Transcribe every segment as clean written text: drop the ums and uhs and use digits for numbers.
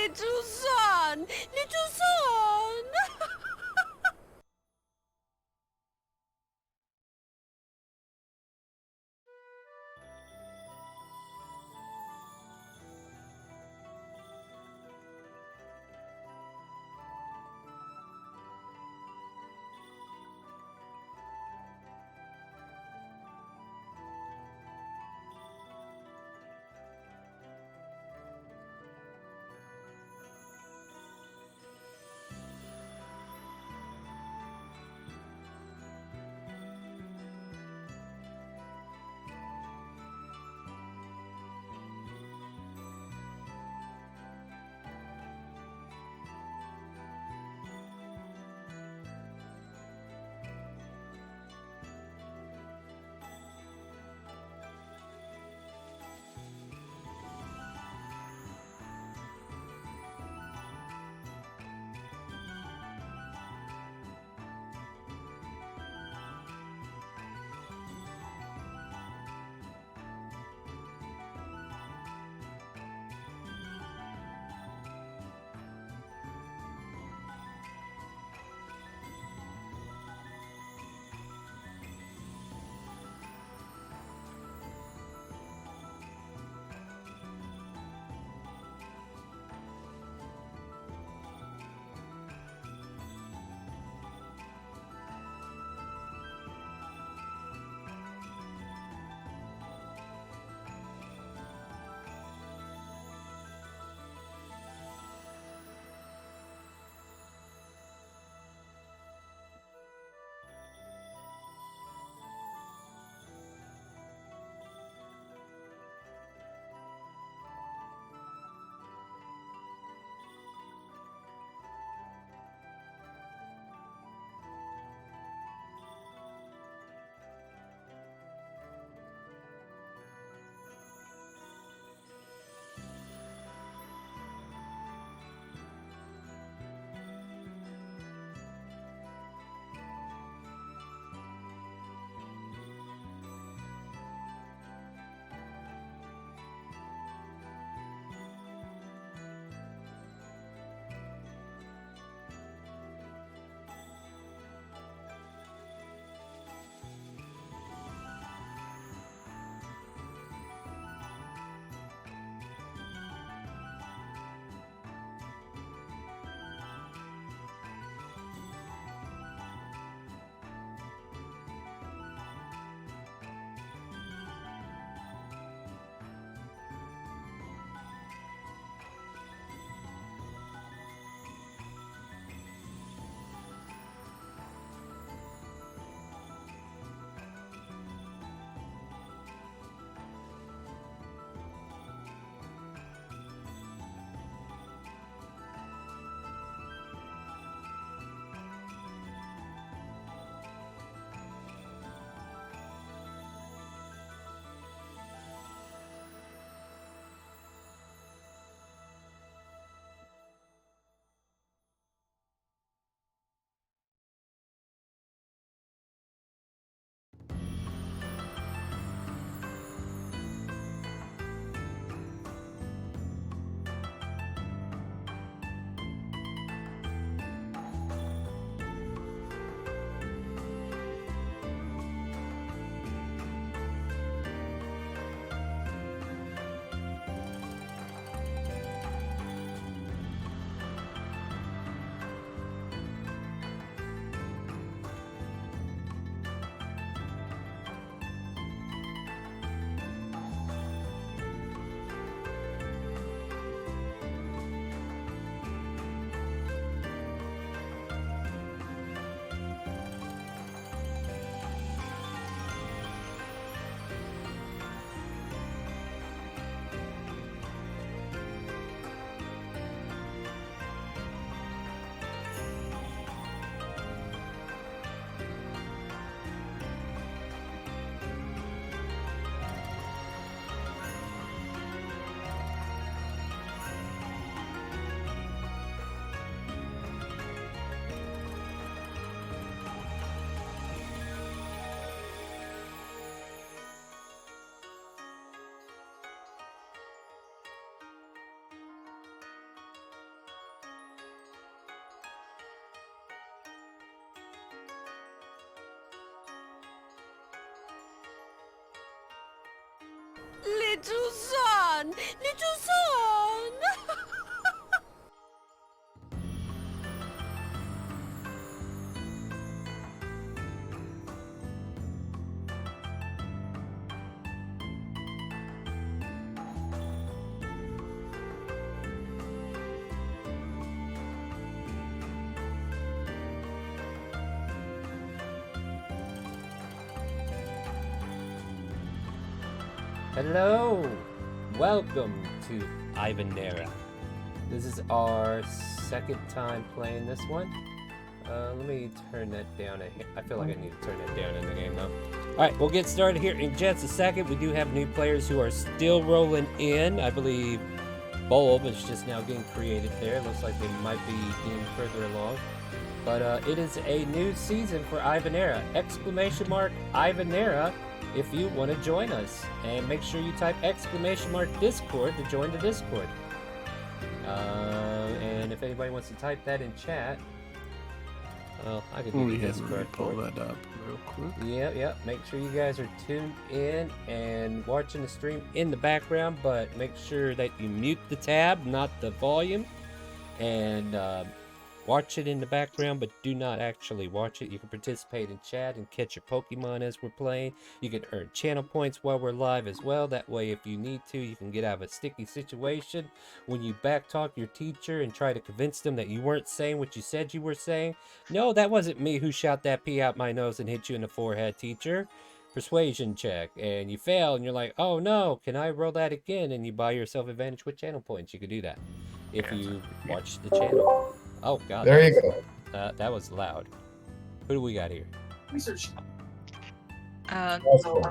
Little son! Little son! Little son! Little son! Hello! Welcome to Ivanerra. This is our second time playing this one. Let me turn that down. I feel like I need to turn that down in the game though. Alright, we'll get started here in just a second. We do have new players who are still rolling in. I believe Bulb is just now getting created there. Looks like they might be getting further along. But it is a new season for Ivanerra! Ivanerra if you want to join us. And make sure you type Discord to join the Discord. And if anybody wants to type that in chat, well, I can do the Discord. Pull that up real quick. Yeah. Make sure you guys are tuned in and watching the stream in the background, but make sure that you mute the tab, not the volume, and watch it in the background, but do not actually watch it. You can participate in chat and catch your Pokemon as we're playing. You can earn channel points while we're live as well. That way, if you need to, you can get out of a sticky situation. When you backtalk your teacher and try to convince them that you weren't saying what you said you were saying. No, that wasn't me who shot that pee out my nose and hit you in the forehead, teacher. Persuasion check. And you fail, and you're like, oh no, can I roll that again? And you buy yourself advantage with channel points. You can do that if you watch the channel. Oh god. There you go. That was loud. Who do we got here?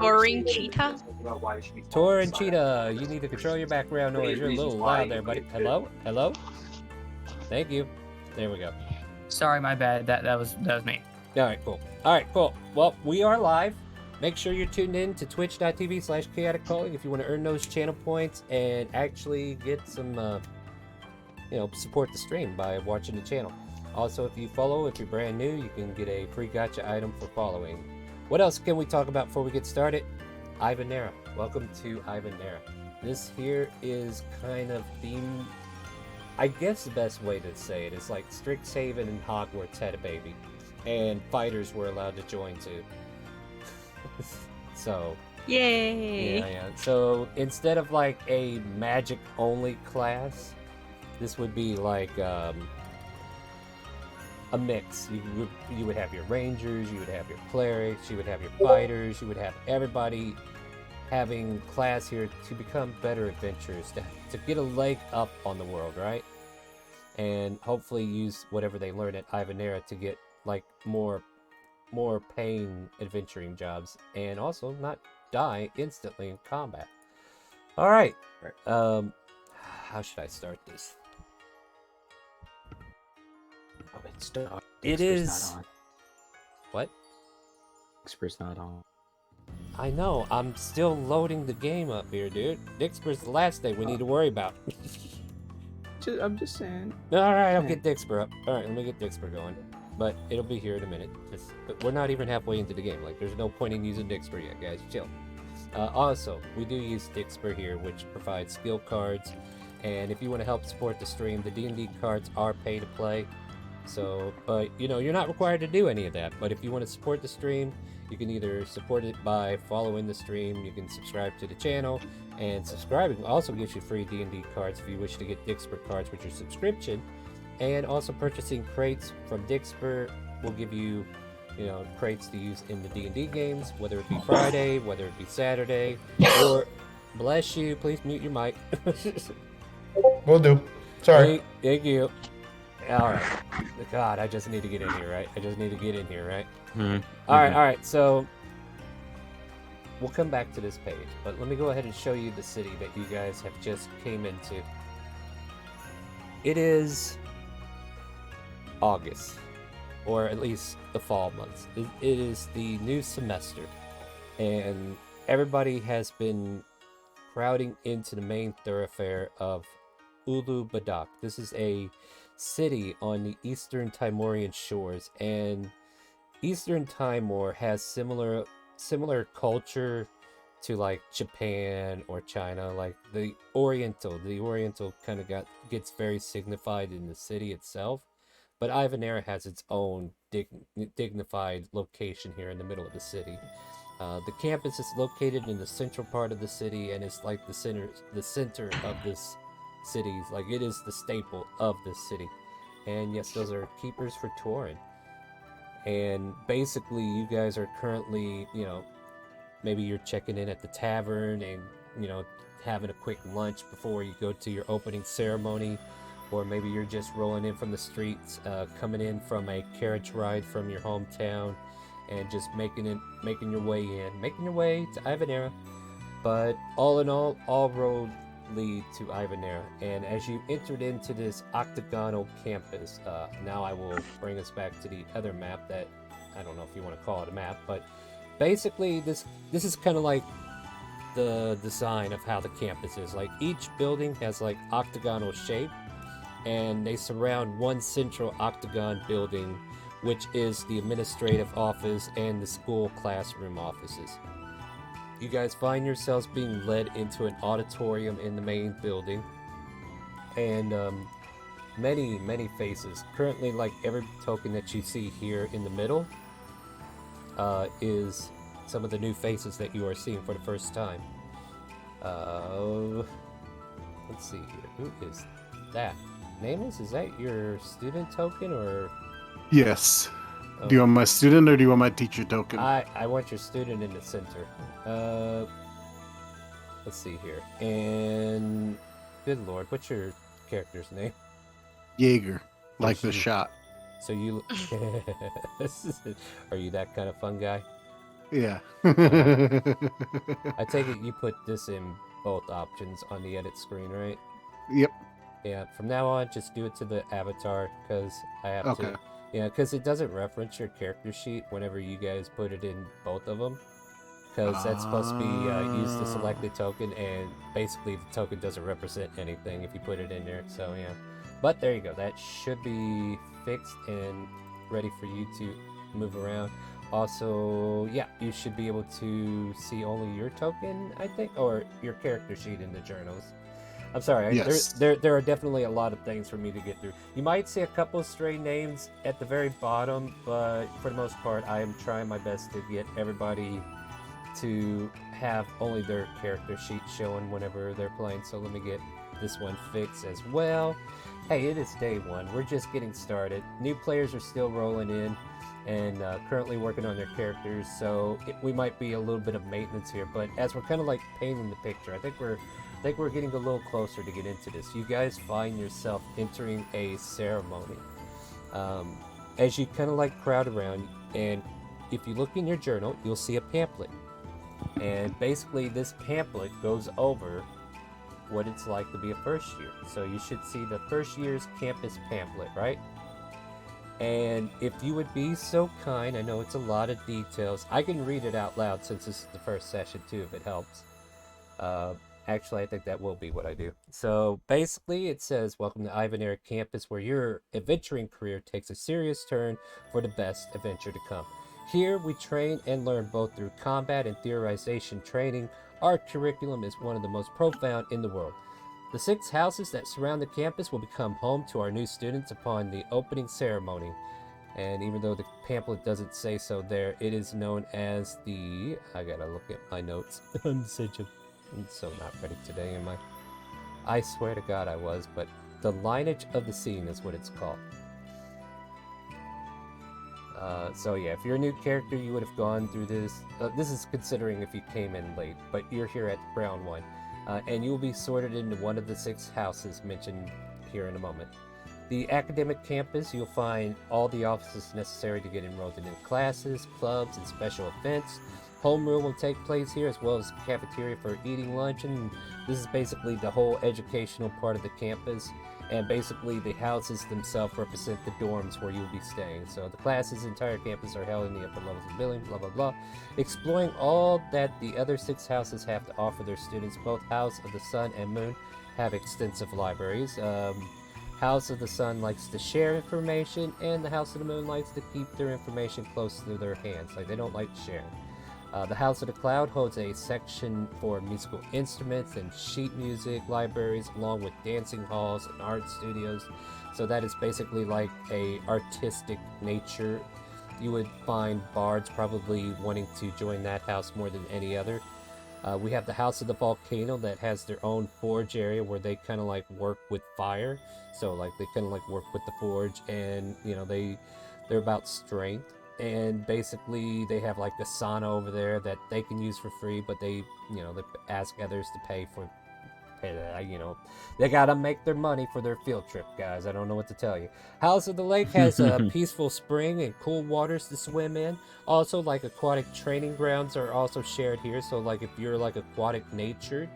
Touring Cheetah. Touring Cheetah, you need to control your background noise. You're a little loud there, buddy. Hello? Hello? Thank you. There we go. Sorry, my bad. That was me. Alright, cool. Well, we are live. Make sure you're tuned in to twitch.tv/ChaoticCalling if you want to earn those channel points and actually get some support the stream by watching the channel. Also, if you follow, if you're brand new, you can get a free gotcha item for following. What else can we talk about before we get started? Ivanerra. Welcome to Ivanerra. This here is kind of themed. I guess the best way to say it is like Strixhaven and Hogwarts had a baby, and fighters were allowed to join too. So Yay! yeah. So instead of like a magic only class, this would be like a mix. You would have your rangers, you would have your clerics, you would have your fighters, you would have everybody having class here to become better adventurers, to get a leg up on the world, right? And hopefully use whatever they learn at Ivanerra to get like more paying adventuring jobs, and also not die instantly in combat. All right. How should I start this? It is. Not on. What? Dixper's not on. I know. I'm still loading the game up here, dude. Dixper's the last thing we need to worry about. I'm just saying. All right, I'll get Dixper up. All right, let me get Dixper going. But it'll be here in a minute. But we're not even halfway into the game. Like, there's no point in using Dixper yet, guys. Chill. Also, we do use Dixper here, which provides skill cards. And if you want to help support the stream, the D&D cards are pay to play. So, but you're not required to do any of that. But if you want to support the stream, you can either support it by following the stream, you can subscribe to the channel, and subscribing also gives you free D&D cards if you wish to get Dixper cards with your subscription. And also purchasing crates from Dixper will give you, crates to use in the D&D games, whether it be Friday, whether it be Saturday, or, bless you, please mute your mic. Will do. Sorry. Thank you. All right. God, I just need to get in here, right? All right. So we'll come back to this page, but let me go ahead and show you the city that you guys have just came into. It is August, or at least the fall months. It is the new semester, and everybody has been crowding into the main thoroughfare of Ulu Badak. This is a city on the Eastern Timorian shores, and Eastern Timor has similar culture to like Japan or China. Like the Oriental kind of gets very signified in the city itself, but Ivanerra has its own dignified location here in the middle of the city. The campus is located in the central part of the city, and it's like the center of this city. Like it is the staple of this city. And yes, those are keepers for Torin. And basically, you guys are currently, maybe you're checking in at the tavern and, having a quick lunch before you go to your opening ceremony. Or maybe you're just rolling in from the streets, coming in from a carriage ride from your hometown, and just making your way to Ivanerra. But all in all roads lead to Ivanerra. And as you entered into this octagonal campus, now I will bring us back to the other map that, I don't know if you want to call it a map, but basically this is kind of like the design of how the campus is. Like each building has like octagonal shape, and they surround one central octagon building, which is the administrative office and the school classroom offices. You guys find yourselves being led into an auditorium in the main building, and many faces. Currently, like every token that you see here in the middle is some of the new faces that you are seeing for the first time. Let's see here. Who is that? Nameless, is that your student token or? Yes. Oh. Do you want my student or do you want my teacher token? I want your student in the center. Let's see here. And good lord, what's your character's name? Jaeger, like the shot. So you are you that kind of fun guy? Yeah. I take it you put this in both options on the edit screen, right? Yep. Yeah, from now on, just do it to the avatar, because I have to. Yeah, because it doesn't reference your character sheet whenever you guys put it in both of them. Because that's supposed to be use the selected token, and basically the token doesn't represent anything if you put it in there, so yeah. But there you go, that should be fixed and ready for you to move around. Also, yeah, you should be able to see only your token, I think, or your character sheet in the journals. I'm sorry, yes. there are definitely a lot of things for me to get through. You might see a couple of stray names at the very bottom, but for the most part, I am trying my best to get everybody to have only their character sheet showing whenever they're playing. So let me get this one fixed as well. Hey, it is day one. We're just getting started. New players are still rolling in and currently working on their characters, so we might be a little bit of maintenance here, but as we're kind of like painting the picture, I think we're getting a little closer to get into this. You guys find yourself entering a ceremony. As you kind of like crowd around, and if you look in your journal, you'll see a pamphlet. And basically this pamphlet goes over what it's like to be a first year. So you should see the first year's campus pamphlet, right? And if you would be so kind, I know it's a lot of details. I can read it out loud since this is the first session too, if it helps. Actually, I think that will be what I do. So basically it says, welcome to Ivanerra campus, where your adventuring career takes a serious turn for the best adventure to come. Here we train and learn both through combat and theorization training. Our curriculum is one of the most profound in the world. The 6 houses that surround the campus will become home to our new students upon the opening ceremony. And even though the pamphlet doesn't say so there, it is known as the... I gotta look at my notes. I'm so not ready today, am I? I swear to God I was, but the lineage of the scene is what it's called. So yeah, if you're a new character, you would have gone through this. This is considering if you came in late, but you're here at round 1. And you will be sorted into one of the 6 houses mentioned here in a moment. The academic campus, you'll find all the offices necessary to get enrolled in classes, clubs, and special events. Homeroom will take place here, as well as cafeteria for eating lunch, and this is basically the whole educational part of the campus. And basically the houses themselves represent the dorms where you'll be staying. So the classes, entire campus are held in the upper levels of the building, blah blah blah. Exploring all that the other 6 houses have to offer their students. Both House of the Sun and Moon have extensive libraries. House of the Sun likes to share information, and the House of the Moon likes to keep their information close to their hands. Like, they don't like sharing. The House of the Cloud holds a section for musical instruments and sheet music libraries, along with dancing halls and art studios. So that is basically like a artistic nature. You would find bards probably wanting to join that house more than any other. We have the House of the Volcano that has their own forge area where they kind of like work with fire. So like they kind of like work with the forge, and you know they're about strength. And basically they have like a sauna over there that they can use for free, but they ask others to pay for they gotta make their money for their field trip, guys. I don't know what to tell you. House of the Lake has a peaceful spring and cool waters to swim in. Also, like aquatic training grounds are also shared here, so like if you're like aquatic natured,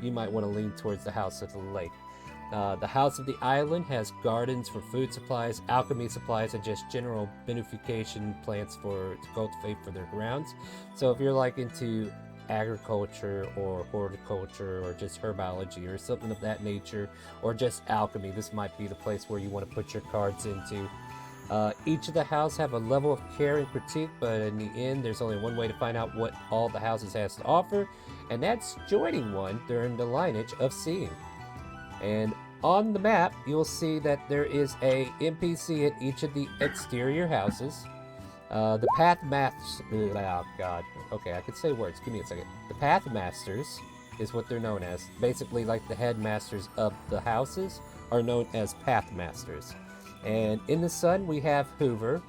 you might want to lean towards the House of the Lake. The House of the Island has gardens for food supplies, alchemy supplies, and just general beneficiation plants to cultivate for their grounds. So if you're like into agriculture or horticulture or just herbology or something of that nature, or just alchemy, this might be the place where you want to put your cards into. Each of the houses have a level of care and critique, but in the end there's only one way to find out what all the houses has to offer, and that's joining one during the lineage of seeing. And on the map you'll see that there is a NPC at each of the exterior houses. The Path Masters. Oh god. Okay, I could say words. Give me a second. The Path Masters is what they're known as. Basically, like the headmasters of the houses are known as Path Masters. And in the sun, we have Hoover,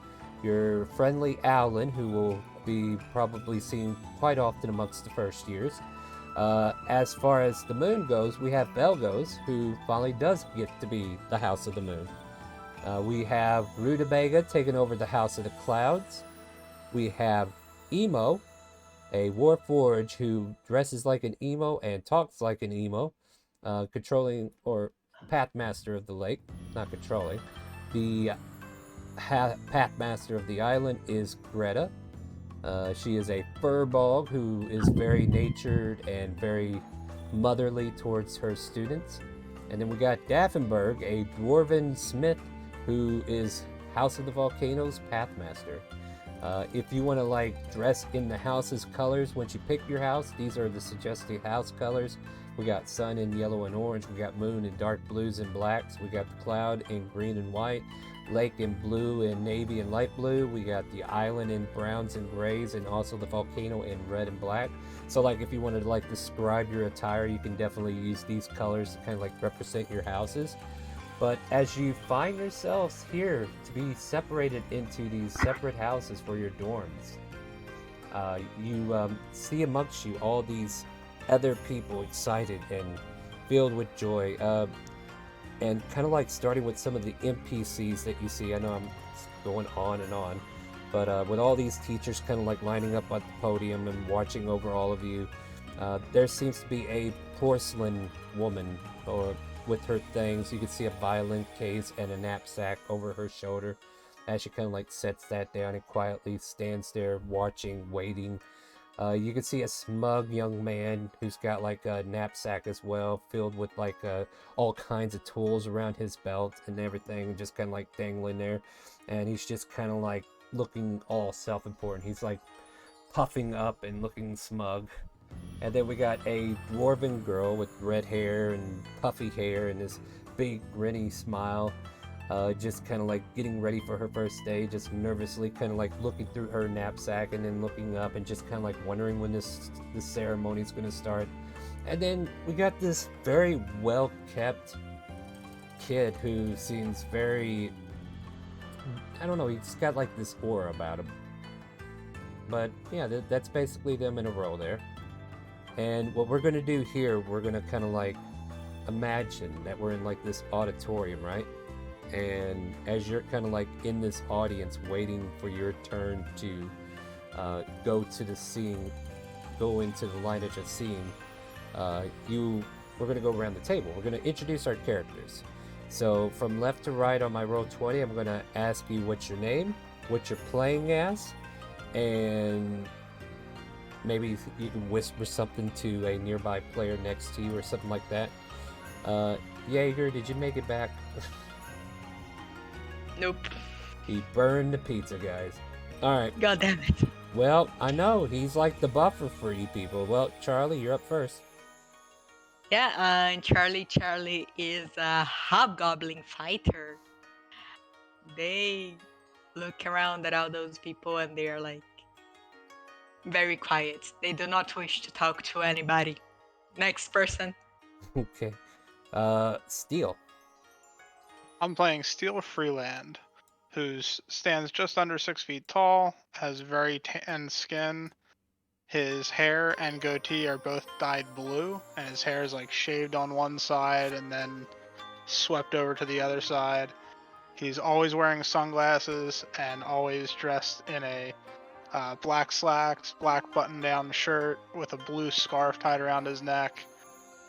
your friendly Owlin, who will be probably seen quite often amongst the first years. As far as the moon goes, we have Belgos, who finally does get to be the House of the Moon. We have Rutabaga taking over the House of the Clouds. We have Emo, a Warforged who dresses like an emo and talks like an emo, controlling or Pathmaster of the lake, not controlling. The Pathmaster of the island is Greta. She is a furball who is very natured and very motherly towards her students. And then we got Daffenberg, a dwarven smith who is House of the Volcano's Pathmaster. If you want to like dress in the house's colors once you pick your house, these are the suggested house colors. We got sun in yellow and orange, we got moon in dark blues and blacks, we got the cloud in green and white, lake in blue and navy and light blue, we got the island in browns and grays, and also the volcano in red and black. So like if you wanted to like describe your attire, you can definitely use these colors to kind of like represent your houses. But as you find yourselves here to be separated into these separate houses for your dorms, you see amongst you all these other people excited and filled with joy, and kind of like starting with some of the NPCs that you see. I know I'm going on and on, but with all these teachers kind of like lining up at the podium and watching over all of you, there seems to be a porcelain woman or with her things. You can see a violin case and a knapsack over her shoulder as she kind of like sets that down and quietly stands there watching, waiting. You can see a smug young man who's got like a knapsack as well, filled with like all kinds of tools around his belt and everything, just kind of like dangling there. And he's just kind of like looking all self-important. He's like puffing up and looking smug. And then we got a dwarven girl with red hair and puffy hair and this big grinny smile, just kind of like getting ready for her first day, just nervously kind of like looking through her knapsack and then looking up and just kind of like wondering when this ceremony is going to start. And then we got this very well kept kid who seems very, I don't know, he's got like this aura about him. But yeah, that's basically them in a row there. And what we're going to do here, we're going to kind of like imagine that we're in like this auditorium, right? And as you're kind of like in this audience waiting for your turn to go to the scene, go into the lineage of scene, we're going to go around the table. We're going to introduce our characters. So from left to right on my roll 20, I'm going to ask you what's your name, what you're playing as, and maybe you can whisper something to a nearby player next to you or something like that. Jaeger, did you make it back? Nope. He burned the pizza, guys. Alright. God damn it. Well, I know he's like the buffer for you people. Well, Charlie, you're up first. Yeah, and Charlie is a hobgoblin fighter. They look around at all those people and they are like very quiet. They do not wish to talk to anybody. Next person. Okay. Steel. I'm playing Steel Freeland, who stands just under 6 feet tall, has very tan skin. His hair and goatee are both dyed blue, and his hair is like shaved on one side and then swept over to the other side. He's always wearing sunglasses and always dressed in a black slacks, black button-down shirt with a blue scarf tied around his neck.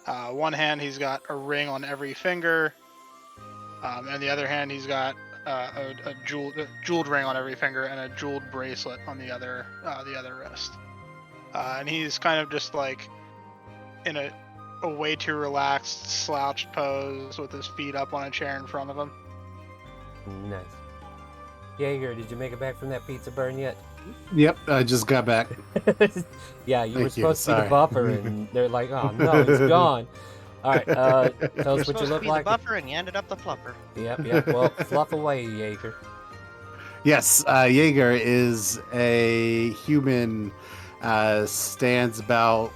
One hand he's got a ring on every finger, and the other hand he's got a jeweled ring on every finger and a jeweled bracelet on the other wrist. And he's kind of just like in a way too relaxed, slouched pose with his feet up on a chair in front of him. Nice. Jaeger, did you make it back from that pizza burn yet? Yep, I just got back. Yeah, you were Thank you, supposed to be the sorry. buffer, and they're like, oh no, he's gone. All right, tell us what you look like. The buffer, and you ended up the fluffer. Yep. Well, fluff away, Jaeger. Yes, Jaeger is a human. Stands about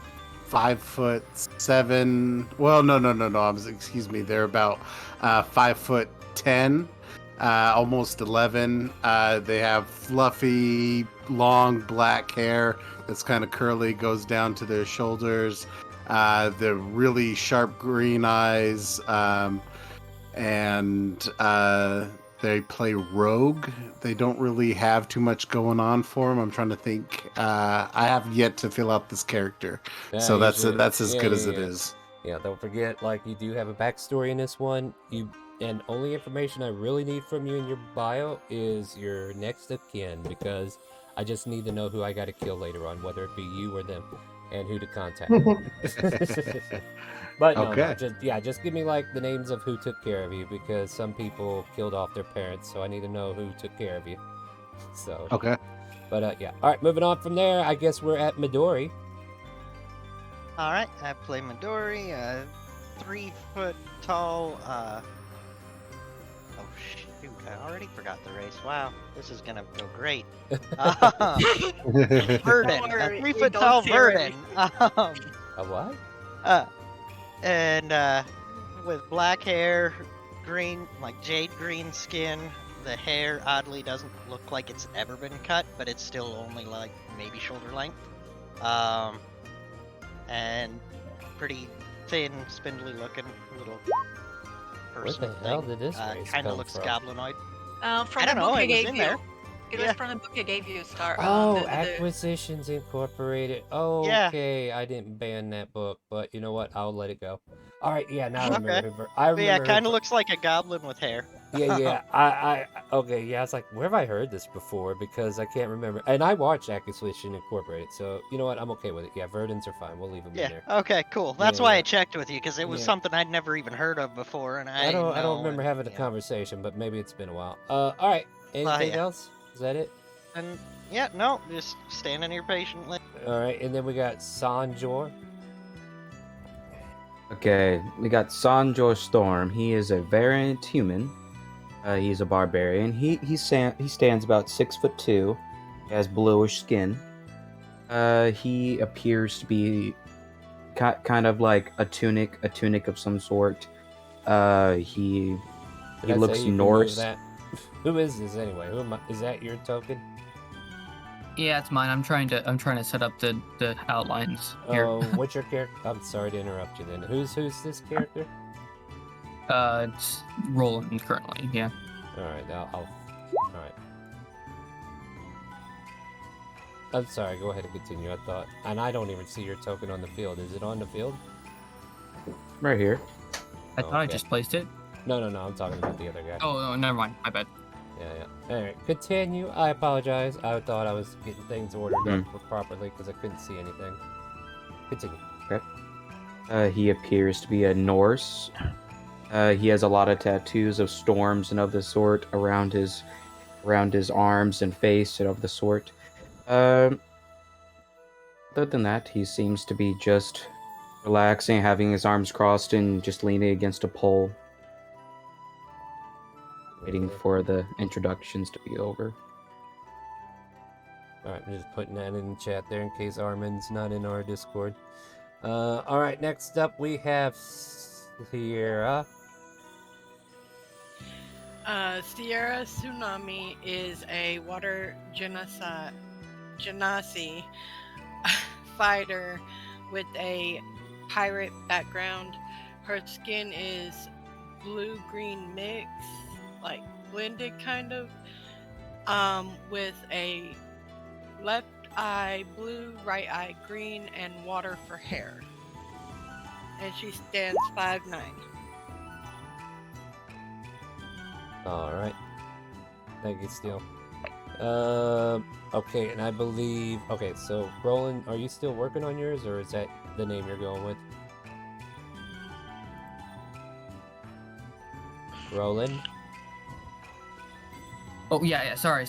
5'7". Well, no. Excuse me. They're about 5'10", almost 11. They have fluffy, long black hair that's kind of curly, goes down to their shoulders. They're really sharp green eyes, and they play rogue. They don't really have too much going on for them. I'm trying to think. I have yet to fill out this character, Yeah, so that's usually- as good as it is. Yeah, don't forget, like, you do have a backstory in this one. And only information I really need from you in your bio is your next of kin, because I just need to know who I got to kill later on, whether it be you or them, and who to contact. But no, Okay. just give me like the names of who took care of you, because some people killed off their parents, so I need to know who took care of you. So Okay. But yeah, all right, moving on from there. I guess we're at Midori. All right, I play Midori, 3 foot tall. Oh shoot! I already forgot the race. Wow, this is gonna go great. Verdant, Don't worry, a we 3 foot don't tall see Verdant. A what? And with black hair, green, like jade green skin. The hair oddly doesn't look like it's ever been cut, but it's still only like maybe shoulder length. And pretty thin, spindly looking little person. What the hell did this race Kind come of looks from? goblinoid. From I the don't know, book I it was gave in you. there. It Yeah. was from the book I gave you, Star. Oh, the- Acquisitions Incorporated. Oh, Yeah. okay. I didn't ban that book, but you know what? I'll let it go. All right, yeah. Now I Okay. remember. I But yeah, remember. kind of looks like a goblin with hair. Yeah. I. Okay. Yeah. I was like, where have I heard this before? Because I can't remember. And I watched Acquisition Incorporated, so you know what? I'm okay with it. Yeah, Verdants are fine. We'll leave them in Yeah. there. Okay. Cool. That's Yeah, why yeah. I checked with you because it was Yeah. something I'd never even heard of before, and I I don't know, remember and, having a yeah. conversation, but maybe it's been a while. All right. Anything yeah. else? Is that it? And yeah, no, just standing here patiently. All right. And then we got Sanjor. Okay, we got Sanjor Storm. He is a variant human. He's a barbarian. He stands about 6'2". He has bluish skin. He appears to be kind of like a tunic of some sort. He Did I say looks you can move Norse. that? Who is this anyway? Who am I? Is that your token? Yeah, it's mine. I'm trying to set up the outlines here. Oh, what's your character? I'm sorry to interrupt you. Then who's this character? It's Roland currently. Yeah. All right, All right. I'm sorry. Go ahead and continue. I thought, and I don't even see your token on the field. Is it on the field? Right here. I thought I Okay. just placed it. No. I'm talking about the other guy. Oh, never mind. My bad. Yeah. All right, continue. I apologize. I thought I was getting things ordered up properly because I couldn't see anything. Continue. He appears to be a Norse. He has a lot of tattoos of storms and of the sort around his arms and face and of the sort. Other than that, he seems to be just relaxing, having his arms crossed and just leaning against a pole, waiting for the introductions to be over. Alright, I'm just putting that in the chat there in case Armin's not in our Discord. Alright, next up we have Sierra. Sierra Tsunami is a water genasi fighter with a pirate background. Her skin is blue-green mix, like blended kind of, with a left eye blue, right eye green, and water for hair. And she stands 5'9". Alright. Thank you, Steel. Okay, and I believe... Okay, so, Roland, are you still working on yours, or is that the name you're going with? Roland? Oh yeah. Sorry.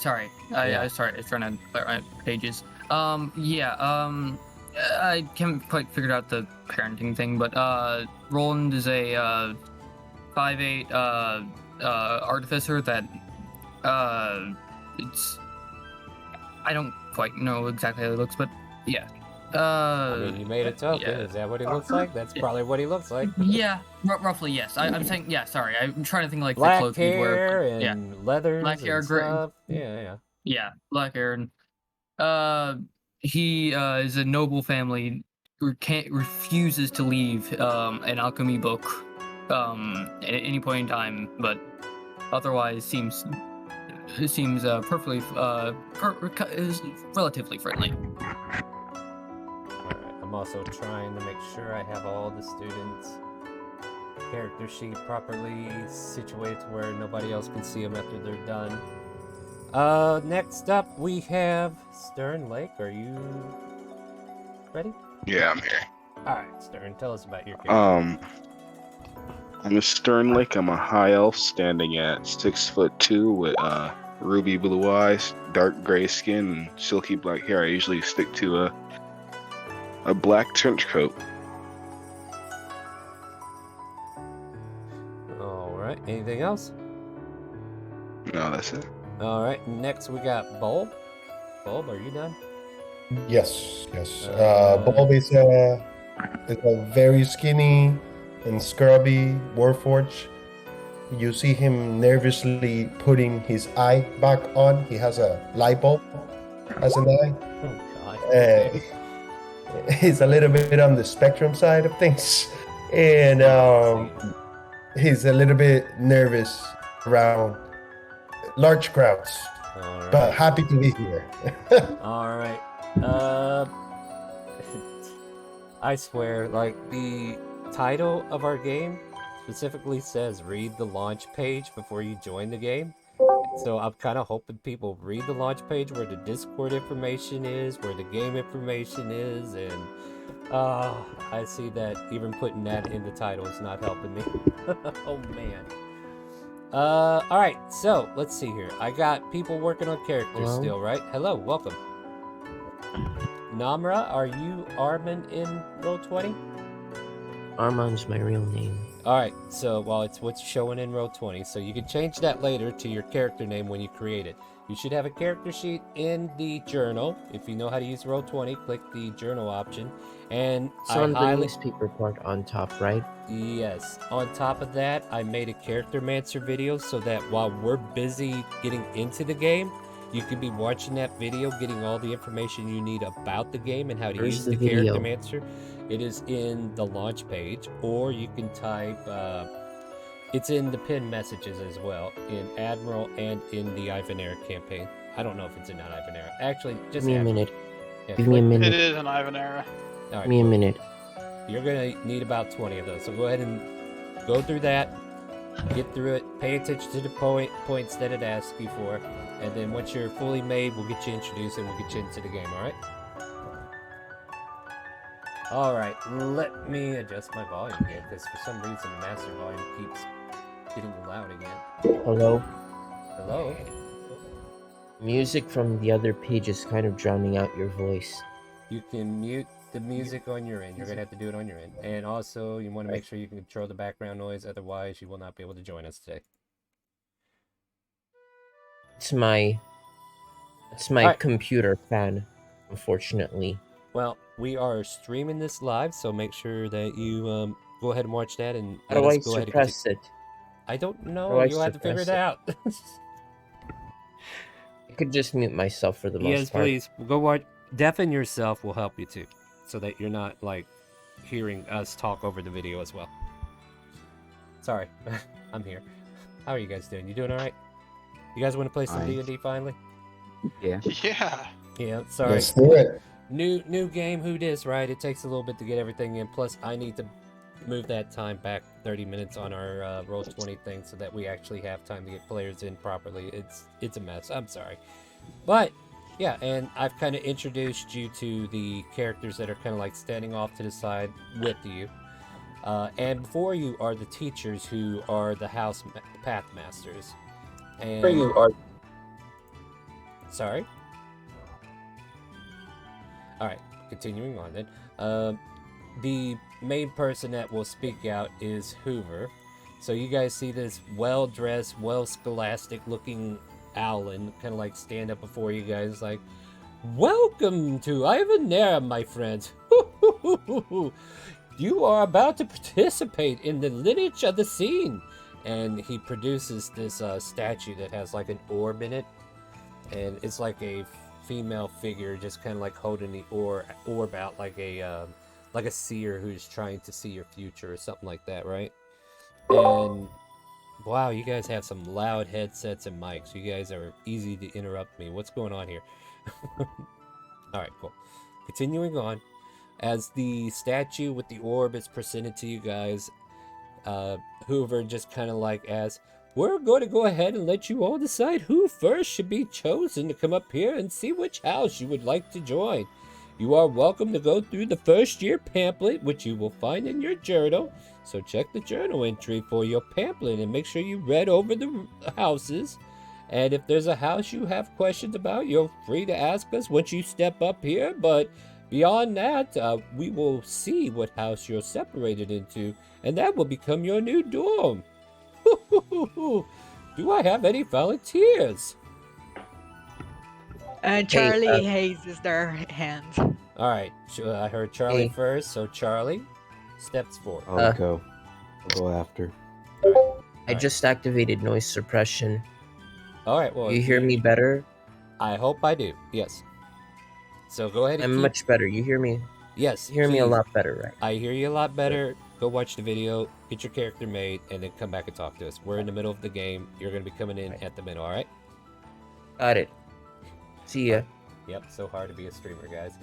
Yeah. I was trying to clear my pages. I can't quite figure out the parenting thing, but Roland is a 5'8" artificer that it's... I don't quite know exactly how he looks, but yeah. I mean, you made a token. Yeah. Is that what he looks like? That's probably what he looks like. Yeah, roughly, yes. I'm saying, yeah, sorry. I'm trying to think like Black the clothes he'd wear. hair But, and yeah. leathers Black hair, and gray. stuff. Yeah. Yeah, black hair. And, he is a noble family who refuses to leave an alchemy book at any point in time, but otherwise seems perfectly is relatively friendly. Alright, I'm also trying to make sure I have all the students' character sheet properly situated to where nobody else can see them after they're done. Next up we have Stern Lake. Are you ready? Yeah, I'm here. Alright, Stern, tell us about your character. I'm a Stern Lake. I'm a high elf standing at 6'2" with ruby blue eyes, dark gray skin, and silky black hair. I usually stick to a black trench coat. Alright, anything else? No, that's it. Alright, next we got Bulb. Bulb, are you done? Yes. Bulb is a very skinny and scrubby warforged. You see him nervously putting his eye back on. He has a light bulb as an eye. Oh god. He's a little bit on the spectrum side of things. And he's a little bit nervous around large crowds. Alright. But happy to be here. Alright. I swear, like, the title of our game specifically says read the launch page before you join the game. So I'm kind of hoping people read the launch page where the Discord information is, where the game information is, and I see that even putting that in the title is not helping me. Oh man. Alright, so let's see here. I got people working on characters still, right? Hello, welcome. Namra, are you Armin in Roll20? Armand's my real name. Alright, so, well, it's what's showing in Roll20, so you can change that later to your character name when you create it. You should have a character sheet in the journal. If you know how to use Roll20, click the journal option. And So on the newspaper part on top, right? Yes. On top of that, I made a Character Mancer video so that while we're busy getting into the game, you can be watching that video, getting all the information you need about the game and how to Where's use the the Character video? Mancer. It is in the launch page, or you can type, it's in the pinned messages as well, in Admiral and in the Ivanerra campaign. I don't know if it's in Ivanerra. Actually, just Give me a Admiral. minute. Yeah, Give me a click- minute. It is an Ivanerra. All right, Give me a cool. minute. You're gonna need about 20 of those, so go ahead and go through that, get through it, pay attention to the points that it asks you for, and then once you're fully made, we'll get you introduced and we'll get you into the game, alright? Alright, let me adjust my volume again, because for some reason the master volume keeps getting loud again. Hello? Hello? Music from the other page is kind of drowning out your voice. You can mute the music on your end. You're gonna have to do it on your end. And also, you want to make sure you can control the background noise. Otherwise, you will not be able to join us today. It's my Alright. computer fan, unfortunately. Well, we are streaming this live, so make sure that you go ahead and watch that and How let do us I go ahead and continue. suppress it? I don't How know. do I You'll have to figure it suppress it? out. I could just mute myself for the most Yes, part. please. Go watch. Deafen yourself will help you too, so that you're not like hearing us talk over the video as well. Sorry, I'm here. How are you guys doing? You doing all right? You guys want to play some D&D finally? Yeah. Yeah. Yeah. Sorry. Let's do it. New game. Who dis? Right? It takes a little bit to get everything in. Plus, I need to move that time back 30 minutes on our Roll20 thing so that we actually have time to get players in properly. It's a mess. I'm sorry, but yeah, and I've kind of introduced you to the characters that are kind of like standing off to the side with you. And before you are the teachers who are the house path masters. And Before you are. Sorry. All right, continuing on then. The main person that will speak out is Hoover. So you guys see this well-dressed, well-scholastic-looking Owlin kind of like stand up before you guys like, "Welcome to Ivanerra, my friends. You are about to participate in the lineage of the scene." And he produces this statue that has like an orb in it. And it's like a female figure just kind of like holding the orb out like a seer who's trying to see your future or something like that, right? And wow, you guys have some loud headsets and mics. You guys are easy to interrupt me. What's going on here? Alright, cool. Continuing on. As the statue with the orb is presented to you guys, Hoover just kind of like asks, "We're going to go ahead and let you all decide who first should be chosen to come up here and see which house you would like to join. You are welcome to go through the first year pamphlet, which you will find in your journal. So check the journal entry for your pamphlet and make sure you read over the houses. And if there's a house you have questions about, you're free to ask us once you step up here. But beyond that, we will see what house you're separated into, and that will become your new dorm. Do I have any volunteers?" And Charlie raises their hands. All right, I heard Charlie Hey. first, so Charlie steps forward. I'll go. I'll go after. I just activated noise suppression. All right, well, You hear me better? I hope I do. Yes. So go ahead and I'm much better. You hear me? Yes. You hear me a please. lot better, right? I hear you a lot better. Go watch the video, get your character made, and then come back and talk to us. We're in the middle of the game. You're going to be coming in at the middle, all right? Got it. See ya. Yep, so hard to be a streamer, guys.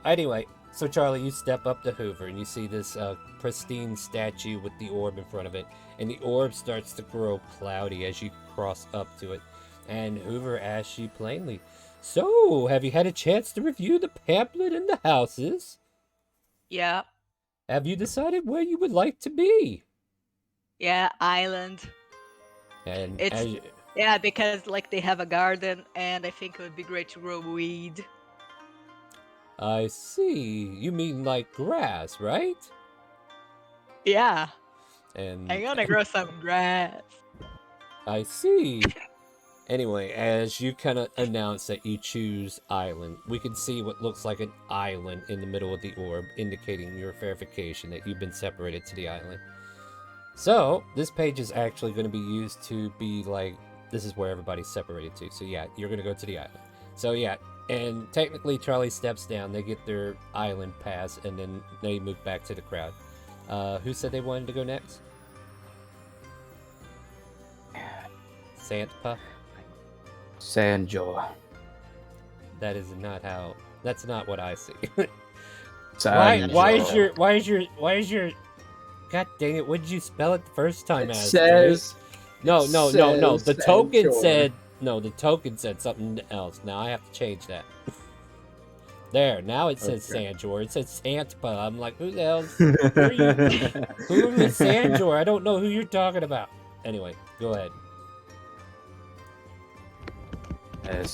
Anyway, so Charlie, you step up to Hoover, and you see this pristine statue with the orb in front of it. And the orb starts to grow cloudy as you cross up to it. And Hoover asks you plainly, "So, have you had a chance to review the pamphlet and the houses? Yeah. Have you decided where you would like to be?" Yeah, island. And It's yeah, because like they have a garden, and I think it would be great to grow weed. I see. You mean like grass, right? Yeah, And I'm gonna grow some grass. I see. Anyway, as you kind of announce that you choose island, we can see what looks like an island in the middle of the orb, indicating your verification that you've been separated to the island. So, this page is actually going to be used to be like, this is where everybody's separated to. So yeah, you're going to go to the island. So yeah, and technically Charlie steps down, they get their island pass, and then they move back to the crowd. Who said they wanted to go next? Santpa? Sanjor. That is not how. That's not what I see. Sanjor. Why is your? God dang it! What did you spell it the first time as? Says. No. The token Sanjor. said no. The token said something else. Now I have to change that. There. Now it says Sanjor. It says Santpa. I'm like, who the hell's? Who are you? Who is Sanjor? I don't know who you're talking about. Anyway, go ahead.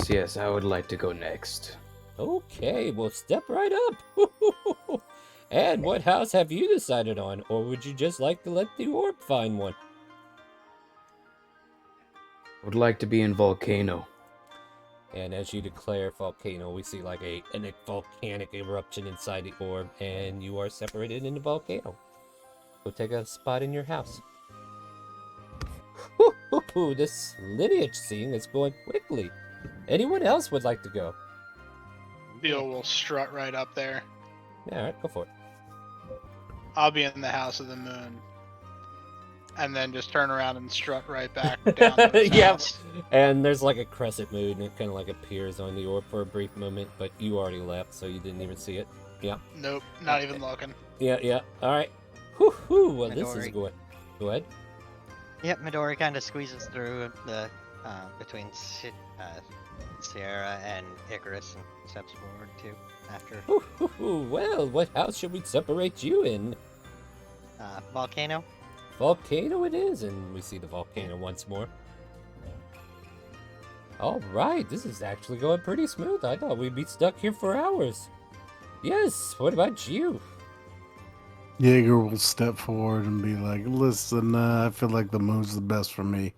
Yes, I would like to go next. Okay, well, step right up. And what house have you decided on? Or would you just like to let the orb find one? I would like to be in Volcano. And as you declare volcano, we see like a volcanic eruption inside the orb, and you are separated in the volcano. Go take a spot in your house. This lineage scene is going quickly. Anyone else would like to go? Steel will strut right up there. Yeah, alright, go for it. I'll be in the House of the Moon. And then just turn around and strut right back down to the Yep. house. And there's like a crescent moon, and it kind of like appears on the orb for a brief moment, but you already left, so you didn't even see it. Yeah. Nope, not even looking. Yeah. Alright. Well, this is Midori. good. Go ahead. Yep, Midori kind of squeezes through the between Sierra and Icarus and steps forward too after Well, what house should we separate you in? Volcano. Volcano it is, and we see the volcano once more. Alright, this is actually going pretty smooth. I thought we'd be stuck here for hours. Yes, what about you? Jaeger will step forward and be like, listen, I feel like the moon's the best for me.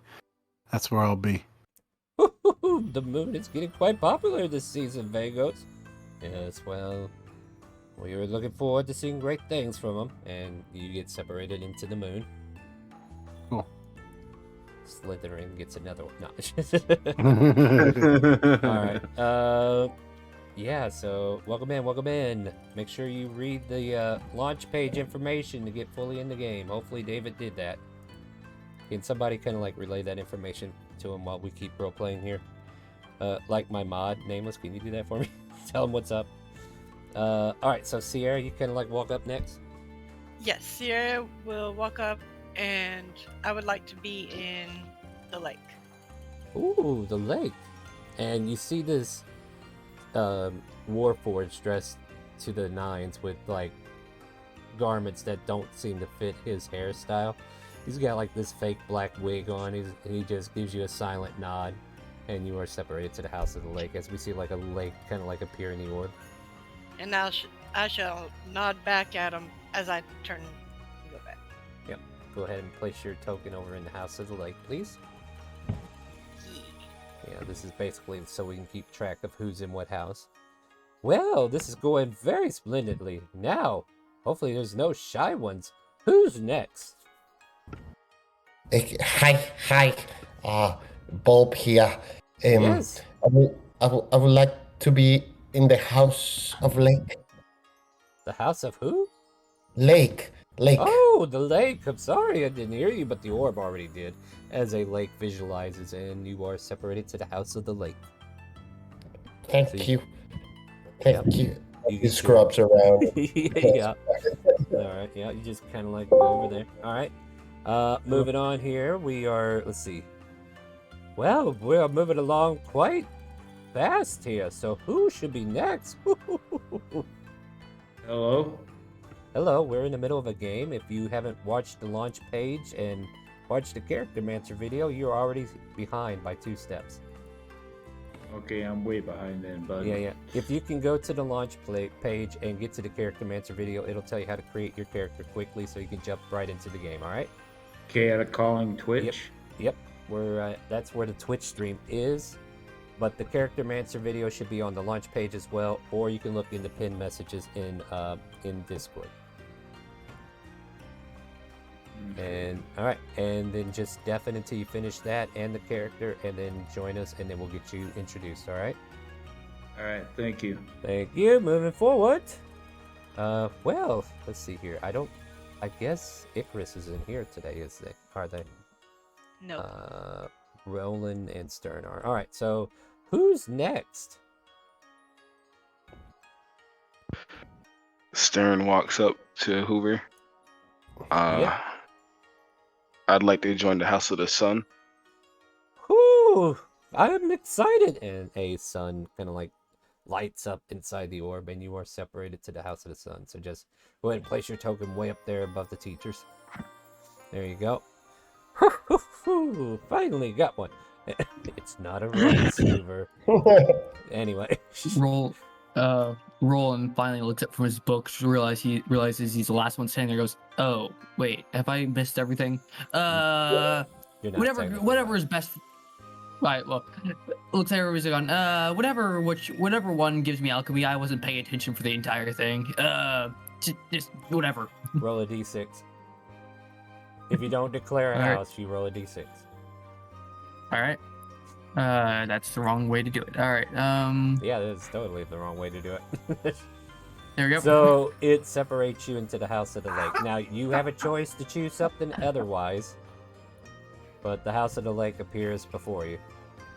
That's where I'll be. The moon is getting quite popular this season, Vagos. Yes, well, we were looking forward to seeing great things from them, and you get separated into the moon. Cool. Slytherin gets another one. No. Alright, yeah, so welcome in. Make sure you read the launch page information to get fully in the game. Hopefully David did that. Can somebody kind of like relay that information to him while we keep role-playing here? Like my mod, Nameless, can you do that for me? Tell him what's up. Alright, so Sierra, you kind of like walk up next? Yes, Sierra will walk up, and I would like to be in the lake. Ooh, the lake. And you see this Warforged dressed to the nines with like garments that don't seem to fit his hairstyle. He's got like this fake black wig on. He just gives you a silent nod, and you are separated to the House of the Lake as we see like a lake kind of like appear in the orb. And now I shall nod back at him as I turn and go back. Yep. Go ahead and place your token over in the House of the Lake, please. Yeah, this is basically so we can keep track of who's in what house. Well, this is going very splendidly. Now, hopefully there's no shy ones. Who's next? Hi. Bulb here. Yes. I would like to be in the House of Lake. The House of who? Lake. Oh, the lake. I'm sorry I didn't hear you, but the orb already did. As a lake visualizes, and you are separated to the House of the Lake. Thank you. You He scrubs around. Yeah. Alright, yeah, you just kind of like go over there. Alright. Moving on here, we are, let's see. Well, we are moving along quite fast here, so who should be next? Hello? Hello, we're in the middle of a game. If you haven't watched the launch page and watched the Character Mancer video, you're already behind by 2 steps. Okay, I'm way behind then, bud. Yeah. If you can go to the launch page and get to the Character Mancer video, it'll tell you how to create your character quickly so you can jump right into the game, alright? ChaoticCalling Twitch? Yep. That's where the Twitch stream is. But the Character Mancer video should be on the launch page as well, or you can look in the pinned messages in Discord. And alright, and then just deafen until you finish that and the character, and then join us, and then we'll get you introduced, alright? Alright, thank you. Thank you. Moving forward. Well, let's see here. I guess Icarus is in here today, are they? No. Roland and Stern are. Alright, so who's next? Stern walks up to Hoover. Yeah. I'd like to join the House of the Sun. Whoo! I'm excited! And a sun kind of like lights up inside the orb, and you are separated to the House of the Sun. So just go ahead and place your token way up there above the teachers. There you go. Finally got one. It's not a race, Hoover. Anyway. Roland finally looks up from his book, realizes he's the last one standing there, goes, "Oh, wait, have I missed everything? You're not technically Whatever right. is best." Right, well, looks like everybody's gone, whatever one gives me alchemy, I wasn't paying attention for the entire thing. Just whatever. Roll a d6. If you don't declare a Alright. house, you roll a d6. Alright. That's the wrong way to do it. Alright, Yeah, that's totally the wrong way to do it. there we go. So it separates you into the House of the Lake. Now you have a choice to choose something otherwise, but the House of the Lake appears before you.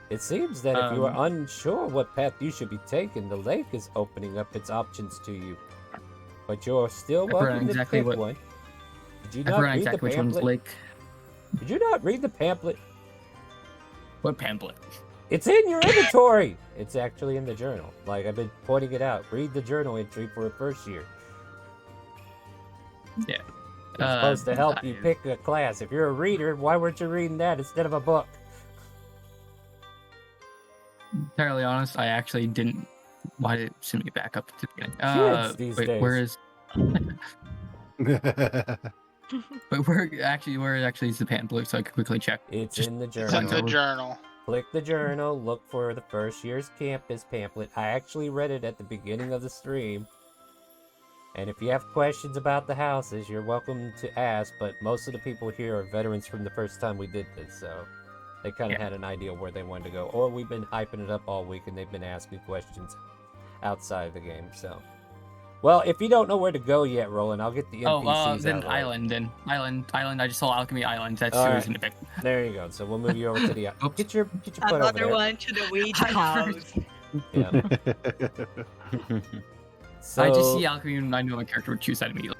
It seems that if you are unsure what path you should be taking, the lake is opening up its options to you. But you're still welcome to pick one. Did you not read the which one's pamphlet? lake. Did you not read the pamphlet? What pamphlet? It's in your inventory! It's actually in the journal. Like, I've been pointing it out. Read the journal entry for the first year. Yeah. It's supposed to help you pick a class. If you're a reader, why weren't you reading that instead of a book? Entirely honest, I actually didn't. Why did it send me back up to the beginning? Kids these days. Where is? But where actually is the pamphlet so I can quickly check? It's in the It's journal. in the journal. Click the journal, look for the first year's campus pamphlet. I actually read it at the beginning of the stream. And if you have questions about the houses, you're welcome to ask, but most of the people here are veterans from the first time we did this, so they kind of had an idea where they wanted to go. Or we've been hyping it up all week and they've been asking questions outside the game, so. Well, if you don't know where to go yet, Roland, I'll get the NPCs then out of Island, then. Island, I just saw Alchemy Island. That's All who right. was in the pick. There you go. So we'll move you over to the... Get your butt over Another there. one to the witch house. Yeah. So, I just see Alchemy and I know my character would choose that immediately.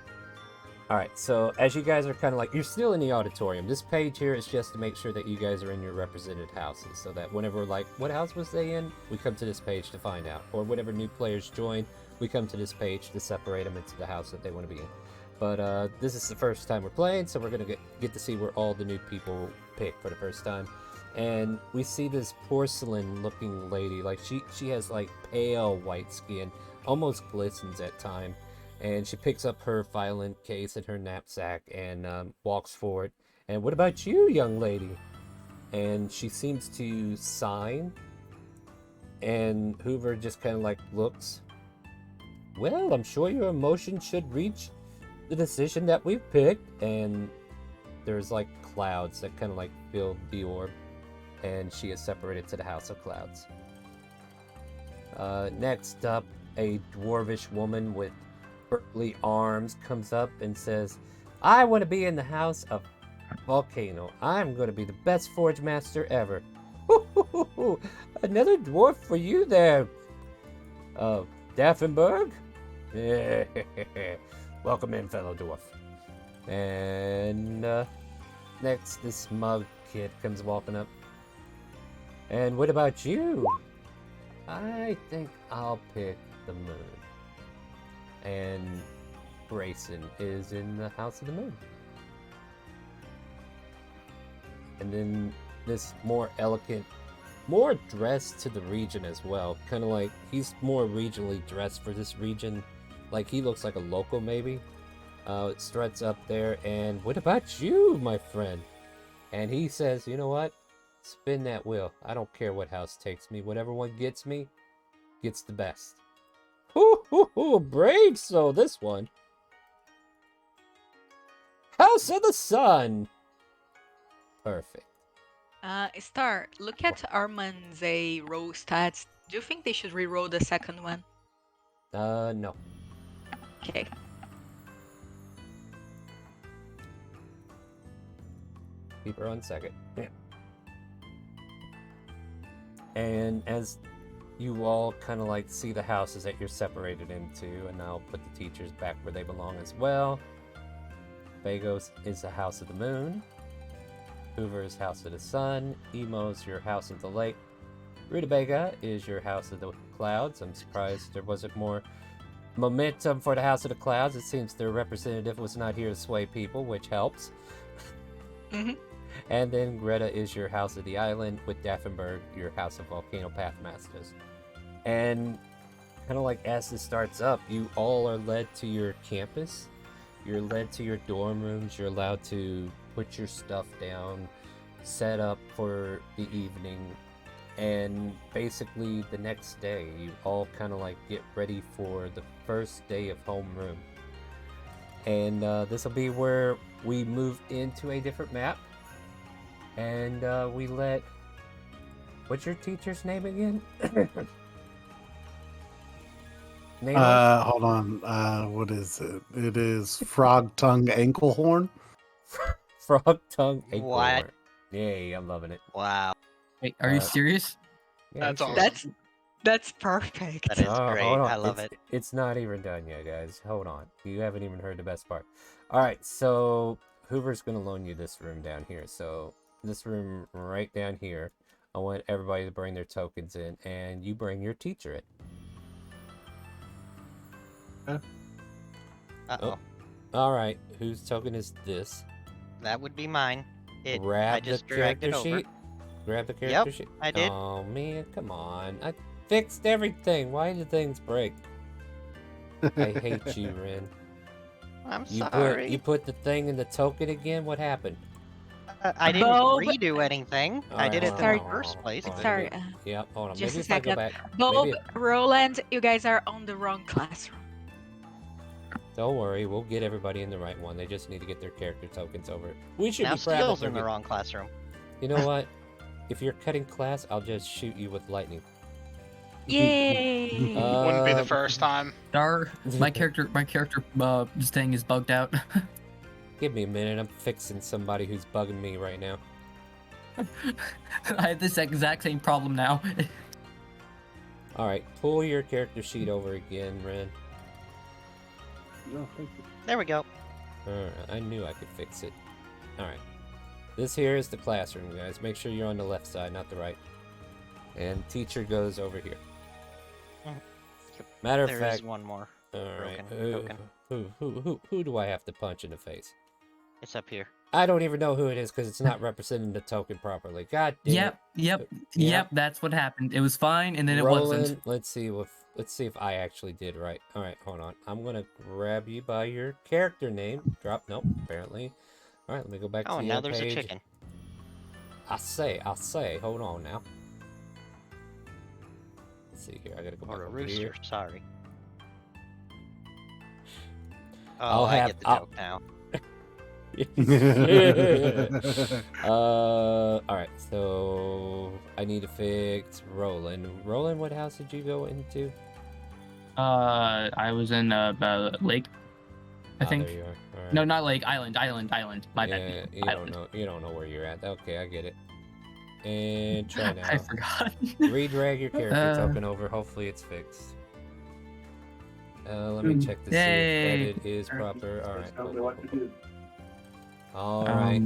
Alright, so as you guys are kind of like, you're still in the auditorium. This page here is just to make sure that you guys are in your represented houses, so that whenever, like, what house was they in? We come to this page to find out. Or whenever new players join, we come to this page to separate them into the house that they want to be in. But this is the first time we're playing, so we're going to get to see where all the new people pick for the first time. And we see this porcelain-looking lady, like, she has, like, pale white skin, almost glistens at time. And she picks up her violin case and her knapsack and walks forward. And what about you, young lady? And she seems to sign. And Hoover just kind of like looks. Well, I'm sure your emotions should reach the decision that we've picked. And there's like clouds that kind of like fill the orb. And she is separated to the House of Clouds. Next up, a dwarvish woman with burly arms comes up and says, I want to be in the House of Volcano. I'm going to be the best forge master ever. Another dwarf for you there, Daffenberg. Welcome in, fellow dwarf. And next, this smug kid comes walking up. And what about you? I think I'll pick the moon. And Grayson is in the House of the Moon. And then this more elegant, more dressed to the region as well. Kind of like, he's more regionally dressed for this region. Like, he looks like a local, maybe. It struts up there, and what about you, my friend? And he says, you know what? Spin that wheel. I don't care what house takes me. Whatever one gets me, gets the best. Brave soul, this one. House of the Sun. Perfect. Star, look at Armand's roll stats. Do you think they should re-roll the second one? No. Okay. Keep her on second. Yeah. And as you all kind of like see the houses that you're separated into, and I'll put the teachers back where they belong as well. Vagos is the House of the Moon. Hoover is House of the Sun. Emo's your House of the Lake. Rutabaga is your House of the Clouds. I'm surprised there wasn't more momentum for the House of the Clouds. It seems their representative was not here to sway people, which helps. Mm-hmm. And then Greta is your House of the Island, with Daffenberg your House of Volcano Pathmasters. And kind of like as this starts up, you all are led to your campus. You're led to your dorm rooms. You're allowed to put your stuff down, set up for the evening, and basically the next day you all kind of like get ready for the first day of homeroom. And this will be where we move into a different map, and we let... What's your teacher's name again? Hold on. What is it? It is Frog Tongue Anklehorn. Frog Tongue Anklehorn. What? Yay, I'm loving it. Wow. Wait, are you serious? Yeah, That's I'm awesome. serious. That's perfect. That is Oh, great. hold on. I love it. It's not even done yet, guys. Hold on. You haven't even heard the best part. All right, so Hoover's going to loan you this room down here. So this room right down here, I want everybody to bring their tokens in, and you bring your teacher in. Uh-oh. All right, whose token is this? That would be mine. I Grab the just dragged character it over. sheet. Grab the character sheet. I did. Oh man, come on! I fixed everything. Why did things break? I hate you, Ren. I'm You sorry. put the thing in the token again. What happened? I didn't Bulb. redo anything. All I right, did it hold in on, the hold on, first hold on, place. hold on, Sorry. maybe- Yeah, hold on. Just Maybe a if I go second. back. Bob, Maybe... Roland, you guys are on the wrong classroom. Don't worry, we'll get everybody in the right one. They just need to get their character tokens over. We should Now be proud Steele's that in the they're wrong classroom. You know what? If you're cutting class, I'll just shoot you with lightning. Yay! Wouldn't be the Um, first time. My character this thing is bugged out. Give me a minute. I'm fixing somebody who's bugging me right now. I have this exact same problem now. All right, pull your character sheet over again, Ren. There we go. Alright, I knew I could fix it. Alright. This here is the classroom, guys. Make sure you're on the left side, not the right. And teacher goes over here. Matter of There fact... is one more. Alright, token. who do I have to punch in the face? It's up here. I don't even know who it is because it's not representing the token properly. God damn it. Yep, that's what happened. It was fine, and then it Roland, wasn't. let's see if I actually did right. All right, hold on. I'm gonna grab you by your character name. Drop. Nope. Apparently. All right. Let me go back Oh, to the now other there's page. a chicken. I say. Hold on now. Let's see here. I gotta go back Or a over rooster. here. Sorry. I'll Oh, I have- get the I'll- joke now. All right. So I need to fix Roland. Roland, what house did you go into? I was in lake, I think. There you are. All right. No, not lake. Island. My bad. You don't know. You don't know where you're at. Okay, I get it. And try now. I forgot. Redrag your character token over. Hopefully it's fixed. Let me check to see Yay. if edit is proper. All right. Cool. All right.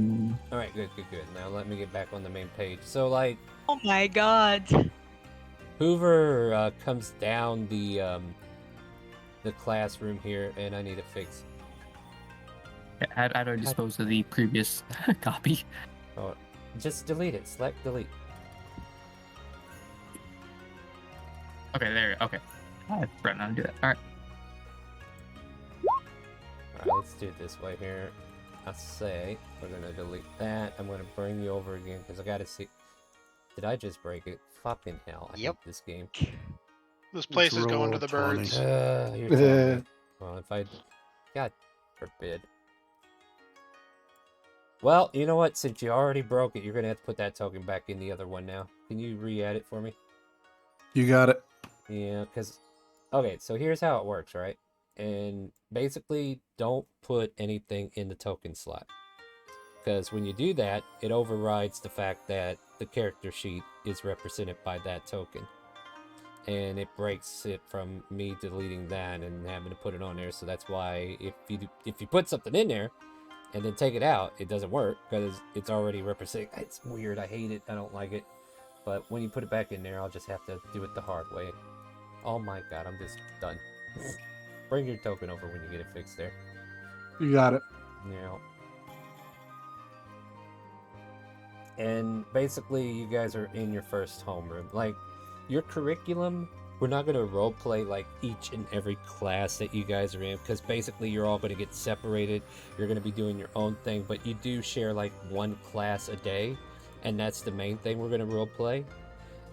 All right. Good. Now let me get back on the main page. So like, Oh my god. Hoover comes down the classroom here, and I need to fix. I'd already disposed of the previous copy. Oh, just delete it. Select delete. Okay, there. Okay. I forgot how to do that. All right. All right. Let's do it this way here. I say we're gonna delete that. I'm gonna bring you over again because I gotta see. Did I just break it? Fucking hell! I hate this game. This place is going to the roll 20. birds. You're telling me. Well, if I, God forbid. Well, you know what? Since you already broke it, you're gonna have to put that token back in the other one now. Can you re-add it for me? You got it. Yeah, because okay. So here's how it works, right? And basically, don't put anything in the token slot. Because when you do that, it overrides the fact that the character sheet is represented by that token. And it breaks it from me deleting that and having to put it on there. So that's why if you put something in there and then take it out, it doesn't work because it's already represented. It's weird. I hate it. I don't like it. But when you put it back in there, I'll just have to do it the hard way. Oh my god, I'm just done. Bring your token over when you get it fixed there. You got it. Yeah. And basically, you guys are in your first homeroom. Like, your curriculum, we're not going to role play like each and every class that you guys are in, because basically you're all going to get separated. You're going to be doing your own thing, but you do share like one class a day, and that's the main thing we're going to role play.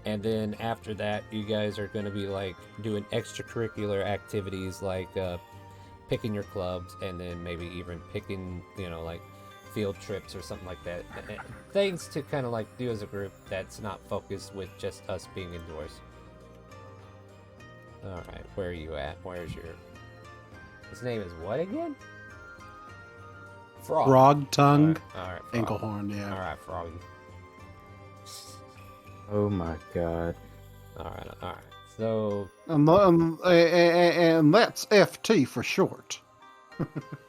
And then after that, you guys are going to be like doing extracurricular activities like picking your clubs, and then maybe even picking, like field trips or something like that. Things to kind of like do as a group that's not focused with just us being indoors. Alright, where are you at? Where's your... His name is what again? Frog. Frog tongue. Alright, Anklehorn, yeah. Alright, Froggy. Oh my god. Alright. So... And that's FT for short.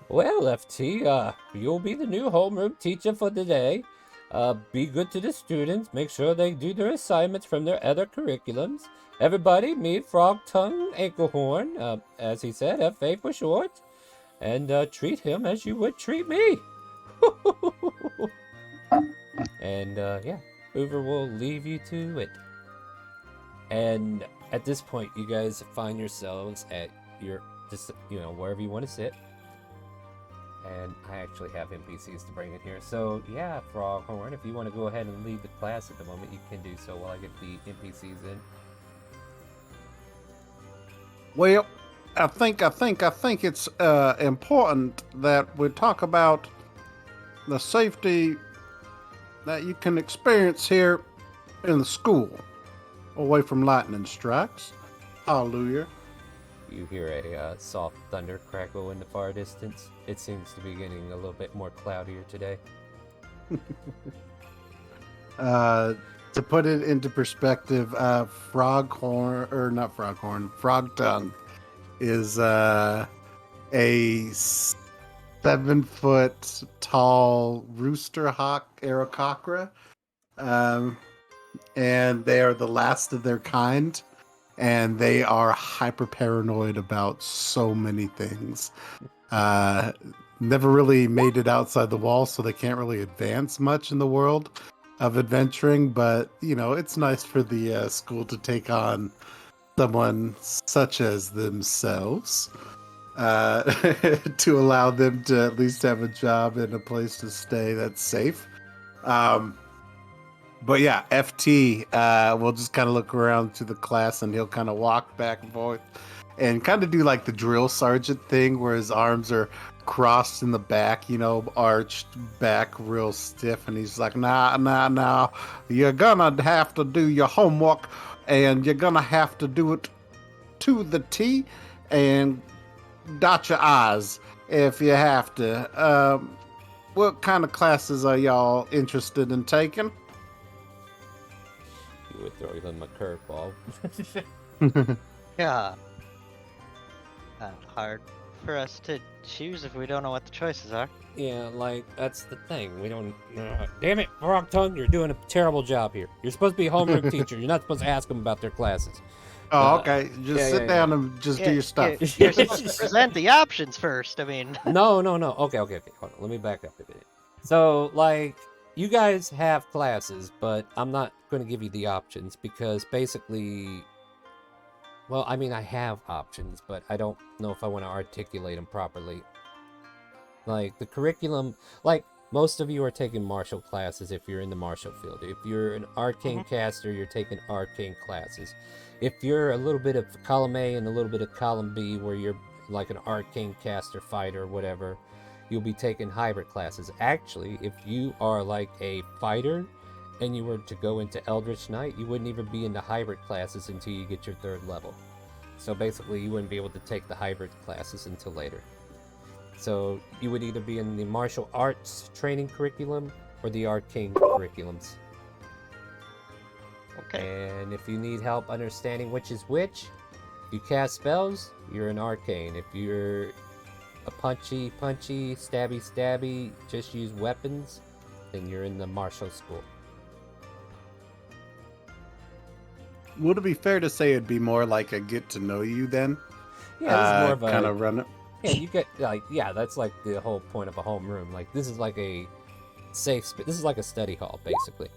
Well, FT, you'll be the new homeroom teacher for today. Be good to the students. Make sure they do their assignments from their other curriculums. Everybody, meet Frog Tongue Anklehorn, as he said, FA for short. And treat him as you would treat me. And, yeah, Hoover will leave you to it. And at this point, you guys find yourselves at your, just, wherever you want to sit. And I actually have NPCs to bring in here. So, yeah, Froghorn, if you want to go ahead and lead the class at the moment, you can do so while I get the NPCs in. Well, I think it's important that we talk about the safety that you can experience here in the school, away from lightning strikes. Hallelujah. You hear a soft thunder crackle in the far distance. It seems to be getting a little bit more cloudier today. To put it into perspective, Frog Tongue is a 7-foot tall rooster hawk Aarakocra. And they are the last of their kind. And they are hyper paranoid about so many things. Never really made it outside the wall, so they can't really advance much in the world of adventuring. But, it's nice for the school to take on someone such as themselves to allow them to at least have a job and a place to stay that's safe. But yeah, FT will just kind of look around to the class, and he'll kind of walk back and forth and kind of do like the drill sergeant thing where his arms are crossed in the back, arched back real stiff. And he's like, nah, you're gonna have to do your homework, and you're gonna have to do it to the T and dot your I's if you have to. What kind of classes are y'all interested in taking? You would throw them a curveball. Yeah. Not hard for us to choose if we don't know what the choices are. Yeah, like, that's the thing. We don't... damn it, Frog Tongue, you're doing a terrible job here. You're supposed to be a homeroom teacher. You're not supposed to ask them about their classes. Oh, okay. Just sit down and just do your stuff. You're supposed to present the options first. I mean... No. Okay. Hold on. Let me back up a bit. So, like, you guys have classes, but I'm not going to give you the options because basically... Well, I mean, I have options, but I don't know if I want to articulate them properly. Like, the curriculum... Like, most of you are taking martial classes if you're in the martial field. If you're an arcane caster, you're taking arcane classes. If you're a little bit of column A and a little bit of column B, where you're like an arcane caster, fighter, whatever, you'll be taking hybrid classes. Actually, if you are like a fighter and you were to go into Eldritch Knight, you wouldn't even be in the hybrid classes until you get your 3rd level. So basically, you wouldn't be able to take the hybrid classes until later. So you would either be in the martial arts training curriculum or the arcane curriculums. Okay. And if you need help understanding which is which, you cast spells, you're an arcane. If you're a punchy, stabby, just use weapons, then you're in the martial school. Would it be fair to say it'd be more like a get to know you then? Yeah, it's more of a kind of run it. Yeah, you get like that's like the whole point of a homeroom. Like this is like a safe space. This is like a study hall, basically.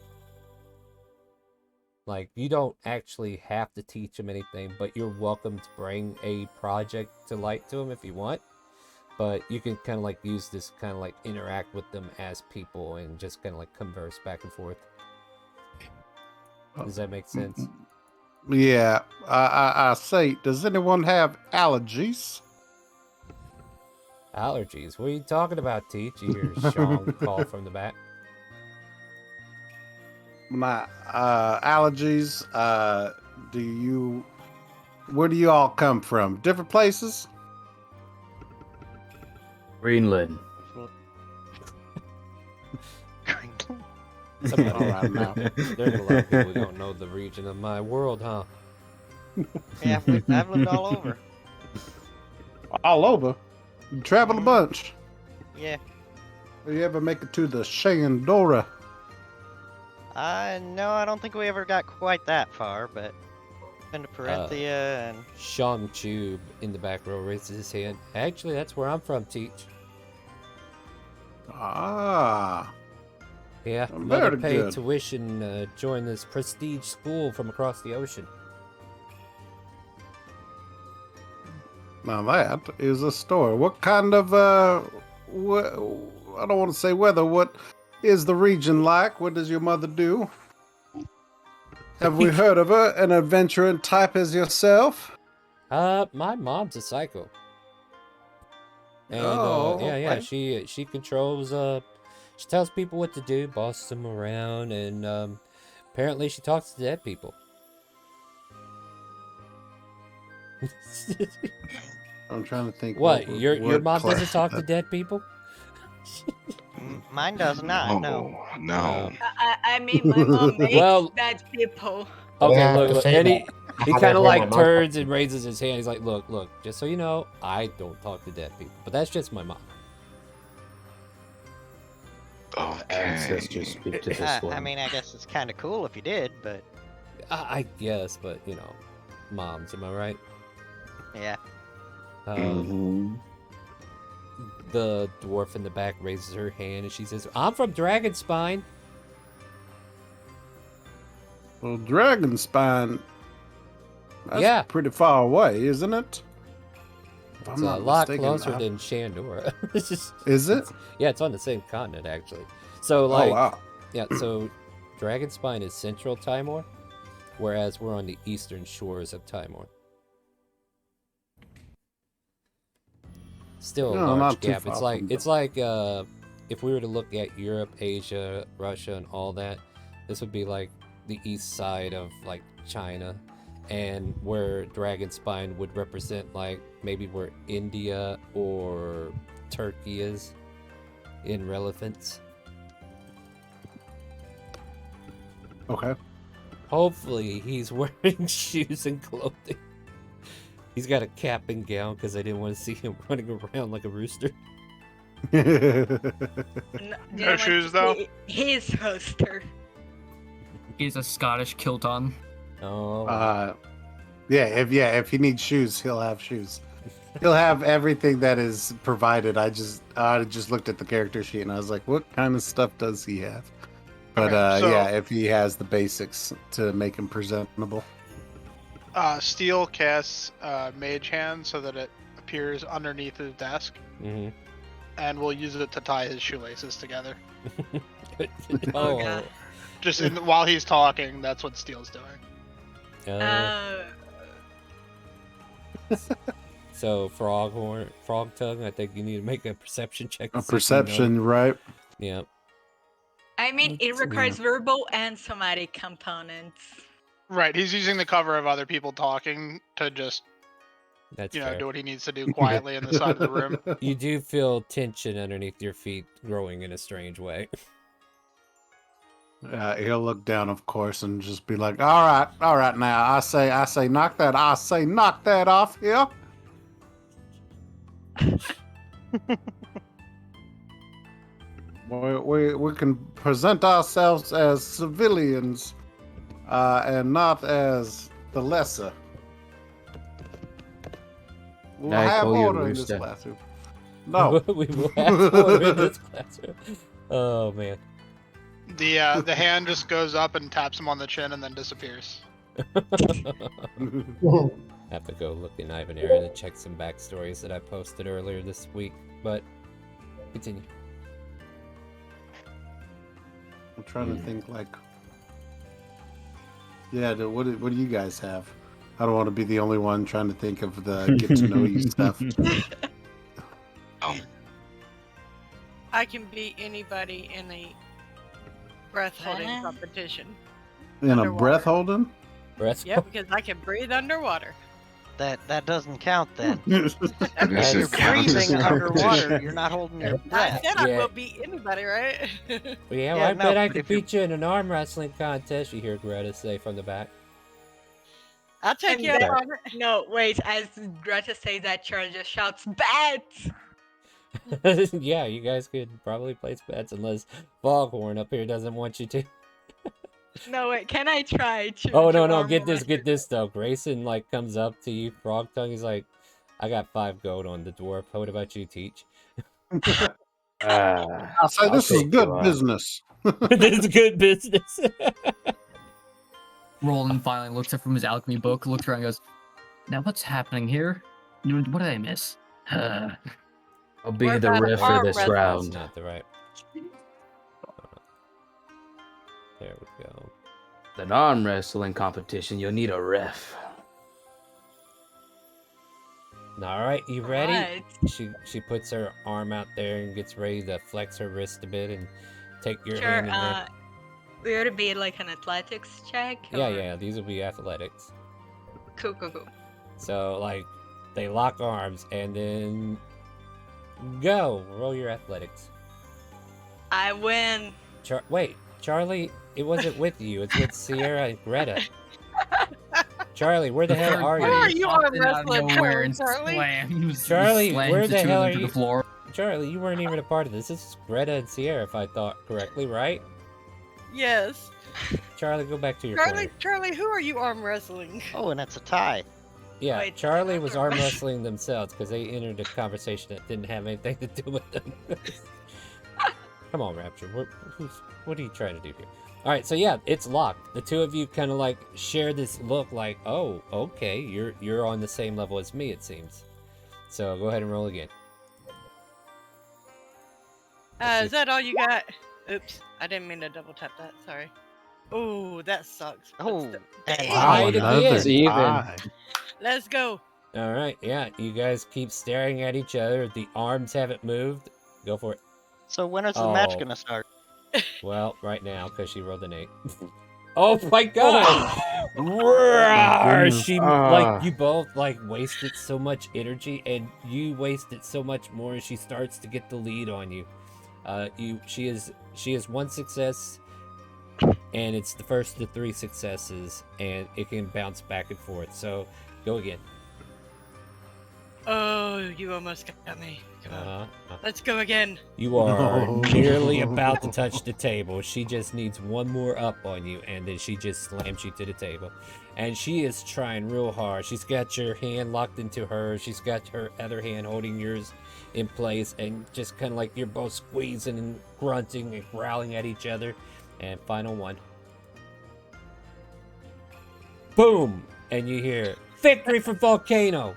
Like, you don't actually have to teach them anything, but you're welcome to bring a project to light to them if you want. But you can kind of like use this kind of like interact with them as people and just kind of like converse back and forth. Does that make sense? Yeah. I say, does anyone have allergies? Allergies? What are you talking about, Teach? You hear Sean call from the back. My allergies. Where do you all come from? Different places? Greenland. Somebody, All right, now. there's a lot of people who don't know the region of my world, huh? Yeah, I've lived all over. All over? You travel a bunch. Yeah. Do you ever make it to the Shandora? No, I don't think we ever got quite that far, but been to Parenthia and Sean Chube in the back row raises his hand. Actually, that's where I'm from, Teach. Ah. Yeah, Very mother paid good. tuition, join this prestige school from across the ocean. Now that is a story. What kind of I don't want to say weather. What is the region like? What does your mother do? Have we heard of her? An adventuring type as yourself? My mom's a psycho. And yeah, she controls she tells people what to do, bosses them around, and apparently she talks to dead people. I'm trying to think. What? Your mom doesn't talk to dead people? mine does not. No. No. I mean, my mom makes Well- dead people. Okay, have to look, say and that. he I kind of heard like my mom turns and raises his hand. He's like, look, just so you know, I don't talk to dead people. But that's just my mom. Ancestors speak to this I one. mean, I guess it's kind of cool if you did, but I guess, but, you know, moms, am I right? yeah. Mm-hmm. The dwarf in the back raises her hand and she says, I'm from Dragonspine. Well, Dragonspine. That's Yeah. pretty far away, isn't it? If It's I'm a not lot mistaken, closer than Shandora. It's just, Is it? yeah, it's on the same continent, actually. So, like, Oh wow. yeah, so Dragonspine is central Timor, whereas we're on the eastern shores of Timor. Still a No, large not too gap. far It's from like if we were to look at Europe, Asia, Russia, and all that, this would be like the east side of like China, and where Dragonspine would represent like maybe where India or Turkey is in relevance. Okay. Hopefully he's wearing shoes and clothing. He's got a cap and gown because I didn't want to see him running around like a rooster. No shoes, though? His hoster. He has a Scottish kilt on. Oh. If he needs shoes, he'll have shoes. He'll have everything that is provided. I just looked at the character sheet and I was like, what kind of stuff does he have? But Okay, so- yeah, if he has the basics to make him presentable. Steel casts Mage Hand so that it appears underneath his desk, Mm-hmm. and we'll use it to tie his shoelaces together. Oh. God. Just while he's talking, that's what Steel's doing. So frog tongue. I think you need to make a perception check. to A see if you know. perception, right? Yeah. I mean, it requires verbal and somatic components. Right, he's using the cover of other people talking to just, That's you know, fair. do what he needs to do quietly in the side of the room. You do feel tension underneath your feet growing in a strange way. He'll look down, of course, and just be like, all right, now, I say, knock that off here. we can present ourselves as civilians, and not as the lesser. We'll I have call you order in this rooster. classroom. No. We will have order in this classroom. Oh man. The hand just goes up and taps him on the chin and then disappears. Have to go look in Ivanerra to check some backstories that I posted earlier this week, but continue. I'm trying to think like, yeah. What do you guys have? I don't want to be the only one trying to think of the get to know you stuff. I can beat anybody in a breath holding competition. In a Underwater. breath holding? Breath. Yep, because I can breathe underwater. That doesn't count then. Yes, You're it counts. breathing underwater. You're not holding your I breath. said I Yeah. will beat anybody, right? Yeah, Yeah, well, I no, bet I but could if you- beat you in an arm wrestling contest. You hear Greta say from the back. I'll take And you up then- on it. No, wait. As Greta says that, Charlie just shouts, "Bats!" Yeah, you guys could probably place bets unless Foghorn up here doesn't want you to. No, wait. Can I try to? Oh to no, arm get wrestle? this though. Grayson like comes up to you, frog tongue. He's like, "I got 5 gold on the dwarf. What about you, Teach?" I'll say this is good business. This is good business. Roland finally looks up from his alchemy book, looks around, and goes, "Now what's happening here? What did I miss?" I'll be We're the about to ref for arm this wrestle. That's round. not the right. There we go. An arm wrestling competition, you'll need a ref. All right, you ready? Alright. She puts her arm out there and gets ready to flex her wrist a bit and take your Sure. hand in there. Would it be like an athletics check? Yeah, or- yeah, these will be athletics. Cool, cool, cool. So like they lock arms and then go. Roll your athletics. I win. Wait, Charlie, it wasn't with you. It's with Sierra and Greta. Charlie, where the hell are Where are you? you Pops arm in out of wrestling, nowhere and Charlie? slams. Charlie, slams where the the two hell of are them to you? the floor. Charlie, you weren't even a part of this. This is Greta and Sierra, if I thought correctly, right? Yes. Charlie, go back to your Charlie, corner. Charlie, who are you arm wrestling? Oh, and it's a tie. Yeah, Wait, Charlie was another arm one. wrestling themselves because they entered a conversation that didn't have anything to do with them. Come on, Rapture. What are you trying to do here? All right, so yeah, it's locked. The two of you kind of like share this look, like, oh, okay, you're on the same level as me, it seems. So go ahead and roll again. Is that all you got? Oops, I didn't mean to double tap that. Sorry. Oh, that sucks. Oh, and Wow, Wow, it another is. Even. tie. Let's go. All right, yeah, you guys keep staring at each other. The arms haven't moved. Go for it. So when is the match Oh. gonna start? Well, right now, because she rolled an 8. Oh my god! Roar! She like you both like wasted so much energy, and you wasted so much more. And she starts to get the lead on you. She has 1 success, and it's the first of the 3 successes, and it can bounce back and forth. So go again. Oh, you almost got me. Come on. Let's go again. You are No. nearly about to touch the table. She just needs 1 more up on you, and then she just slams you to the table. And she is trying real hard. She's got your hand locked into hers. She's got her other hand holding yours in place, and just kind of like you're both squeezing and grunting and growling at each other. And final one. Boom! And you hear, "Victory for Volcano!"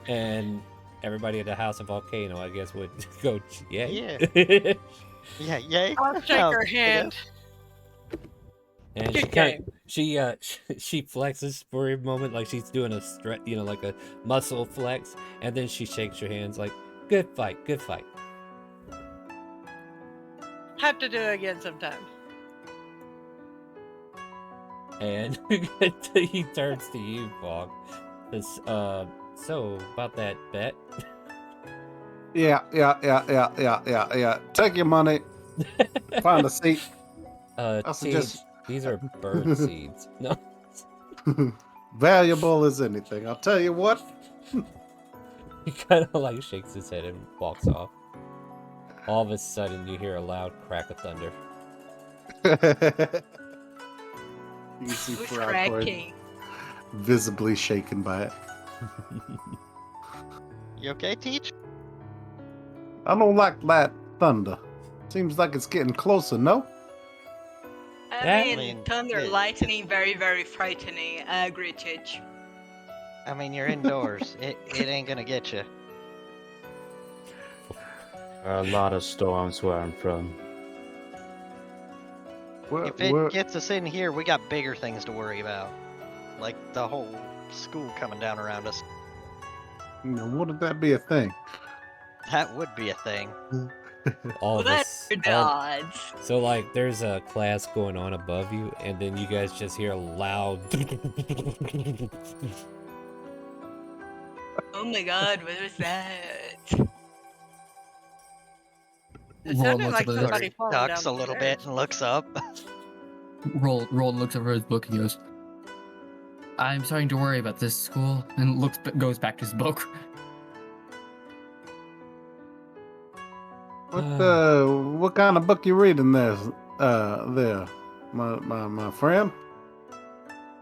And everybody at the House of Volcano, I guess, would go, yay. Yeah. Yeah, yay. I'll shake Oh, her I guess. hand. And she Good kind she flexes for a moment like she's doing a stretch, like a muscle flex, and then she shakes her hands like, good fight, good fight. Have to do it again sometime. And he turns to you, Fog. So about that bet. Yeah. Take your money. Find a seat. I Teach, suggest- these are bird seeds. No. Valuable as anything. I'll tell you what. He kind of like shakes his head and walks off. All of a sudden, you hear a loud crack of thunder. You can see Who's Frogcorn cracking? visibly shaken by it. You okay, Teach? I don't like that thunder. Seems like it's getting closer, no? I I mean, mean, thunder, it- lightning, very, very frightening. I agree, Chich. I mean, you're indoors. it ain't gonna get you. There are a lot of storms where I'm from. If it gets us in here, we got bigger things to worry about. Like the whole school coming down around us. Wouldn't that be a thing? That would be a thing. All Let's this. dodge. So like, there's a class going on above you, and then you guys just hear a loud. Oh my god, what was that? It Roll sounded looks like up at somebody his, falling down Ducks the a little stairs. bit and looks up. Roll looks over his book and goes, "I'm starting to worry about this school," and goes back to his book. What kind of book you reading there? My friend.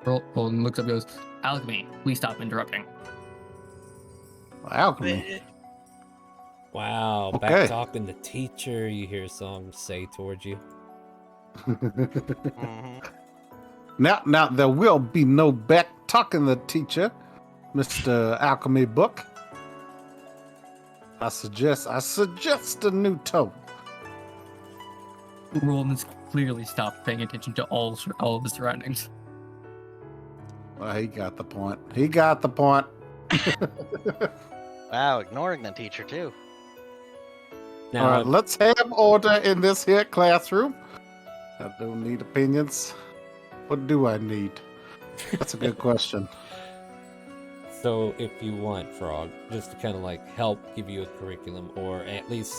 Roll and looks up and goes, "Alchemy, please stop interrupting." Alchemy. Wow, Okay. back talking to teacher, you hear a song say towards you. Mhm. Now there will be no back talking the teacher, Mr. Alchemy Book. I suggest a new tone. Roland has clearly stopped paying attention to all of the surroundings. Well, he got the point. Wow, ignoring the teacher too. Now, All right, let's have order in this here classroom. I don't need opinions. What do I need? That's a good question. so if you want, Frog, just to kind of like help give you a curriculum, or at least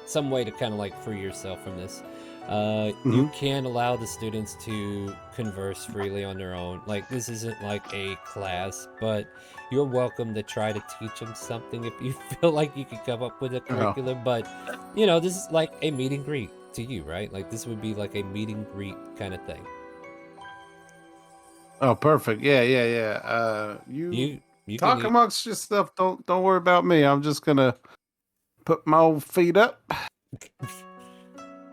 some way to kind of like free yourself from this, you can allow the students to converse freely on their own. Like, this isn't like a class, but you're welcome to try to teach them something if you feel like you could come up with a curriculum. But this is like a meet and greet to you, right? Like, this would be like a meet and greet kind of thing. Oh, perfect. Yeah. You You talk can amongst yourself. Don't worry about me. I'm just gonna put my old feet up.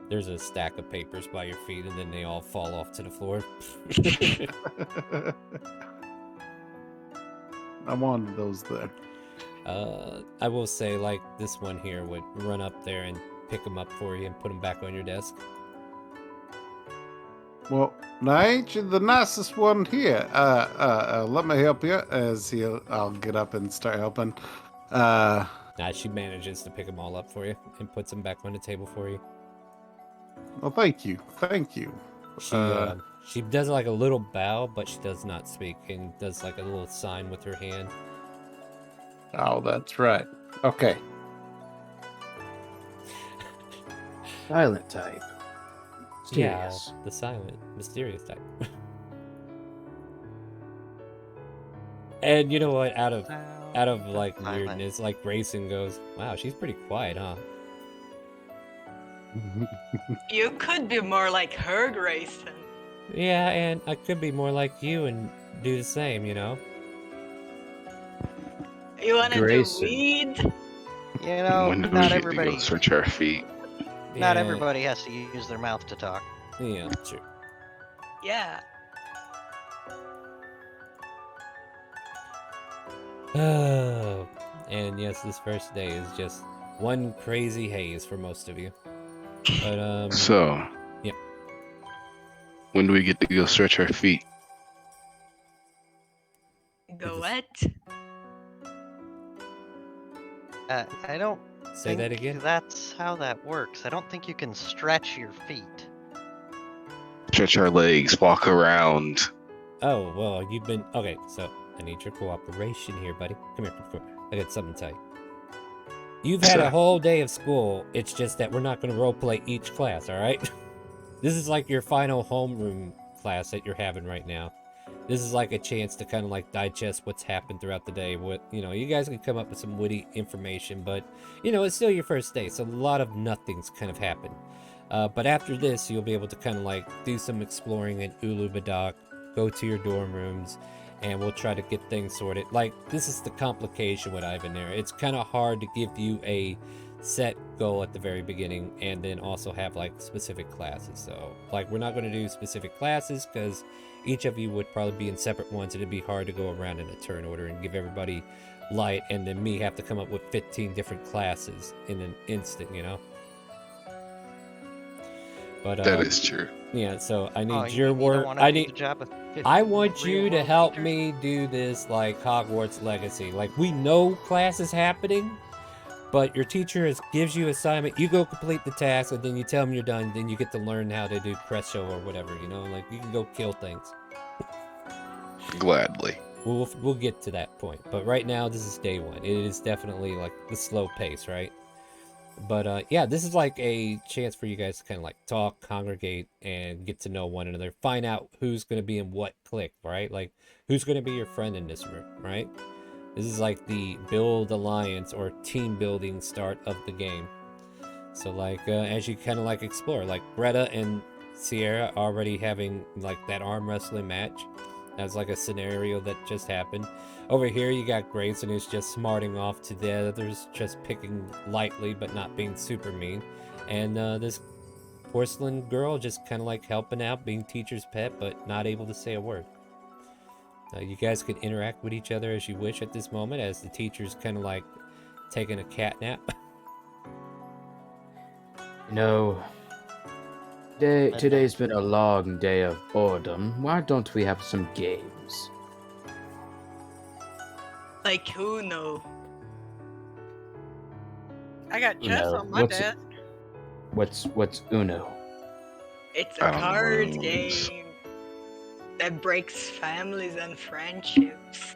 There's a stack of papers by your feet, and then they all fall off to the floor. I wanted those there. I will say, like, this one here would run up there and pick them up for you and put them back on your desk. Well, now ain't you the nicest one here? Let me help you. I'll get up and start helping. Nah, she manages to pick them all up for you and puts them back on the table for you. Well, thank you. She does like a little bow, but she does not speak, and does like a little sign with her hand. Oh, that's right. Okay. Silent type. Yeah, Mysterious. the silent, mysterious type. And you know what? Out of like weirdness, like Grayson goes, "Wow, she's pretty quiet, huh?" You could be more like her, Grayson. Yeah, and I could be more like you and do the same, You wanna Grayson. do weed? You know, When do we not get everybody. to go search our feet? Not Yeah. everybody has to use their mouth to talk. Yeah, true. Yeah. Oh, and yes, this first day is just one crazy haze for most of you. But So, yeah. when do we get to go stretch our feet? Go what? I don't Say think that again. that's how that works. I don't think you can stretch your feet. Stretch our legs, walk around. Oh, well, you've been... Okay, so I need your cooperation here, buddy. Come here. I got something to tell you. You've had a whole day of school. It's just that we're not going to roleplay each class, all right? This is like your final homeroom class that you're having right now. This is like a chance to kind of like digest what's happened throughout the day. You guys can come up with some witty information, but, it's still your first day, so a lot of nothing's kind of happened. But after this, you'll be able to kind of like do some exploring in Ulubadak, go to your dorm rooms, and we'll try to get things sorted. Like, this is the complication with Ivanerra. It's kind of hard to give you a set goal at the very beginning, and then also have like specific classes. So like we're not going to do specific classes because each of you would probably be in separate ones, and it'd be hard to go around in a turn order and give everybody light, and then me have to come up with 15 different classes in an instant, you know. But That is true. yeah, so I need you your mean you don't work. wanna I do need. the job of 50 I want you to real-world help teachers? me do this like Hogwarts Legacy. Like we know class is happening, but your teacher gives you assignment. You go complete the task, and then you tell them you're done. Then you get to learn how to do Crescio or whatever. You know, like you can go kill things. Gladly. We'll get to that point. But right now, this is day one. It is definitely like the slow pace, right? But yeah, this is like a chance for you guys to kind of like talk, congregate, and get to know one another. Find out who's going to be in what clique, right? Like who's going to be your friend in this room, right? This is like the build alliance or team building start of the game. So like as you kind of like explore, like Greta and Sierra already having like that arm wrestling match. That's like a scenario that just happened. Over here you got Grayson who's just smarting off to the others, just picking lightly but not being super mean. And this porcelain girl just kind of like helping out, being teacher's pet but not able to say a word. You guys can interact with each other as you wish at this moment, as the teacher's kind of like taking a cat nap. You know, today's been a long day of boredom. Why don't we have some games? Like who know? I got chess Uno. on my desk. What's Uno? It's a I don't know what card it means. game that breaks families and friendships.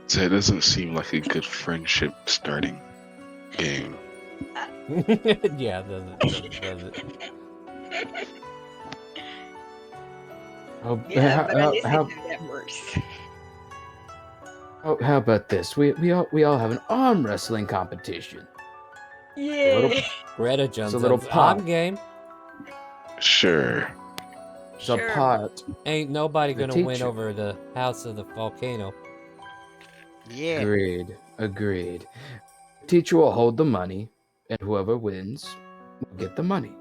So it doesn't seem like a good friendship starting game. Yeah, does it? Yeah, but at least it can get worse. How about this? We all have an arm wrestling competition. Yeah. Greta jumps a little up. pot. I'm game. Sure. It's a pot. Ain't nobody The gonna win teacher- over the House of the Volcano. Yeah. Agreed. The teacher will hold the money, and whoever wins will get the money.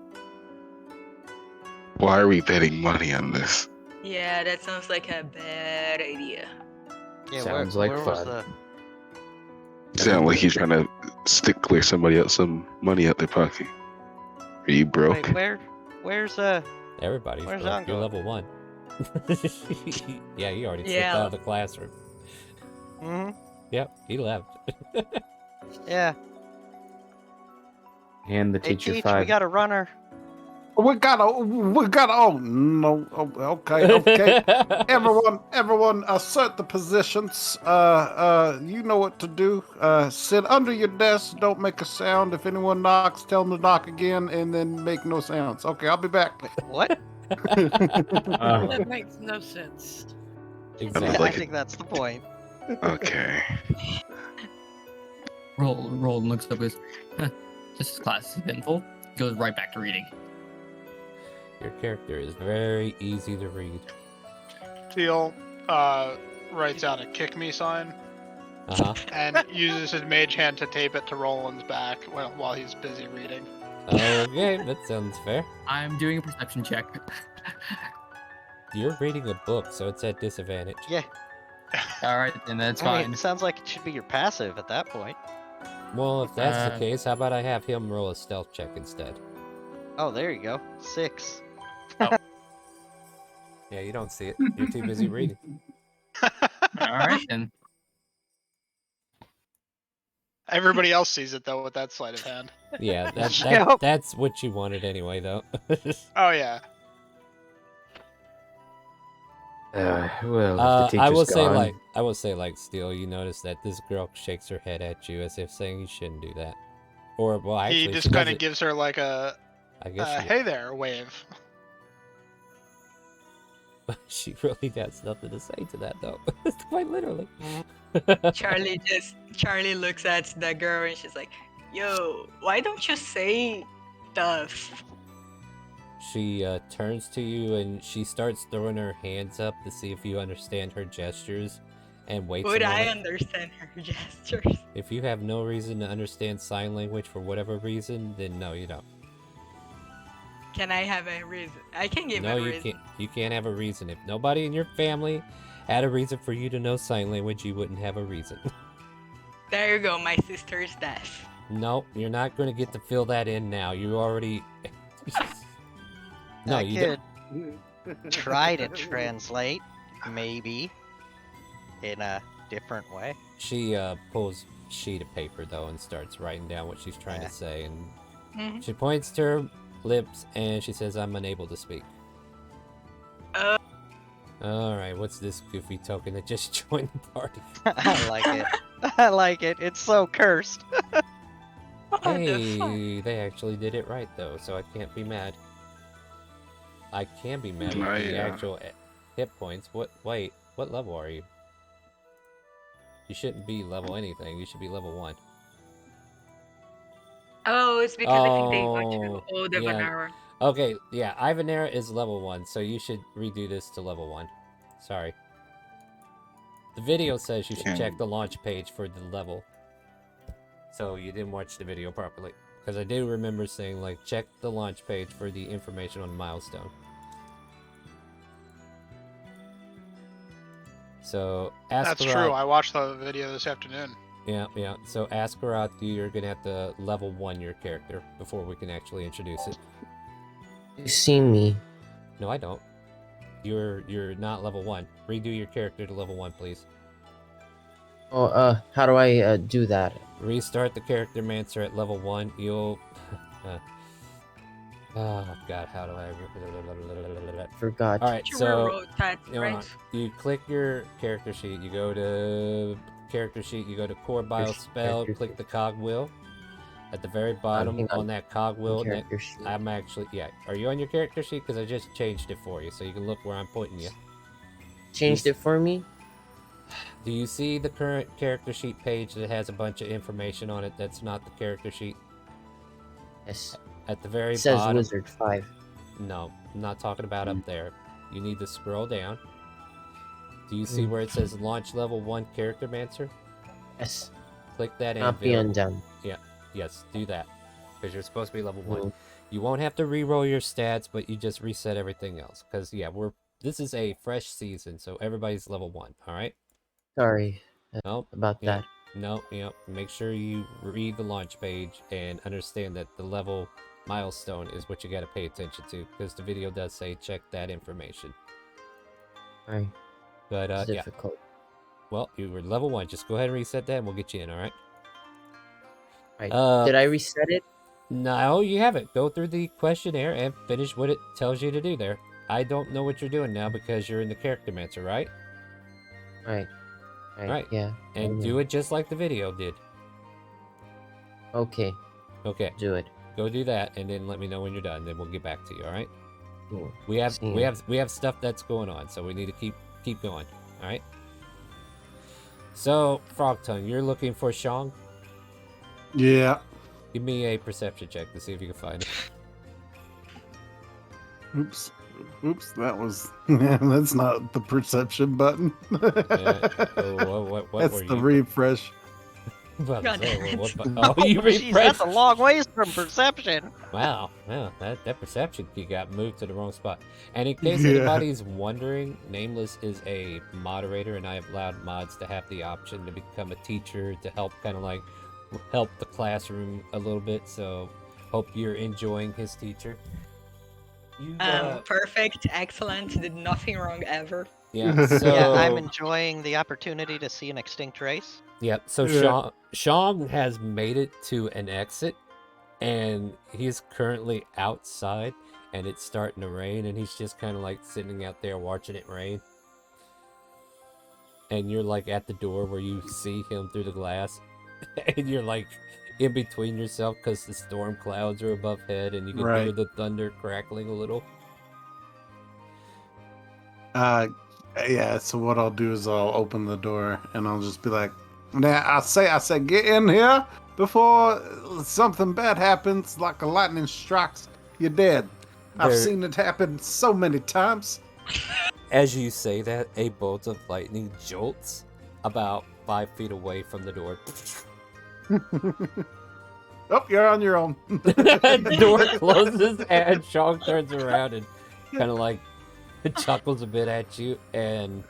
Why are we betting money on this? Yeah, that sounds like a bad idea. Yeah, Sounds where like was fun. Sound like he's trying to clear somebody out some money out their pocket. Are you broke? Wait, where's Everybody's Where's broke. Ango? You're level 1. Yeah, he already slipped Yeah. out of the classroom. Mm-hmm. Yep, he left. Yeah. Hand the Hey, teacher Teach, 5. we got a runner. We gotta. Oh no. Oh, okay. Everyone, assert the positions. You know what to do. Sit under your desk. Don't make a sound. If anyone knocks, tell them to knock again, and then make no sounds. Okay, I'll be back. What? That makes no sense. Exactly. I like think that's the point. Okay. Roland looks up and goes, huh, this class has been full. Goes right back to reading. Your character is very easy to read. Teal writes out a kick me sign Uh-huh. and uses his mage hand to tape it to Roland's back while he's busy reading. Okay, that sounds fair. I'm doing a perception check. You're reading a book, so it's at disadvantage. Yeah. All right, then that's I mean, fine. it sounds like it should be your passive at that point. Well, if that's the Uh, case, how about I have him roll a stealth check instead? Oh, there you go. 6. Yeah, you don't see it. You're too busy reading. All right, then. Everybody else sees it though with that sleight of hand. Yeah, Yep. that's what you wanted anyway, though. Oh yeah. Well, if the I will teacher's say gone, I will say Steel, you notice that this girl shakes her head at you as if saying you shouldn't do that. Or well, actually, He she just kind does of it- gives her like a I guess hey there wave. she really has nothing to say to that though. Quite literally. Charlie looks at the girl and she's like, "Yo, why don't you say stuff?" She turns to you and she starts throwing her hands up to see if you understand her gestures. and waits Would a I moment. understand her gestures? If you have no reason to understand sign language for whatever reason, then no, you don't. Can I have a reason? I can give No, a you reason. can't. You can't have a reason. If nobody in your family had a reason for you to know sign language, you wouldn't have a reason. There you go. My sister is deaf. Nope, you're not going to get to fill that in now. You already. No, I you could don't. try to translate, maybe, in a different way. She pulls a sheet of paper though and starts writing down what she's trying to say, and Mhm. she points to her lips and she says, "I'm unable to speak." All right, what's this goofy token that just joined the party? I like it. I like it. It's so cursed. Hey, they actually did it right though, so I can't be mad. I can be mad with the actual hit points. Wait, what level are you? You shouldn't be level anything. You should be level 1. Oh, it's because I think they want to. Oh, the yeah. Ivanerra. Okay, yeah, Ivanerra is level 1, so you should redo this to level 1. Sorry. The video says you should check the launch page for the level. So you didn't watch the video properly. Because I do remember saying, like, check the launch page for the information on the milestone. So, That's true. I watched the video this afternoon. Yeah. So, Askaroth, you're going to have to level 1 your character before we can actually introduce it. You see me. No, I don't. You're not level 1. Redo your character to level 1, please. Oh, how do I do that? Restart the character mancer at level 1. You'll... oh, God, how do I... Forgot. Alright, so... right? You click your character sheet, you go to... Character sheet, you go to Core Bio Spell, click the cogwheel. At the very bottom on that cogwheel, I'm actually... Yeah, are you on your character sheet? Because I just changed it for you, so you can look where I'm pointing you. Changed it for me? Do you see the current character sheet page that has a bunch of information on it that's not the character sheet? Yes. At the very It says bottom. Wizard 5. No, I'm not talking about up there. You need to scroll down. Do you see where it says Launch Level 1 Character Mancer? Yes. Click that Not anvil. be undone. Yeah, yes, do that. Because you're supposed to be level 1. You won't have to re-roll your stats, but you just reset everything else. Because, yeah, this is a fresh season, so everybody's level 1, alright? Sorry about that. No, make sure you read the launch page and understand that the level milestone is what you got to pay attention to, because the video does say check that information. Alright. But It's difficult. Well, you were level 1. Just go ahead and reset that, and we'll get you in. All right. Right. Did I reset it? No, you haven't. Go through the questionnaire and finish what it tells you to do there. I don't know what you're doing now because you're in the character mancer, right? Right. Right. Yeah. And do it just like the video did. Okay. Okay. Do it. Go do that, and then let me know when you're done. Then we'll get back to you. All right. Cool. We have stuff that's going on, so we need to keep going. All right. So, Frog Tongue, you're looking for Shang? Yeah. Give me a perception check to see if you can find it. Oops, that was... that's not the perception button. What that's were the you? refresh. Oh, you Jeez, refreshed. that's a long ways from perception. Wow, that perception key got moved to the wrong spot. And in case Yeah. anybody's wondering, Nameless is a moderator, and I have allowed mods to have the option to become a teacher to help kind of like help the classroom a little bit. So, hope you're enjoying his teacher. Perfect, excellent, did nothing wrong ever. Yeah, so Yeah, I'm enjoying the opportunity to see an extinct race. Yep. So Shang has made it to an exit, and he's currently outside, and it's starting to rain, and he's just kind of like sitting out there watching it rain. And you're like at the door where you see him through the glass, and you're like in between yourself because the storm clouds are above head, and you can hear the thunder crackling a little. Yeah, so what I'll do is I'll open the door and I'll just be like, now I say, get in here before something bad happens, like a lightning strikes, you're dead. I've seen it happen so many times. As you say that, a bolt of lightning jolts about 5 feet away from the door. Oh, you're on your own. Door closes and Sean turns around and kind of like chuckles a bit at you, and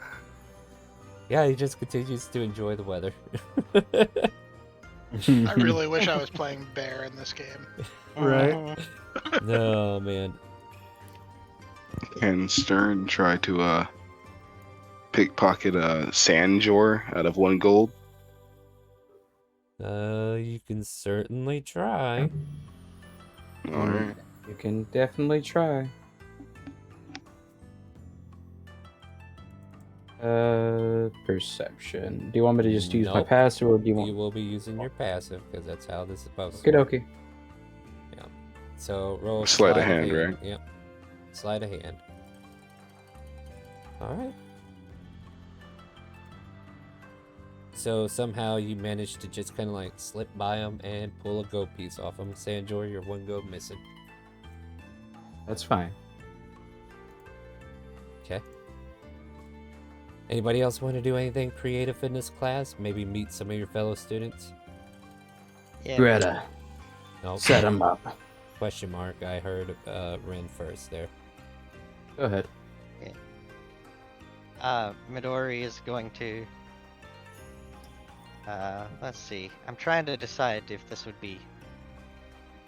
yeah, he just continues to enjoy the weather. I really wish I was playing bear in this game. Right. No, man. Can Stern try to pickpocket a sand jar out of 1 gold? You can certainly try. All right. You can definitely try. Perception. Do you want me to just use my Nope. passive, or do you want? You will be using your passive because that's how this is supposed Okay, to work. okay. Yeah. So roll Sleight of hand, right? Yep. Sleight of hand. All right. So somehow you managed to just kind of like slip by him and pull a gold piece off him. Sanjor, you're 1 gold missing. That's fine. Okay. Anybody else want to do anything creative in this class? Maybe meet some of your fellow students? Yeah. Greta, No. set him up. Question mark. I heard Ren first there. Go ahead. Midori is going to. Let's see. I'm trying to decide if this would be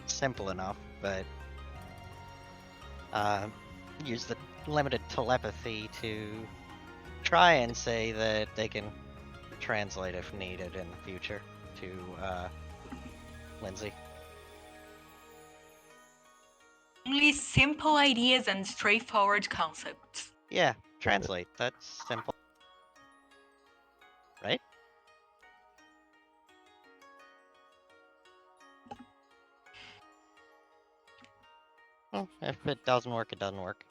simple enough, but use the limited telepathy to try and say that they can translate if needed in the future to Lindsay. Only simple ideas and straightforward concepts. Yeah, translate. That's simple. Right? Well, if it doesn't work, it doesn't work.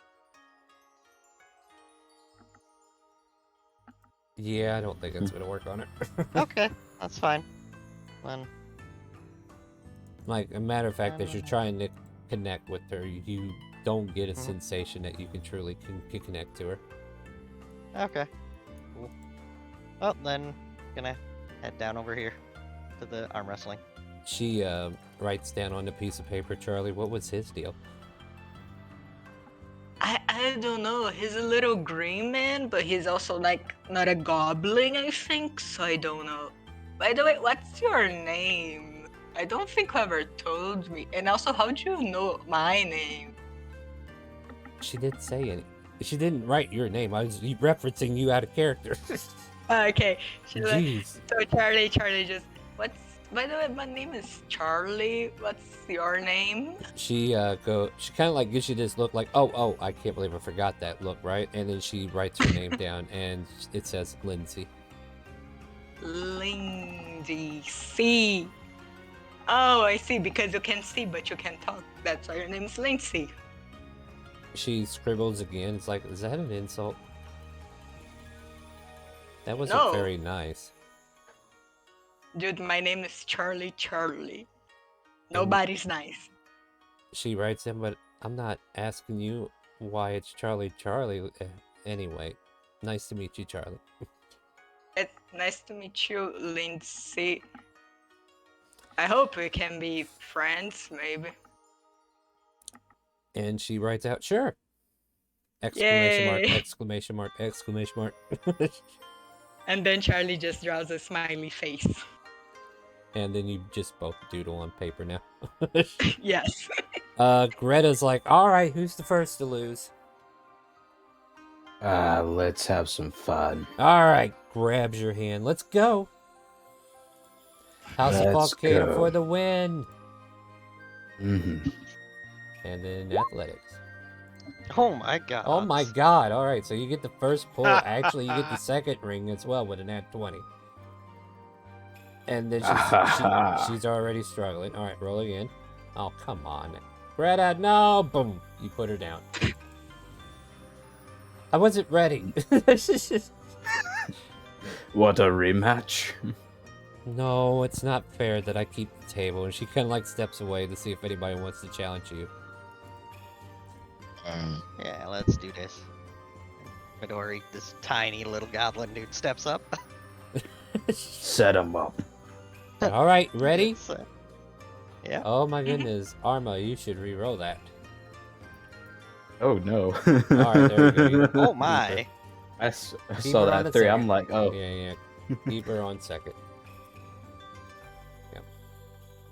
Yeah, I don't think it's gonna work on it. Okay, that's fine. Then, Like, a matter of fact, as you're trying to connect with her, you don't get a sensation that you can truly connect to her. okay. Cool. Well, then, gonna head down over here to the arm wrestling. She writes down on the piece of paper, Charlie, what was his deal? I don't know. He's a little green man, but he's also like not a goblin, I think. So I don't know. By the way, what's your name? I don't think you ever told me. And also, how do you know my name? She didn't say any. She didn't write your name. I was referencing you out of character. Okay. She's like, Jeez. so Charlie just, what's, by the way, my name is Charlie. What's your name? She she kind of like gives you this look like, oh, I can't believe I forgot that look, right? And then she writes her name down and it says Lindsay. Lindsay. See. Oh, I see. Because you can see, but you can't talk. That's why your name is Lindsay. She scribbles again. It's like, is that an insult? That wasn't No. very nice. Dude, my name is Charlie. Nobody's nice. She writes in, but I'm not asking you why it's Charlie. Anyway, nice to meet you, Charlie. It's nice to meet you, Lindsay. I hope we can be friends, maybe. And she writes out, sure. Exclamation mark, Yay. exclamation mark, exclamation mark. And then Charlie just draws a smiley face. And then you just both doodle on paper now. Yes. Greta's like, all right, who's the first to lose? Let's have some fun. All right, grabs your hand. Let's go. House of Let's Volcano go. for the win. Mm-hmm. And then athletics. Oh my god. Oh my god. All right, so you get the first pull. Actually, you get the second ring as well with an nat 20. And then she's already struggling. All right, roll again. Oh, come on. Greta, no. Boom. You put her down. I wasn't ready. What a rematch. No, it's not fair that I keep the table. And she kind of like steps away to see if anybody wants to challenge you. Yeah, let's do this. Midori, this tiny little goblin dude, steps up. Set him up. All right, ready? Yeah. Oh my goodness, Arma, you should re-roll that. Oh no. All right, there we go. Oh my. I Keep saw her on that the 3. I'm second. like, oh. Yeah. Keep her on second.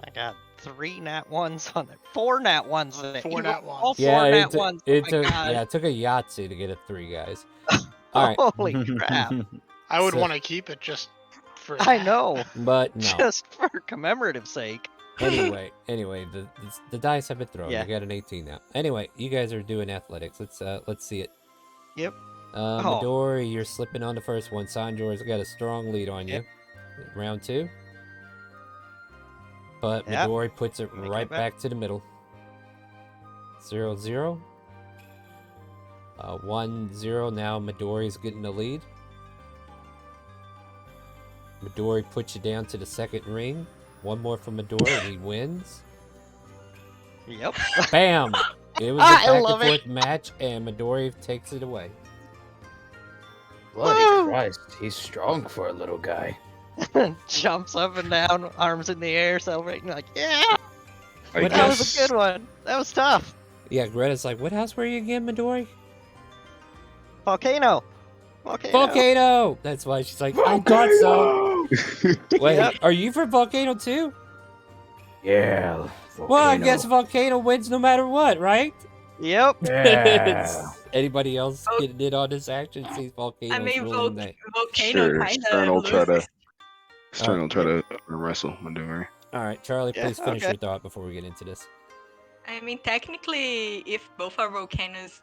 I got 3 nat 1s on it. 4 nat 1s on it. 4 You nat rolled all 1s. 4 nat 1s. It Oh took my god. it took a Yahtzee to get a 3, guys. All right, Holy crap. I would So- want to keep it just for I that. know. but no. Just for commemorative sake. Anyway, the dice have been thrown. Yeah. You got an 18 now. Anyway, you guys are doing athletics. Let's see it. Yep. Midori, you're slipping on the first one. Sanjor's got a strong lead on Yep. you. Round 2. But Yep. Midori puts it Make it right back. back to the middle. 0-0. 1-0. Now Midori's getting the lead. Midori puts you down to the second ring. One more from Midori and he wins. Yep. Bam! It was a I back love and it. forth match and Midori takes it away. Bloody Woo! Christ, he's strong for a little guy. Jumps up and down, arms in the air, celebrating like, yeah! I What That was guess a good one. That was tough. Yeah, Greta's like, what house were you again, Midori? Volcano. Volcano! That's why she's like, I thought so. Wait, Yep. are you from Volcano too? Yeah. Well, I guess volcano. Volcano wins no matter what, right? Yep. Yeah. Anybody else getting in on this action sees Volcano's I mean, ruling that. Volcano sure. kind Stern of will try to loses. Stern will try to wrestle Midori. All right, Charlie, Yeah, please finish okay. your thought before we get into this. I mean, technically, if both are volcanoes,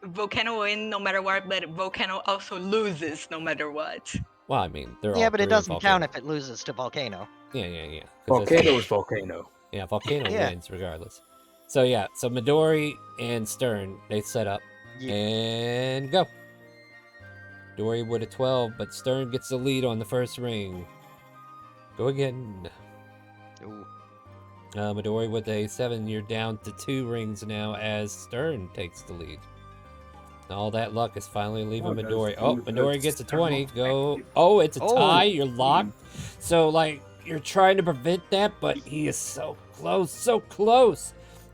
Volcano win no matter what, but Volcano also loses no matter what. Well, I mean, they're all Yeah, but it three doesn't Volcano. count if it loses to Volcano. Yeah. 'Cause that's- Volcano is volcano. Yeah, Volcano Yeah. wins regardless. So yeah, so Midori and Stern, they set up Yeah. and go. Midori with a 12, but Stern gets the lead on the first ring. Go again. Ooh. Midori with a 7, you're down to 2 rings now as Stern takes the lead. All that luck is finally leaving Oh, that's Midori. Oh, good. Midori That's gets a 20. terrible. Go. Oh, it's a Oh. tie. You're locked. So, like, you're trying to prevent that, but he is so close.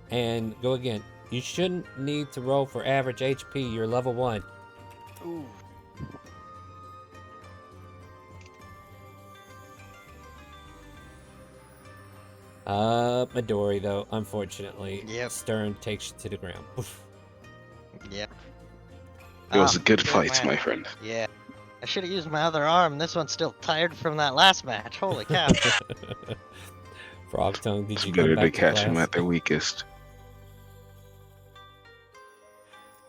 And go again. You shouldn't need to roll for average HP. You're level 1. Ooh. Midori, though, unfortunately, Yep. Stern takes you to the ground. Oof. Yep. It was a good good fight, man. my friend. Yeah. I should have used my other arm. This one's still tired from that last match. Holy cow. Frog Tongue, did It's you better come to back to catch them class? at their weakest.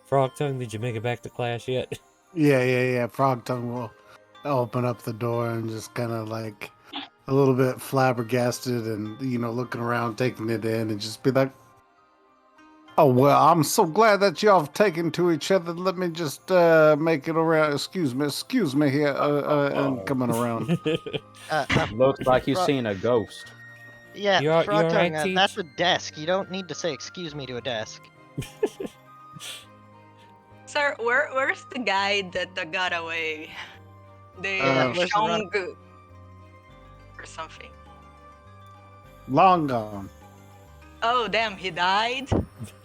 Frog Tongue, did you make it back to class yet? Yeah. Frog Tongue will open up the door and just kind of like a little bit flabbergasted and, looking around, taking it in and just be like, oh, well, I'm so glad that y'all have taken to each other. Let me just make it around. Excuse me here, and coming around. Looks like you've Fro- seen a ghost. Yeah, You all- Frog you Tongue, alright, that's a Teach? desk. You don't need to say excuse me to a desk. Sir, where's the guy that got away? The Where's the run- Shong or something. Long gone. Oh damn, he died.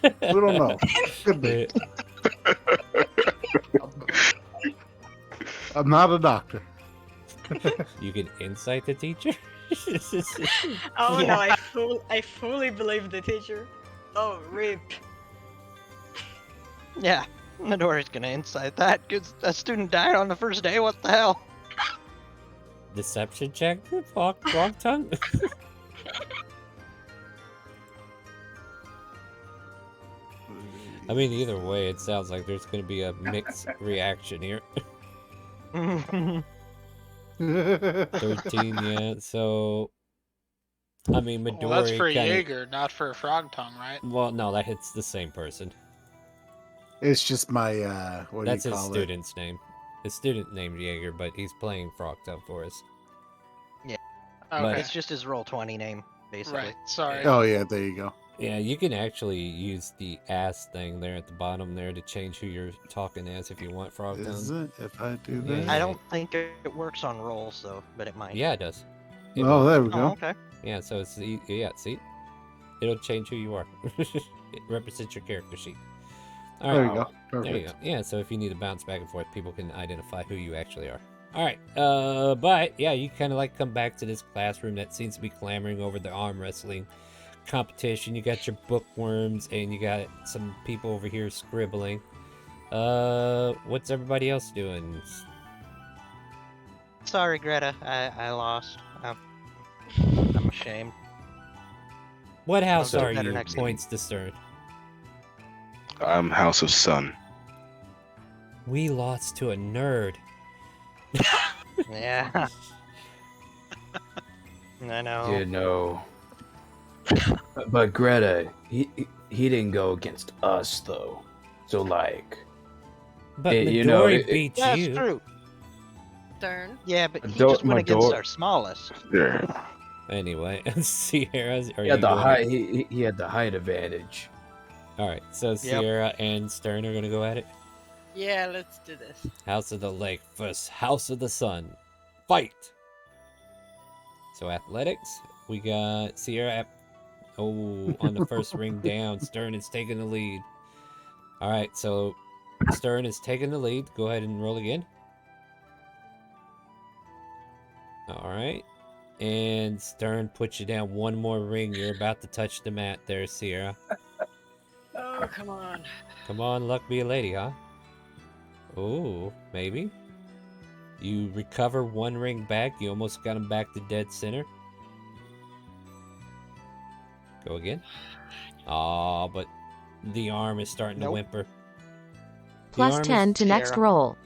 We don't know. Could be. I'm not a doctor. You can insight the teacher? Oh Yeah. no, I fully believe the teacher. Oh rip. Yeah, Midori's gonna incite that because a student died on the first day. What the hell? Deception check? Frog Tongue? I mean, either way, it sounds like there's going to be a mixed reaction here. 13, yeah. So, I mean, Midori. Well, that's for kinda, Jaeger, not for Frog Tongue, right? Well, no, that hits the same person. It's just my what That's do you his call it? student's name. His student named Jaeger, but he's playing Frog Tongue for us. Okay. It's just his roll 20 name, basically. Right. Sorry. Oh yeah, there you go. Yeah, you can actually use the ass thing there at the bottom there to change who you're talking as if you want, Frogtown. Is it? If I do Yeah, this? I don't think it works on rolls though, but it might. Yeah, it does. It Oh, will. there we Oh, go. okay. Yeah, so it's yeah. See, it'll change who you are. It represents your character sheet. All There right. you go. There you Perfect. go. Yeah, so if you need to bounce back and forth, people can identify who you actually are. All right. But yeah, you kind of like come back to this classroom that seems to be clamoring over the arm wrestling competition. You got your bookworms and you got some people over here scribbling. What's everybody else doing? Sorry, Greta. I lost. I'm ashamed. What house I'll do are better you? next time. Points to Stern. I'm House of Sun. We lost to a nerd. Yeah. I know. You know. But Greta, he didn't go against us though. So like, But you Midori know, beat That's you. true. Stern. Yeah, but he Door- just went my against door- our smallest. Yeah. Anyway, Sierra, are he you had the going? height. He had the height advantage. All right, so Sierra and Stern are gonna go at it. Yeah, let's do this. House of the Lake versus House of the Sun. Fight! So athletics, we got Sierra on the first ring down. Stern is taking the lead. All right, so Stern is taking the lead. Go ahead and roll again. All right. And Stern puts you down one more ring. You're about to touch the mat there, Sierra. Oh, come on. Come on, luck be a lady, huh? Oh, maybe. You recover one ring back. You almost got him back to dead center. Go again. Aw, but the arm is starting to Nope. whimper. The Plus arm is- 10 to next Sierra. roll.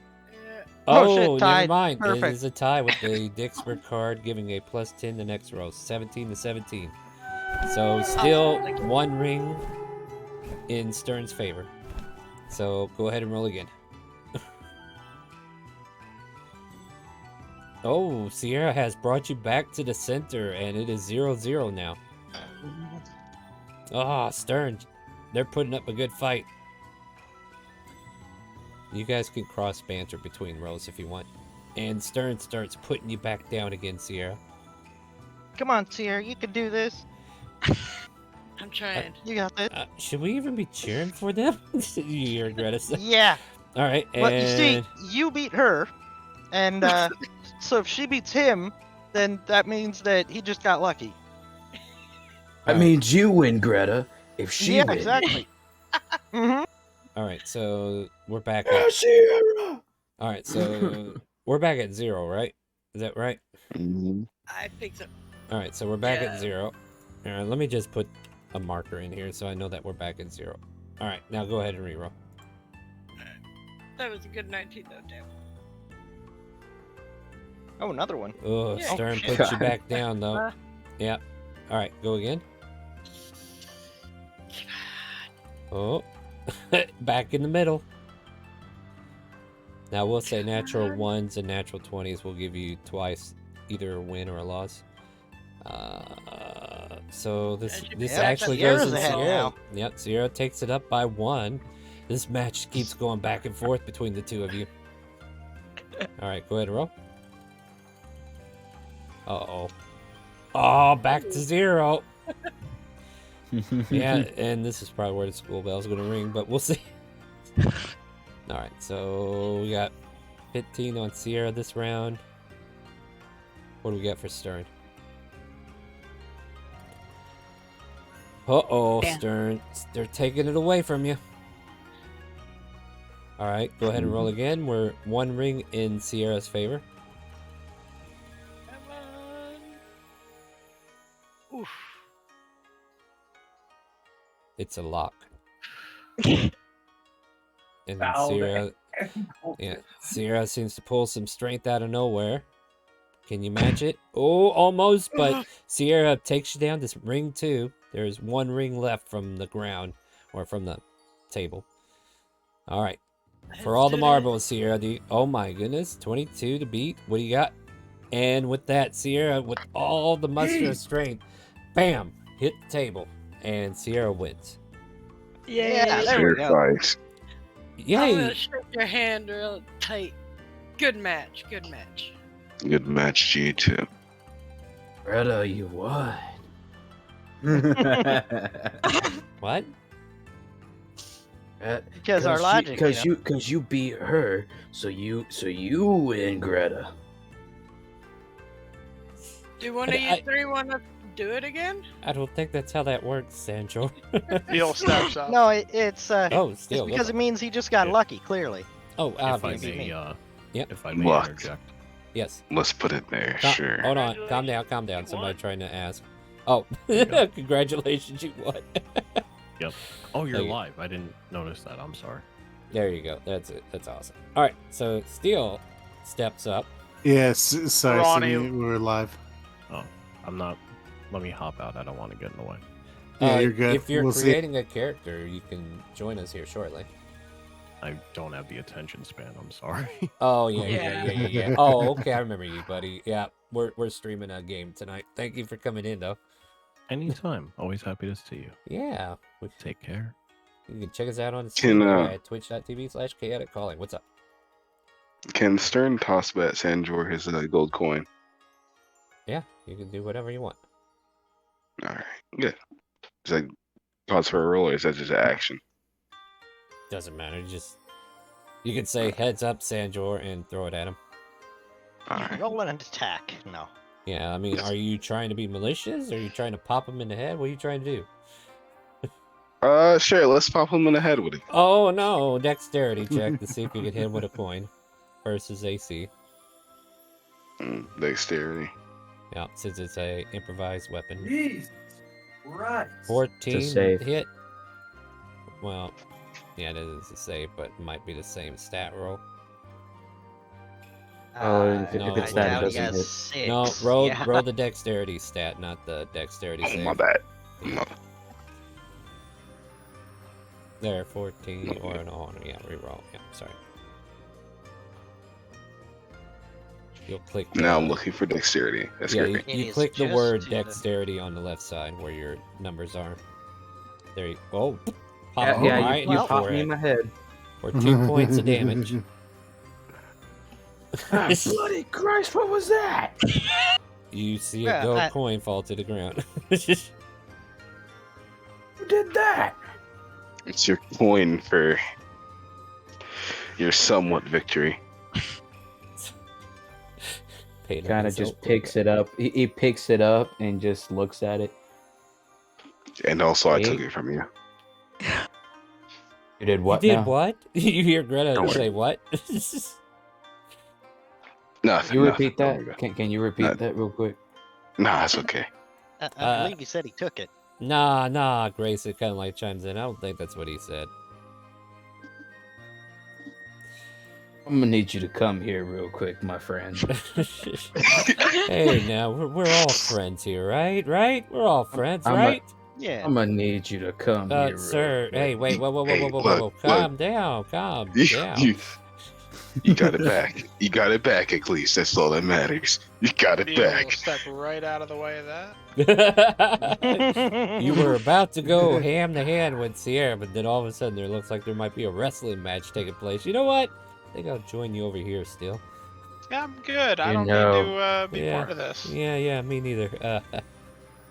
Oh, Oh, shit, never tied. mind. It Perfect. is a tie with the dixper card, giving a plus 10 the next row. 17 to 17. So still one ring in Stern's favor. So go ahead and roll again. Oh, Sierra has brought you back to the center, and it is 0-0 now. Ah, Stern. They're putting up a good fight. You guys can cross banter between rows if you want. And Stern starts putting you back down again, Sierra. Come on, Sierra, you can do this. I'm trying. You got this. Should we even be cheering for them? You regret it. Yeah. All right, and Well, you see, you beat her, and so if she beats him, then that means that he just got lucky. That means you win, Greta. If she Yeah, wins. exactly. Mm-hmm. all right, so we're back. Yeah, At, Sierra. all right, so we're back at 0, right? Is that right? Mhm. I think so. All right, so we're back Yeah. at 0. All right, let me just put a marker in here so I know that we're back at 0. All right, now go ahead and reroll. That was a good 19 though, damn. Oh, another one. Oh, Yeah. Stern Oh, puts you back down though. Uh. Yeah. All right, go again. Oh, back in the middle. Now we'll say natural 1s and natural 20s will give you twice, either a win or a loss. So this Yeah, actually Sierra's goes in ahead Sierra. now. Yep, Sierra takes it up by 1. This match keeps going back and forth between the two of you. All right, go ahead and roll. Uh-oh. Oh, back to 0. Yeah, and this is probably where the school bell's gonna ring, but we'll see. All right, so we got 15 on Sierra this round. What do we got for Stern? Uh-oh, Damn. Stern. They're taking it away from you. All right, go ahead and roll again. We're 1 ring in Sierra's favor. Come on. Oof. It's a lock. And Foul Sierra, yeah, Sierra seems to pull some strength out of nowhere. Can you match it? Oh, almost, but Sierra takes you down to ring 2. There's 1 ring left from the ground, or from the table. All right. For all the marbles, Sierra, oh my goodness, 22 to beat. What do you got? And with that, Sierra, with all the muster of strength, bam, hit the table. and Sierra wins. Yeah, there Fair we go. fight. I'm Yay! gonna shake your hand real tight. Good match. Good match. Good match, G2. Greta, you won. What? Because our logic, because you beat her, so you win, Greta. Do one of you three want to do it again? I don't think that's how that works, Sancho. Steel steps up. No, it's Oh, it's still because it means he just got lucky. Clearly. Oh, If I obviously. may, Yep. if I may Luck. interject. Yes. Let's put it there, sure. Hold on. Calm down. Somebody trying to ask. Oh, you go. congratulations, you won. Yep. Oh, you're Thank you. live. I didn't notice that. I'm sorry. There you go. That's it. That's awesome. All right. So Steel steps up. Yes, sorry, Ronnie- Sydney, we're live. Oh, I'm not. Let me hop out. I don't want to get in the way. Yeah, you're good. If you're We'll see. creating a character, you can join us here shortly. I don't have the attention span. I'm sorry. Oh yeah. Oh, okay. I remember you, buddy. Yeah, we're streaming a game tonight. Thank you for coming in, though. Anytime. Always happy to see you. Yeah. Take care. You can check us out on Can, Steam at twitch.tv/ChaoticCalling. What's up? Can Stern toss bet Sanjor his gold coin? Yeah, you can do whatever you want. Alright, good. Is that pause for a roll or is that just an action? Doesn't matter. You can say heads up, Sanjor, and throw it at him. Roll an attack. No. Yeah, I mean, are you trying to be malicious? Are you trying to pop him in the head? What are you trying to do? Sure, let's pop him in the head with it. Oh no, dexterity check to see if you can hit him with a coin versus AC. Dexterity. Yeah, since it's a improvised weapon. Jesus Christ. 14 It's a save. hit. Well, yeah, it is a save, but it might be the same stat roll. If No, it's it that, it won't. doesn't hit. Six. No, roll Yeah. roll the dexterity stat, not the dexterity Oh, save. my bad. There, 14 or no, yeah, reroll. Yeah, sorry. You'll click. Now I'm looking for dexterity. That's Yeah, great. you click the word dexterity on the left side where your numbers are. There you go. Oh, pop him right in you the popped me forehead in my head. for 2 points of damage. Bloody Christ, what was that? You see Yeah, a gold that- coin fall to the ground. Who did that? It's your coin for your somewhat victory. Kind of just picks it up. He picks it up and just looks at it. And also, I Hey. took it from you. You did what? You did now? what? You hear Greta Don't say worry. what? Nothing. You nothing. repeat Don't worry that? about it. Can you repeat that real quick? Nah, that's okay. I believe he said he took it. Nah, Grace, it kind of like chimes in. I don't think that's what he said. I'm gonna need you to come here real quick, my friend. Hey, now, we're all friends here, right? Right? We're all friends, right? Yeah. I'm gonna need you to come here real Sir, quick. hey, wait, whoa. Hey, look. Calm down. You got it back. You got it back, at least. That's all that matters. You got it Steel will back. step right out of the way of that. You were about to go ham to hand with Sierra, but then all of a sudden there looks like there might be a wrestling match taking place. You know what? I think I'll join you over here still. Yeah, I'm good. I You don't know- need to be Yeah. part of this. Yeah, me neither.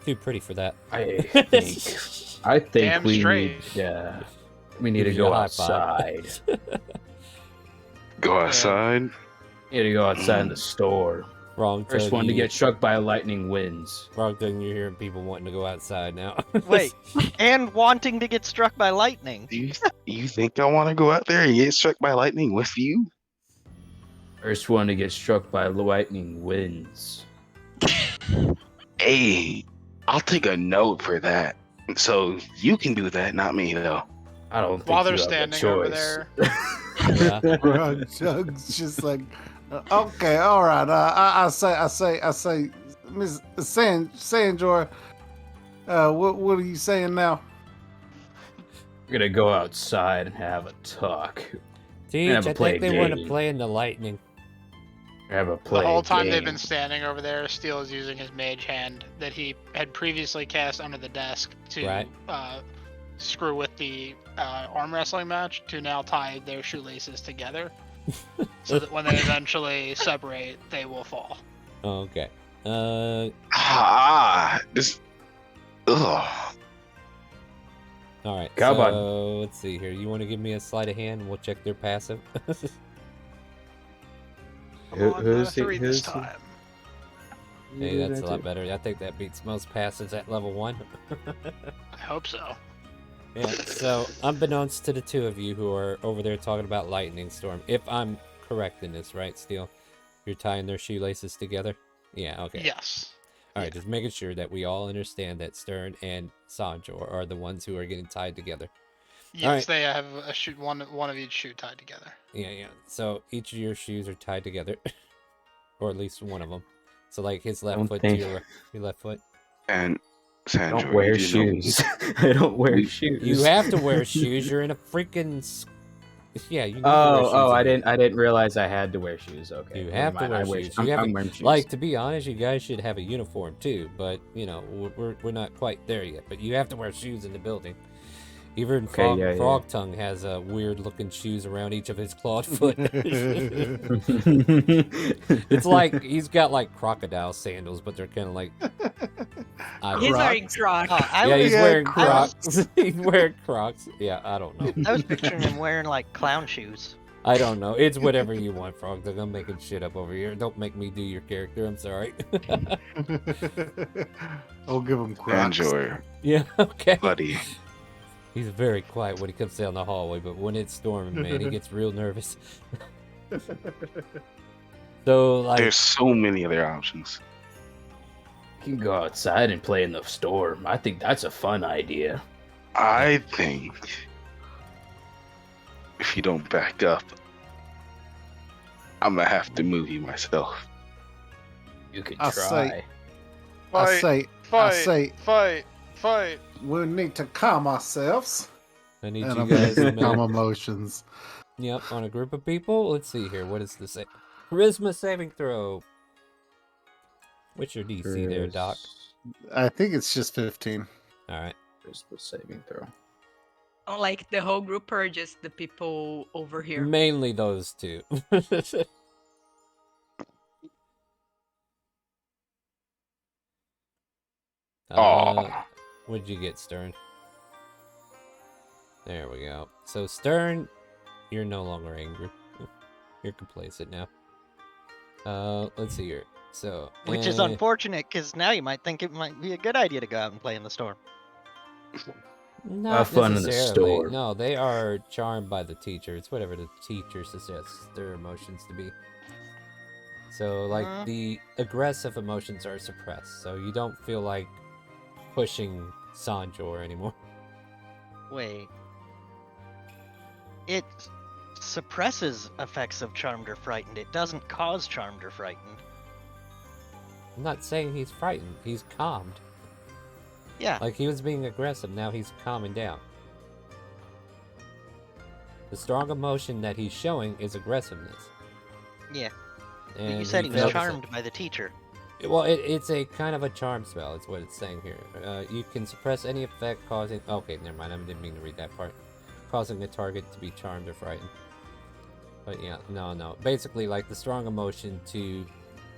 Too pretty for that. I think Damn we straight. need to Give you go a high five. outside. Go outside. We need to go outside in the store. Wrong First Tug, one to you- get struck by lightning wins. Wrong thing, you're hearing people wanting to go outside now. Wait, and wanting to get struck by lightning. You think I want to go out there and get struck by lightning with you? First one to get struck by lightning wins. Hey, I'll take a note for that. So you can do that, not me, though. I don't think While they're you have a standing over choice. there. Bro, Jug's just like, okay, all right. I say, Miss Sanjor, what are you saying now? We're gonna go outside and have a talk. Teach, I play think a they want to game. play in the lightning. Have a The play whole a time they've game. been standing over there, Steel is using his mage hand that he had previously cast under the desk to Right. screw with the arm wrestling match to now tie their shoelaces together, so that when they eventually separate, they will fall. Okay. This. Ugh. All right. Come on. So let's see here. You want to give me a sleight of hand, and we'll check their passive. I'm on Who's the- 3 this who's the- time. Hey, that's a lot better. I think that beats most passes at level 1. I hope so. Yeah, so unbeknownst to the two of you who are over there talking about Lightning Storm, if I'm correct in this, right, Steel? You're tying their shoelaces together? Yeah, okay. Yes. Alright, just making sure that we all understand that Stern and Sanjor are the ones who are getting tied together. Yes, Alright. they have a shoe, one of each shoe tied together. Yeah. So each of your shoes are tied together. Or at least one of them. So like his left Don't foot think- to your left foot. And I Sandra, don't wear you do know- shoes. I don't wear We- shoes. You have to wear shoes. You're in a freaking... Yeah, you need to wear shoes. Oh! in I there. didn't realize I had to wear shoes. Okay, You never have to mind. wear shoes. I'm, You I'm haven't- wearing shoes. Like, to be honest, you guys should have a uniform too, but, you know, we're not quite there yet. But you have to wear shoes in the building. Even Okay, Frog Tongue has weird-looking shoes around each of his clawed foot. It's like he's got, like, crocodile sandals, but they're kind of like... He's wearing Crocs. Yeah, he's wearing I Crocs. He's wearing Crocs. Yeah, I don't know. I was picturing him wearing like clown shoes. I don't know. It's whatever you want, Frog. I'm making shit up over here. Don't make me do your character. I'm sorry. I'll give him Crocs. Sandra, Yeah, okay. buddy. He's very quiet when he comes down the hallway, but when it's storming, man, he gets real nervous. So, like... There's so many other options. You can go outside and play in the storm. I think that's a fun idea. I think if you don't back up, I'm gonna have to move you myself. You could I try. Fight. We need to calm ourselves. I need And you I'm guys gonna a calm minute. emotions. Yep, on a group of people. Let's see here. What is the charisma saving throw? What's your DC there, Doc? I think it's just 15. All right. Charisma saving throw. Oh, like the whole group or just the people over here? Mainly those two. Aw. What'd you get, Stern? There we go. So, Stern, you're no longer angry. You're complacent now. Let's see here. So, Which is unfortunate, because now you might think it might be a good idea to go out and play in the storm. Not Have fun in the necessarily. storm. No, they are charmed by the teacher. It's whatever the teacher suggests their emotions to be. So, like, the aggressive emotions are suppressed, so you don't feel like pushing Sanjor anymore. Wait. It suppresses effects of Charmed or Frightened. It doesn't cause Charmed or Frightened. I'm not saying he's frightened. He's calmed. Yeah. Like, he was being aggressive, now he's calming down. The strong emotion that he's showing is aggressiveness. Yeah. But And you said he was feels it. charmed by the teacher. Well, it's a kind of a charm spell, is what it's saying here. You can suppress any effect causing... Okay, never mind, I didn't mean to read that part. Causing the target to be charmed or frightened. But yeah, no. Basically, like, the strong emotion to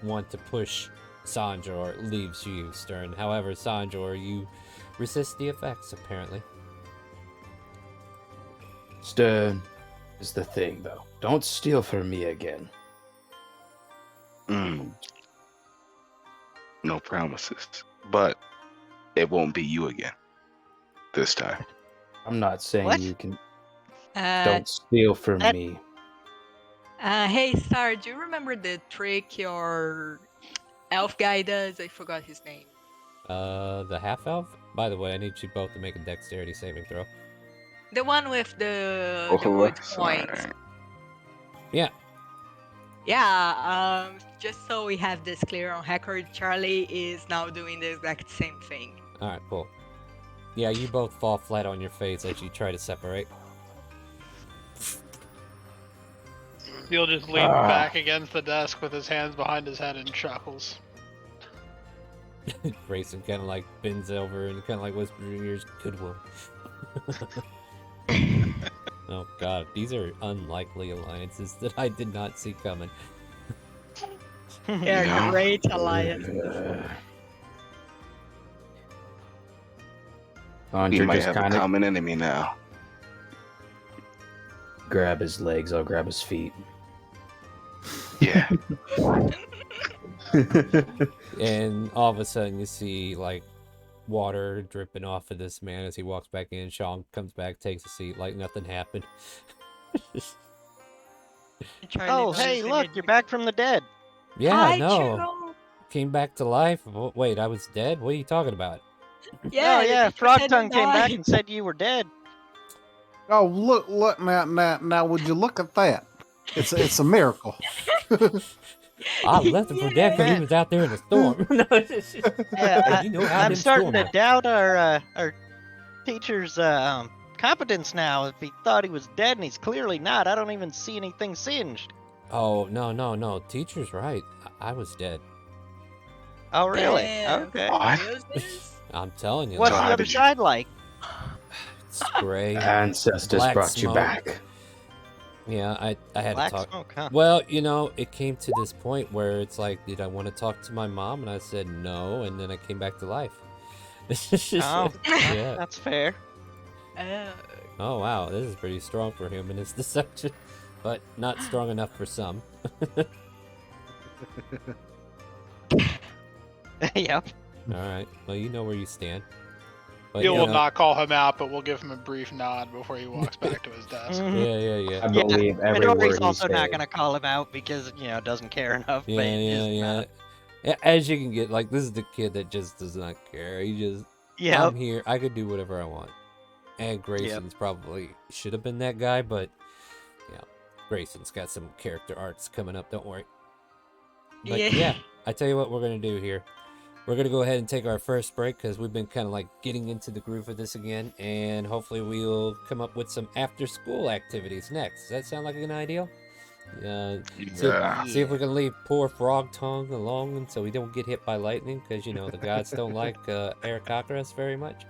want to push Sanjor leaves you, Stern. However, Sanjor, you resist the effects, apparently. Stern is the thing, though. Don't steal from me again. No promises. But it won't be you again. This time. I'm not saying What? you can. Uh, Don't steal from me. Hey, Star, do you remember the trick your elf guy does? I forgot his name. The half-elf? By the way, I need you both to make a dexterity saving throw. The one with the Both of wood us? points. Alright. Yeah. Yeah, just so we have this clear on record, Charlie is now doing the exact same thing. Alright, cool. Yeah, you both fall flat on your face as you try to separate. Steel just leans back against the desk with his hands behind his head and chuckles. Grayson kind of like bends over and kind of like whispers in your ears, "Goodwill." Oh god, these are unlikely alliances that I did not see coming. They're Yeah. great alliances. We Andre might just have a kind of common enemy now. grab his legs. I'll grab his feet. Yeah. And all of a sudden you see like water dripping off of this man as he walks back in. Sean comes back, takes a seat like nothing happened. Oh, hey, look, you're back from the dead. Yeah, Hi, no. Chugo. Came back to life. Wait, I was dead? What are you talking about? Yeah, Oh, yeah, you Frog pretended Tongue came back die. and said you were dead. Oh, look now! Would you look at that? It's a miracle. I left him for dead because he was out there in the storm. No, it's just- Yeah, you know how I'm them starting to storm are. doubt our teacher's competence now. If he thought he was dead and he's clearly not, I don't even see anything singed. Oh, no. Teacher's right. I was dead. Oh, really? Damn, Okay. What? for realsies? I'm telling you. What's So the how other did you- side like? It's gray. Ancestors Black brought smoke. you back. Yeah, I had Black to talk. smoke, huh? Well, you know, it came to this point where it's like, did I want to talk to my mom? And I said no, and then I came back to life. Oh, Yeah. that's fair. Oh wow, this is pretty strong for him in his deception, but not strong enough for some. Yep. All right, well you know where you stand. But, You you will know- not call him out, but we'll give him a brief nod before he walks back to his desk. Mhm. Yeah. I believe every Midori's word he also not said. going to call him out because, doesn't care enough. but just, Yeah. As you can get, like, this is the kid that just does not care. He just, Yep. I'm here. I could do whatever I want. And Grayson's probably should have been that guy, but yeah, Grayson's got some character arcs coming up. Don't worry. But yeah, I tell you what we're gonna do here. We're gonna go ahead and take our first break because we've been kind of like getting into the groove of this again, and hopefully we'll come up with some after-school activities next. Does that sound like a good idea? See if we can leave poor Frog Tongue alone and so we don't get hit by lightning because you know the gods don't like Arakakras very much.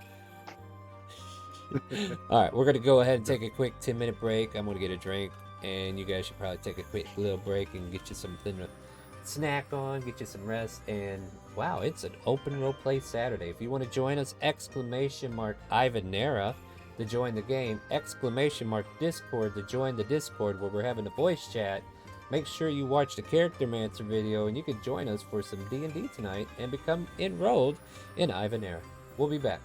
Alright, we're gonna go ahead and take a quick 10-minute break. I'm gonna get a drink, and you guys should probably take a quick little break and get you something to snack on, get you some rest, and wow, it's an open roleplay Saturday. If you want to join us, !Ivanerra to join the game, !Discord to join the Discord where we're having a voice chat. Make sure you watch the Character Mancer video and you can join us for some D&D tonight and become enrolled in Ivanerra. We'll be back.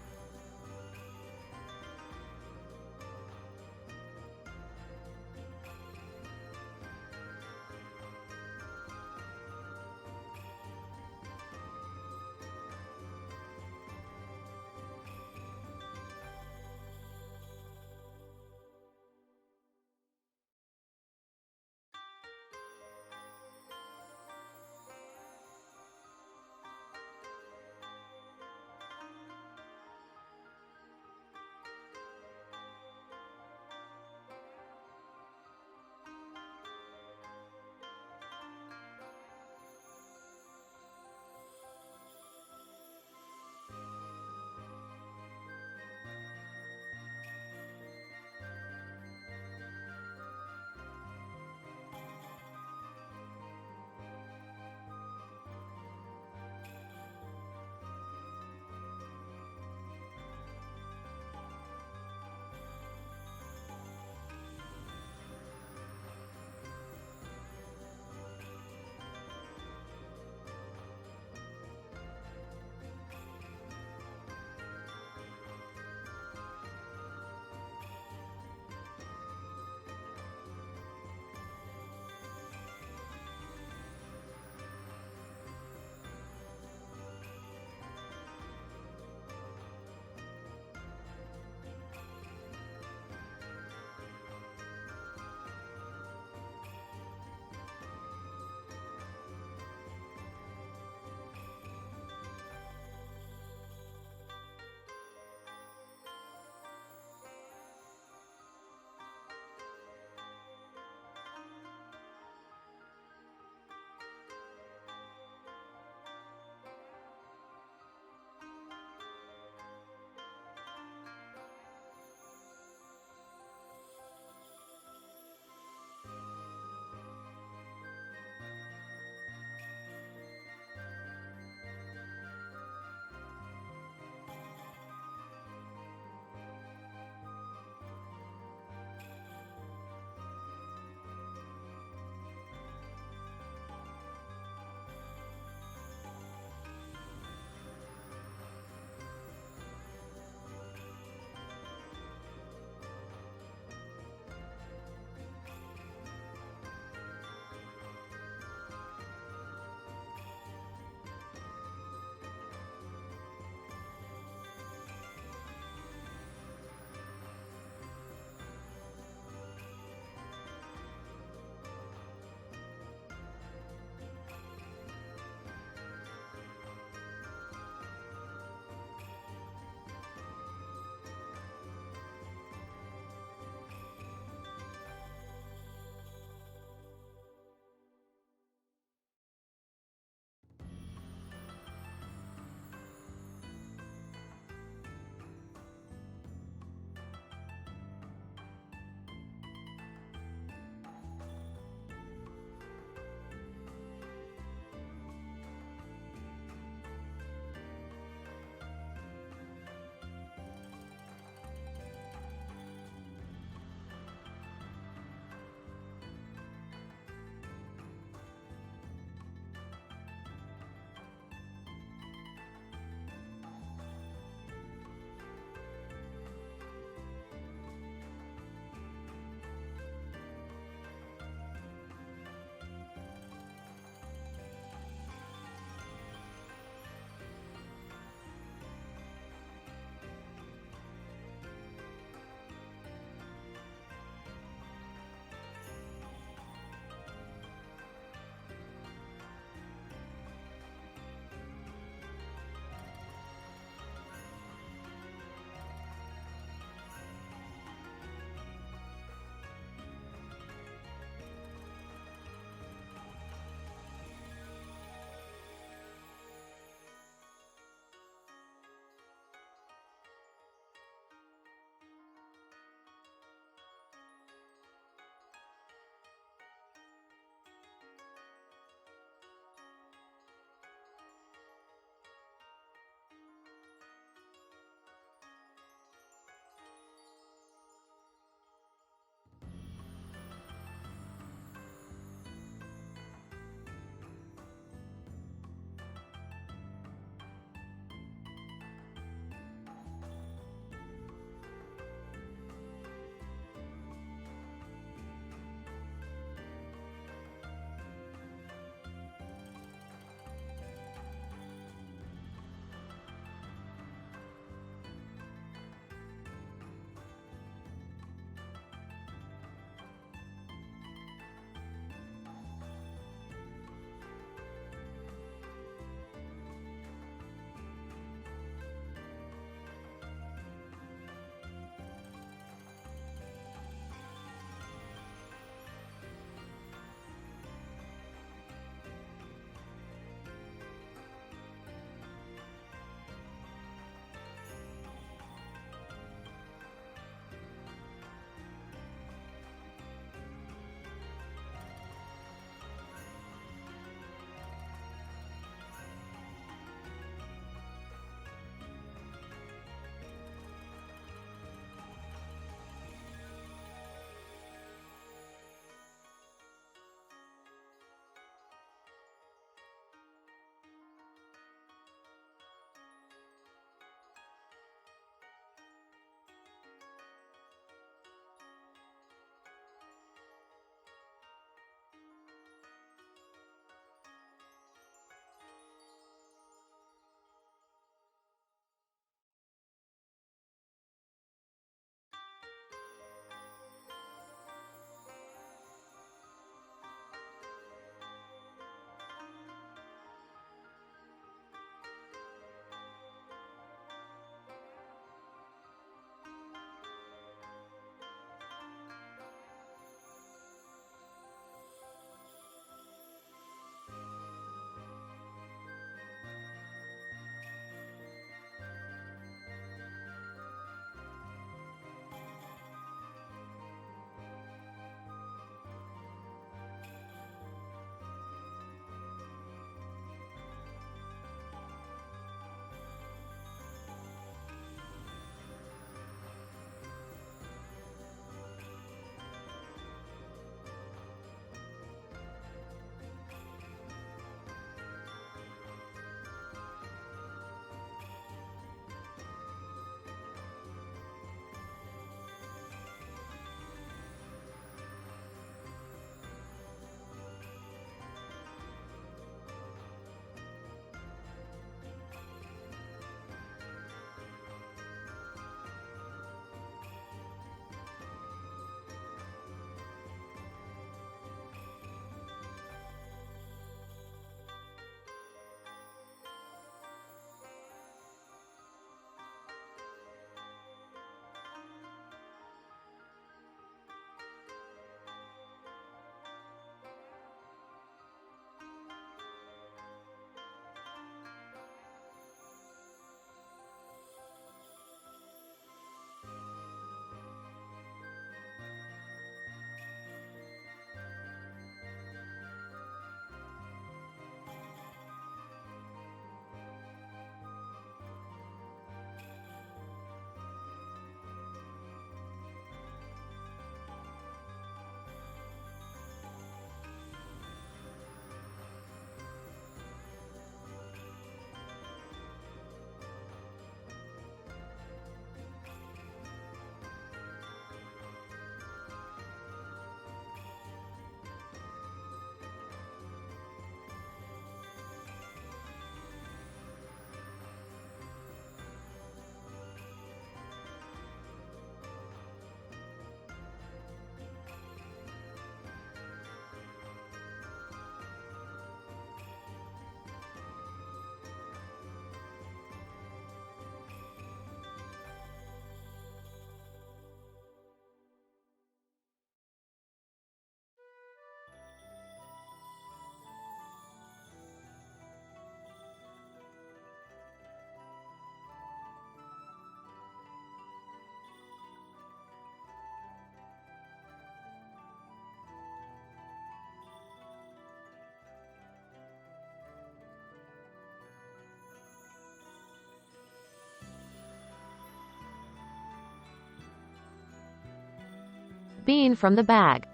bean from the bag.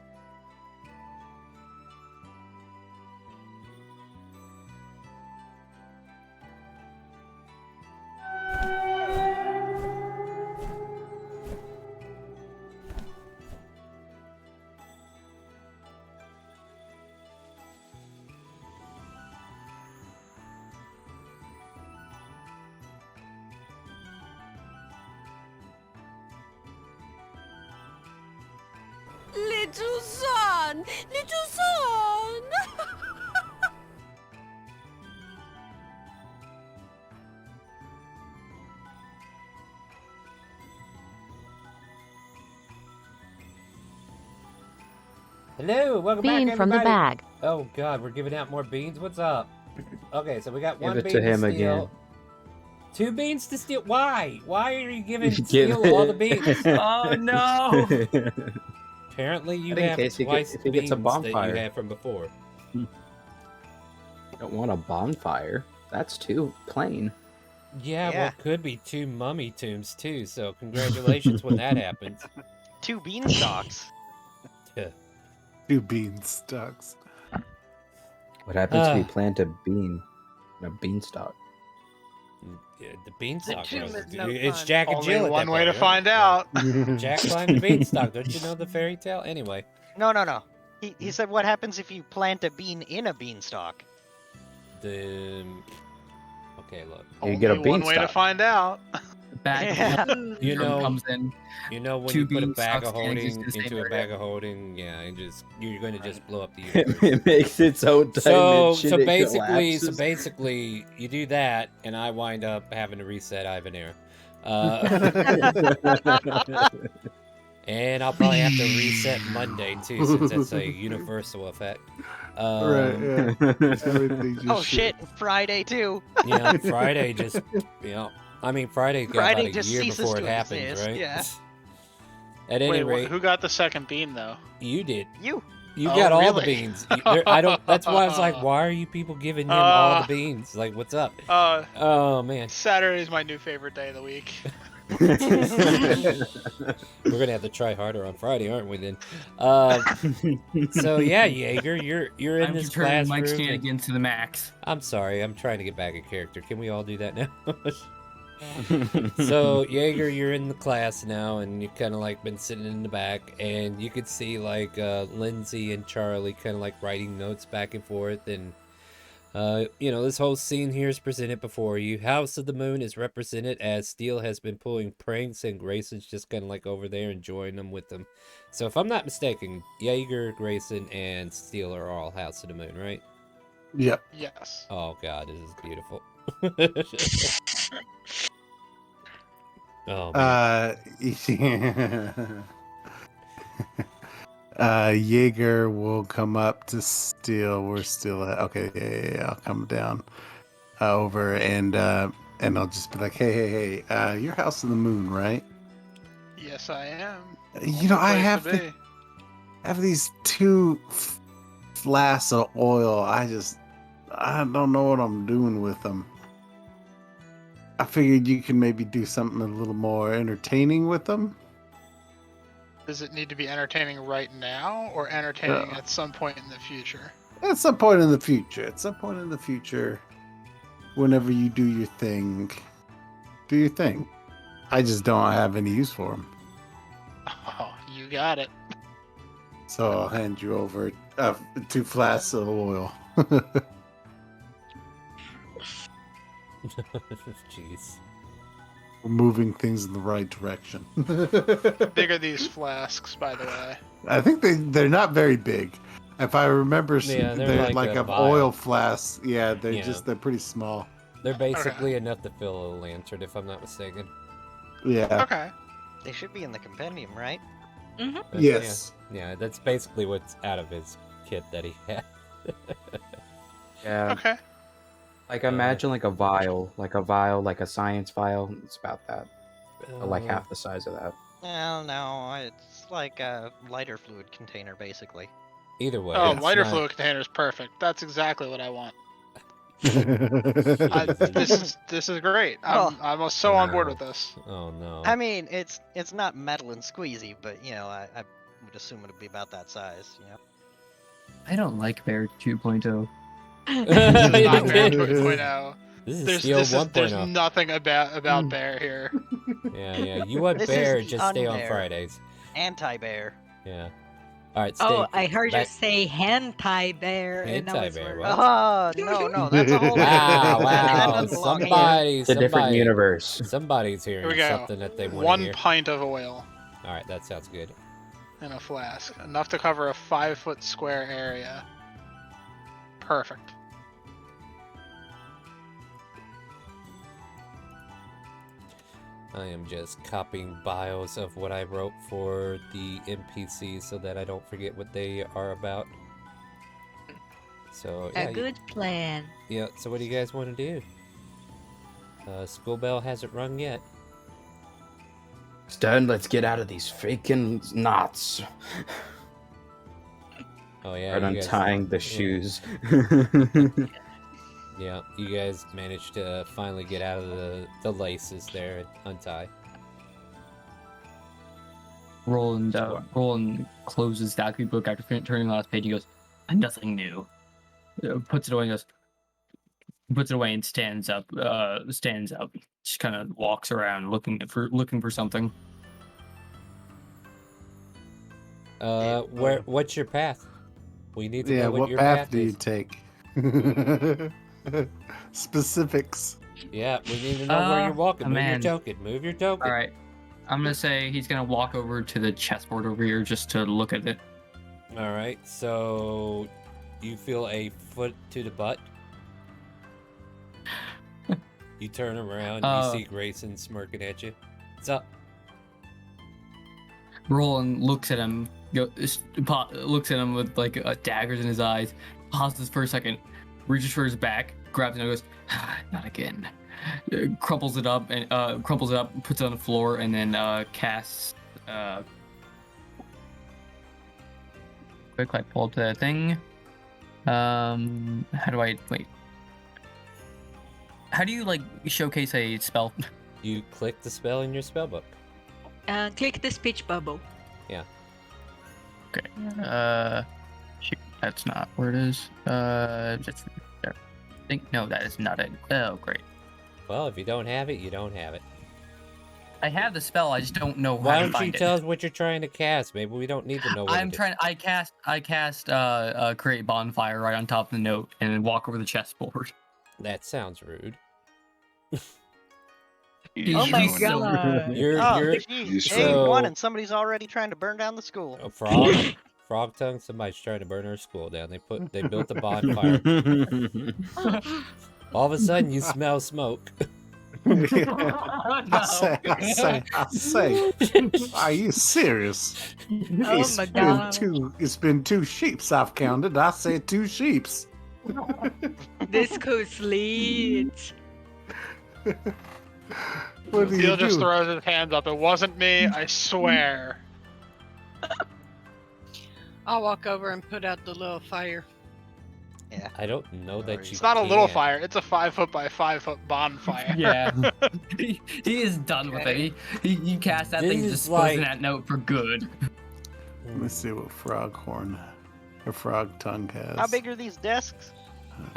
Little son! Little son! Hello, welcome Bean back, from the everybody. bag. Oh God, we're giving out more beans. What's up? Okay, so we got Give one it bean to him steal. again. 2 beans to steal. Why? Why are you giving Give steal all the it. beans? Oh no! Apparently, you I think in have case twice if the he gets a beans that you bonfire. had from before. You don't want a bonfire. That's too plain. Yeah, Yeah. well, it could be 2 mummy tombs too. So congratulations when that happens. 2 beanstalks. Yeah. 2 beanstalks. What happens if you plant a bean in a beanstalk? Yeah, the beanstalk. tomb Bros. is no It's fun. Jack and Only Jill at one that way point, to right? find out. Jack climbed the beanstalk. Don't you know the fairy tale? Anyway. No. He said, what happens if you plant a bean in a beanstalk? The okay, look. You get a Only one way to beanstalk. find out. Bag You know, comes in. you know when 2 you put a bag beanstalks of can't exist holding in the same into a area. bag of holding, yeah, and you're going to just blow up the universe. It makes its own dimension. So it basically, collapses. you do that, and I wind up having to reset Ivanerra. And I'll probably have to reset Monday too, since that's a universal effect. Right, yeah. Everything just Oh shit, Friday too. Yeah, Friday just, I mean, Friday got Friday about a just year ceases before it to happens, exist, right? yeah. At any Wait, rate, who got the second bean though? you did. You. You Oh, got all the really? beans. I don't. That's why I was like, why are you people giving him all the beans? Like, what's up? Oh man, Saturday's my new favorite day of the week. we're gonna have to try harder on Friday, aren't we? Then. So yeah, Jaeger, you're in I'm this turning Mike's classroom. shenanigans to the max. I'm sorry, I'm trying to get back in character. Can we all do that now? So Jaeger, you're in the class now, and you kind of like been sitting in the back, and you could see like Lindsay and Charlie kind of like writing notes back and forth, and this whole scene here is presented before you. House of the Moon is represented as Steel has been pulling pranks, and Grayson's just kind of like over there enjoying them with them. So if I'm not mistaken, Jaeger, Grayson, and Steel are all House of the Moon, right? Yep. Yes. Oh god, this is beautiful. Oh man. Jaeger will come up to Steel. We're still at, okay. Yeah, I'll come down over and I'll just be like, hey, you're House of the Moon, right? Yes, I am. I Place to be. have these 2 flasks of oil. I don't know what I'm doing with them. I figured you could maybe do something a little more entertaining with them. Does it need to be entertaining right now, or entertaining at some point in the future? At some point in the future. At some point in the future, whenever you do your thing, do your thing. I just don't have any use for them. Oh, you got it. So I'll hand you over 2 flasks of oil. Jeez. We're moving things in the right direction. Big are these flasks, by the way? I think they're not very big. If I remember, Yeah, they're like a an vial. oil flasks. Yeah, they're Yeah. they're pretty small. They're basically enough to fill a lantern, if I'm not mistaken. Yeah. Okay. They should be in the compendium, right? But Yes. Yeah, that's basically what's out of his kit that he had. Yeah. Okay. Like imagine like a vial, like a science vial. It's about that, or like half the size of that. Well, no, it's like a lighter fluid container, basically. Either way. Oh, it's lighter not- fluid container is perfect. That's exactly what I want. This is great. I'm so on board with this. Oh no. I mean, it's not metal and squeezy, but I would assume it'd be about that size. You know. I don't like Bear 2.0. This is not Bear 2.0. This is There's Steel this is 1.0. there's nothing about Bear here. Yeah. You want This Bear, is the just stay on unbear. Fridays. Anti-bear. Yeah. All right, Steak. Oh, I heard you back- say hentai bear, and I Hentai was bear, worried. what? Oh no, that's a whole. Wow, that wow. doesn't belong here. It's a different universe. Somebody's Here hearing we go. something that they want to 1 hear. pint of oil All right, that sounds good. in a flask, enough to cover a 5-foot square area. Perfect. I am just copying bios of what I wrote for the NPCs so that I don't forget what they are about. So yeah, A good plan. yeah. So what do you guys want to do? School bell hasn't rung yet. Stern, let's get out of these freaking knots. Oh yeah, Start you guys- untying the yeah. shoes. Yeah, you guys managed to finally get out of the laces there and untie. Roland closes the alchemy book after turning the last page. He goes, "Nothing new." Puts it away and goes, puts it away and stands up. Just kind of walks around looking for something. What's your path? We need to know what what your path path do you is. take? Specifics. Yeah, we need to know where you're walking. Move man. your token. Move your token. All right, I'm gonna say he's gonna walk over to the chessboard over here just to look at it. All right. So you feel a foot to the butt. You turn around. You see Grayson smirking at you. What's up? Roland looks at him, looks at him with like daggers in his eyes, pauses for a second, reaches for his back, grabs it and goes, "Not again." Crumples it up, puts it on the floor, and then casts. Quick, I pull up the thing. How do I wait? How do you like showcase a spell? You click the spell in your spell book. Click the speech bubble. Yeah. Okay. Shoot, that's not where it is. Just there. I think no, that is not it. Oh, great. Well, if you don't have it, you don't have it. I have the spell. I just don't know Why how to don't you find tell it. us what you're trying to cast? Maybe we don't need to know what I'm it is. trying. I cast. Create bonfire right on top of the note, and then walk over the chessboard. That sounds rude. Oh my god. You're Geez, so- A1 and somebody's already trying to burn down the school. a frog tongue. Somebody's trying to burn our school down. They built a bonfire. All of a sudden, you smell smoke. I say, are you serious? Oh my god. It's been 2 sheeps I've counted. I say 2 sheeps. This goes lit. What do you Seal just do? throws his hands up. It wasn't me, I swear. I'll walk over and put out the little fire. I don't know that you. It's not a little can. fire, it's a 5-foot by 5-foot bonfire. Yeah. he is done with it. He cast that This thing, is disposing like- that note for good. Let me see what foghorn or frog tongue has. How big are these desks?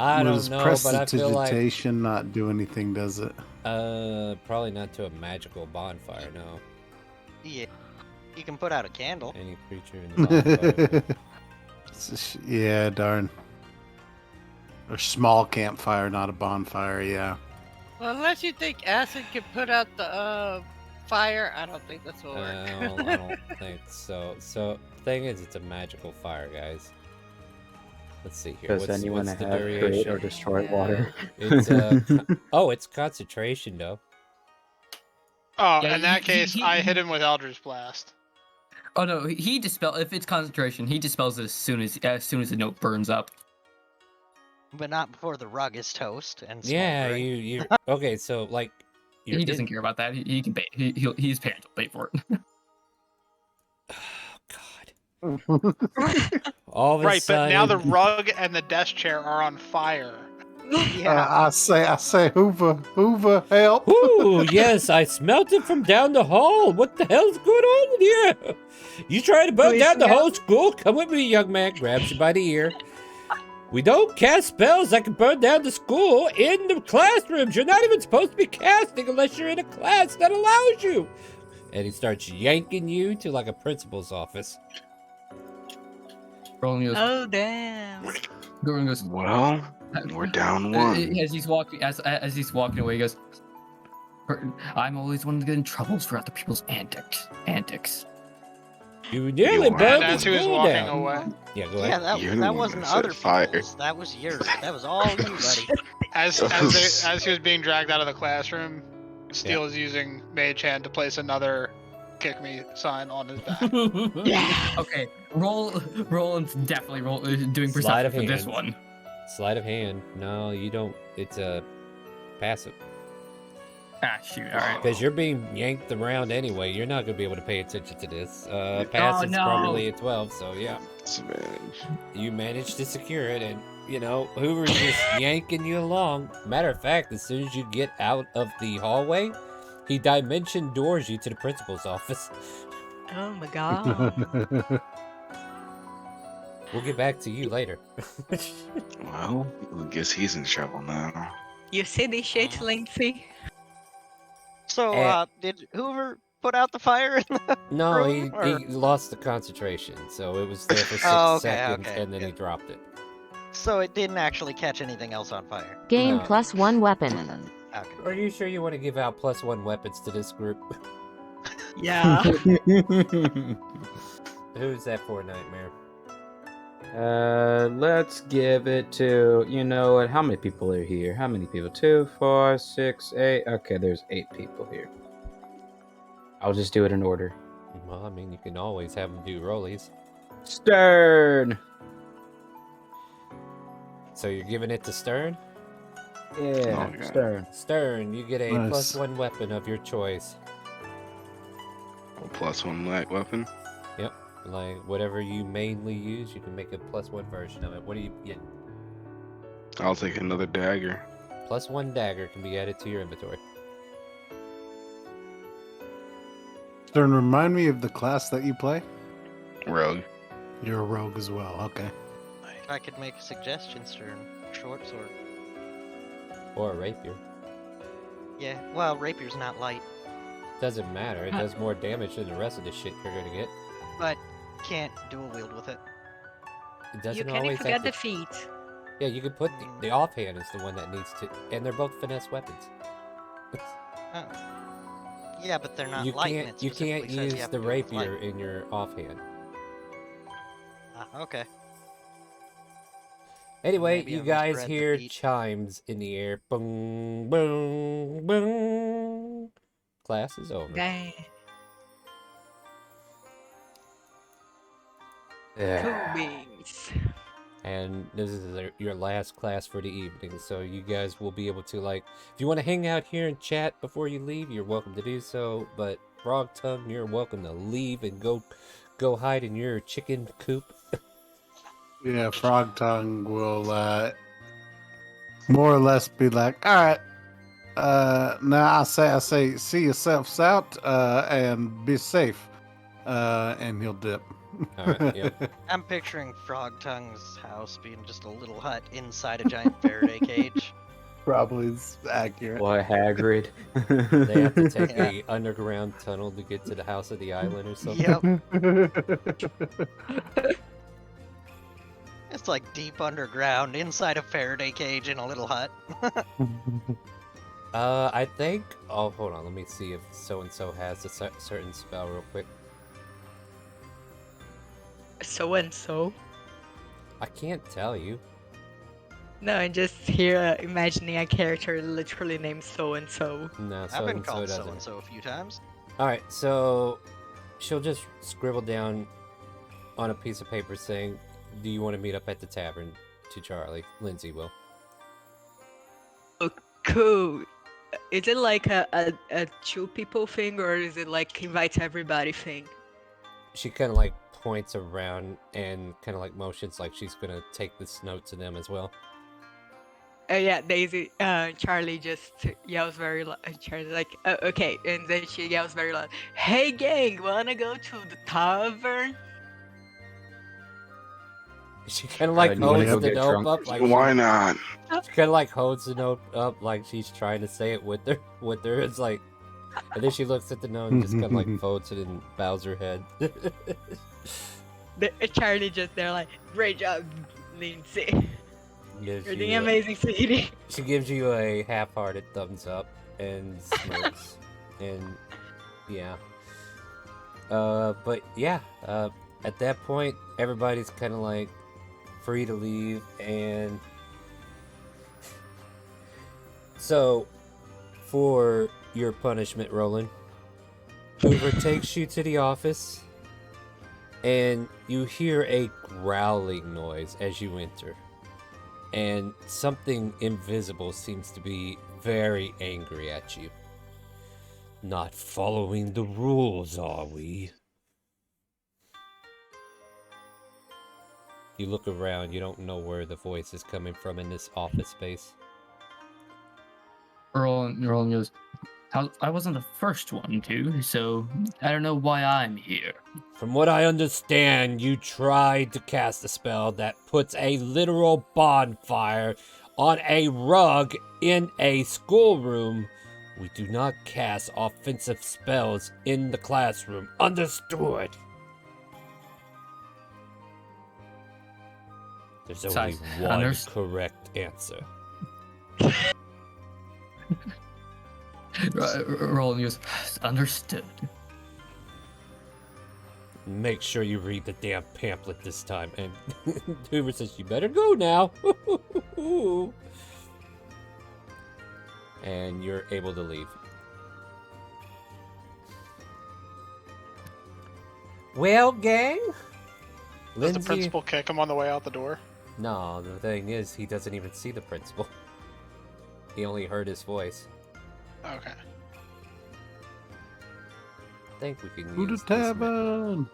I don't Does know, but I feel like prestidigitation not do anything, does it? probably not to a magical bonfire. No, Yeah. You can put out a candle. any creature in the bonfire. Yeah, darn. A small campfire, not a bonfire. Yeah. Well, unless you think acid could put out the fire, I don't think this will work. I don't think so. So thing is, it's a magical fire, guys. Let's see here. Does what's anyone the have create duration? or destroy water? It's oh, it's concentration though. Oh, Yeah, in that case, he- I hit him with Eldritch Blast. Oh no, he dispel. If it's concentration, he dispels it as soon as the note burns up. But not before the rug is toast and Yeah, smoldering. you. Okay, so like, He doesn't care about that. He can pay. He's paying to pay for it. All of a Right, sudden, but now the rug and the desk chair are on fire. Yeah. I say, Hoover, help! Ooh, yes, I smelt it from down the hall. What the hell's going on in here? You trying to burn We down the smell- whole school? Come with me, young man. Grabs you by the ear. We don't cast spells that can burn down the school in the classrooms. You're not even supposed to be casting unless you're in a class that allows you. And he starts yanking you to like a principal's office. Roland goes. Oh damn. Goran goes. Well, we're down one. As he's walking away, he goes. I'm always one to get in troubles for other people's antics. You nearly were. burned And the as he was school walking down. away, Yeah, go Yeah, ahead. You're the that one wasn't that set other fire. people's. That was yours. That was all you, buddy. as he was being dragged out of the classroom, Steel is using Mage Hand to place another "kick me" sign on his back. Yeah. Okay, Roland's definitely doing Sleight of perception for this hand. one. Sleight of hand. No, you don't. It's a passive. Ah, shoot. All right. Because you're being yanked around anyway. You're not going to be able to pay attention to this. Passive's no. probably a 12, so yeah. Disadvantage. You managed to secure it, and, you know, Hoover's just yanking you along. Matter of fact, as soon as you get out of the hallway, he dimension doors you to the principal's office. Oh my god. We'll get back to you later. Well, I guess he's in trouble now. You see this shit, Lindsay? So, did Hoover put out the fire in the No, room, he lost the concentration, so it was there for 6 Oh, okay, seconds, okay, and then he good. dropped it. So it didn't actually catch anything else on fire. Gain No. +1 weapon. Okay. Are you sure you want to give out +1 weapons to this group? Yeah. Who's that for, Nightmare? Let's give it to, you know what, how many people are here? How many people? 2, 4, 6, 8. Okay, there's 8 people here. I'll just do it in order. Well, I mean, you can always have them do rollies. Stern! So you're giving it to Stern? Yeah, Okay. Stern. Stern, you get a Nice. +1 weapon of your choice. A +1 light weapon. Yep. Like, whatever you mainly use, you can make a +1 version of it. What do you get? I'll take another dagger. +1 dagger can be added to your inventory. Stern, remind me of the class that you play. Rogue. You're a rogue as well. Okay. I could make a suggestion, Stern. Short sword. Or a rapier. Yeah, well, rapier's not light, Doesn't matter. It does more damage than the rest of the shit you're gonna get. but can't dual wield with it. It You doesn't can't always forget have the to... feet. Yeah, you can put the offhand is the one that needs to... And they're both finesse weapons. Oh. Yeah, but they're not You light. and can't, it you specifically can't says you use have the to do it with light. rapier in your offhand. Ah, okay. Anyway, Maybe you I guys misread the hear beat. chimes in the air. Boom, boom, boom. Class is over. Dang. Yeah. Cool beans. And this is your last class for the evening, so you guys will be able to, like, if you want to hang out here and chat before you leave, you're welcome to do so. But Frog Tongue, you're welcome to leave and go hide in your chicken coop. Yeah, Frog Tongue will more or less be like, all right, now I say, see yourselves out and be safe, and he'll dip. All right, yep. I'm picturing Frog Tongue's house being just a little hut inside a giant Faraday cage. Probably is accurate. What, Hagrid? They have to take Yeah. a underground tunnel to get to the house of the island or something. Yep. It's like deep underground inside a Faraday cage in a little hut. I think. Oh, hold on. Let me see if so and so has a certain spell real quick. So and so. I can't tell you. No, I'm just here imagining a character literally named so and so. No, I've so been and so called doesn't. so and so a few times. All right, so she'll just scribble down on a piece of paper saying, "Do you want to meet up at the tavern?" to Charlie. Lindsay will. Oh, cool. Is it like a two people thing, or is it like invite everybody thing? She kind of like points around and kind of like motions like she's gonna take this note to them as well. Yeah, Daisy. Charlie just yells very loud. Charlie like, okay, and then she yells very loud. Hey, gang, wanna go to the tavern? She kind of like you wanna holds go the get note drunk? up like Why not? She kind of like holds the note up like she's trying to say it with her. It's like, and then she looks at the note and just kind of like folds it and bows her head. Charlie just there like, great job, Lindsay. Gives You're you doing amazing, sweetie. She gives you a half-hearted thumbs up and smirks, and yeah. But yeah, at that point, everybody's kind of like free to leave, and so for your punishment, Roland, Hoover takes you to the office, and you hear a growling noise as you enter. And something invisible seems to be very angry at you. Not following the rules, are we? You look around, you don't know where the voice is coming from in this office space. Roland goes, I wasn't the first one to, so I don't know why I'm here. From what I understand, you tried to cast a spell that puts a literal bonfire on a rug in a schoolroom. We do not cast offensive spells in the classroom. Understood? There's only one correct answer. Roland goes, understood. Make sure you read the damn pamphlet this time. And Hoover says, you better go now. And you're able to leave. Well, gang? Does the principal kick him on the way out the door? No, the thing is, he doesn't even see the principal. He only heard his voice. Okay. I think we can Who use the this map. tavern?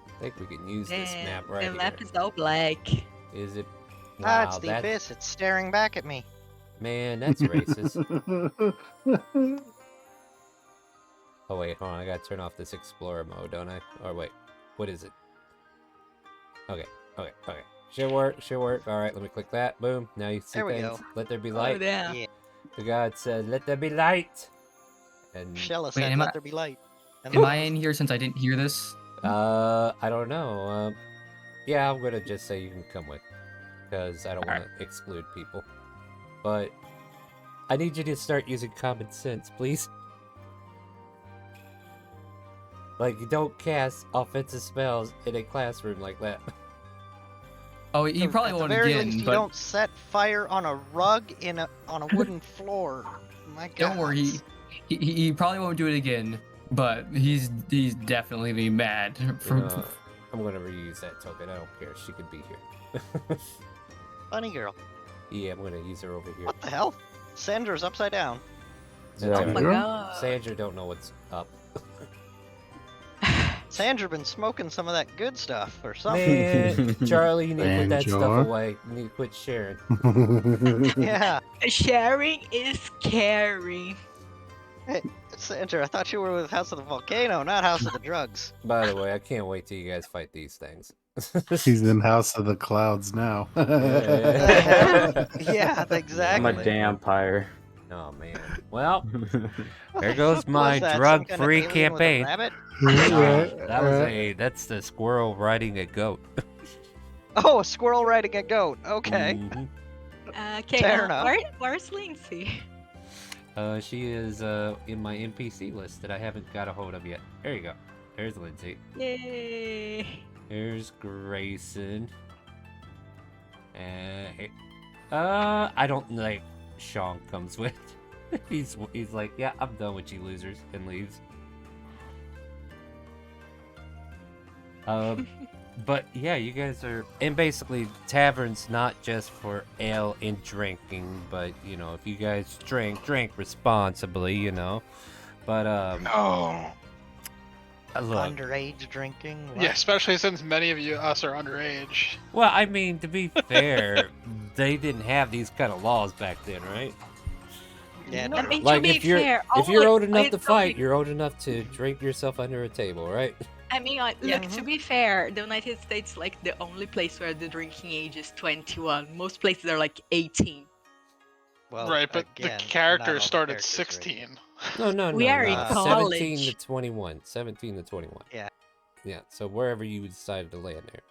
I think we can use this map right The here. map is all black. Is it? Ah, it's Wow, the that abyss. It's staring back at me. man, that's racist. Oh wait, hold on. I gotta turn off this explorer mode, don't I? Or wait, what is it? Okay. Should work. All right, let me click that. Boom. Now you see There we things. go. Let there be light. Yeah. The god said, "Let there be light." And Shella Wait, said, am "Let I- there be light." And Am I in here since I didn't hear this? I don't know. Yeah, I'm gonna just say you can come with, because I don't want to exclude people. But I need you to start using common sense, please. Like, you don't cast offensive spells in a classroom like that. Oh, you probably At the won't very again, least, you but don't set fire on a rug on a wooden floor. My God. don't worry. He probably won't do it again, but he's definitely be mad. I'm gonna reuse that token. I don't care. She could be here. Funny girl. Yeah, I'm gonna use her over here. What the hell? Sandra's upside down. That's Oh my alright. God. Sandra don't know what's up. Sandra been smoking some of that good stuff or something. Man, Charlie, you need to put that stuff Sandra. away. You need to quit sharing. Yeah. Sharing is caring. Hey, Sandra, I thought you were with House of the Volcano, not House of the Drugs. By the way, I can't wait till you guys fight these things. He's in House of the Clouds now. Yeah, I'm exactly. a dampire. Oh man. Well, What there the goes fuck my was that? Some drug-free kind of alien with a campaign. rabbit? That's the squirrel riding a goat. Oh, a squirrel riding a goat. Okay. Mhm. Okay, Fair enough. where's Lindsay? She is in my NPC list that I haven't got a hold of yet. There you go. There's Lindsay. Yay. There's Grayson. I don't like Sean comes with. he's like, yeah, I'm done with you losers, and leaves. But yeah, you guys are, and basically taverns not just for ale and drinking, but you know, if you guys drink responsibly, you know. But No. Look, underage drinking. Yeah, What? especially since many of us are underage. well, I mean, to be fair, they didn't have these kind of laws back then, right? Yeah, I true. mean, to Like be fair, if you're old enough it's to fight, you're old enough to drink yourself under a table, right? I mean, like, Yeah. look, to be fair, the United States like the only place where the drinking age is 21. Most places are like 18. Well, Right, but again, the not characters all the start at characters are 16. No. We are in 17 to college. 21. 17 to 21. Yeah. Yeah, so wherever you decided to land there.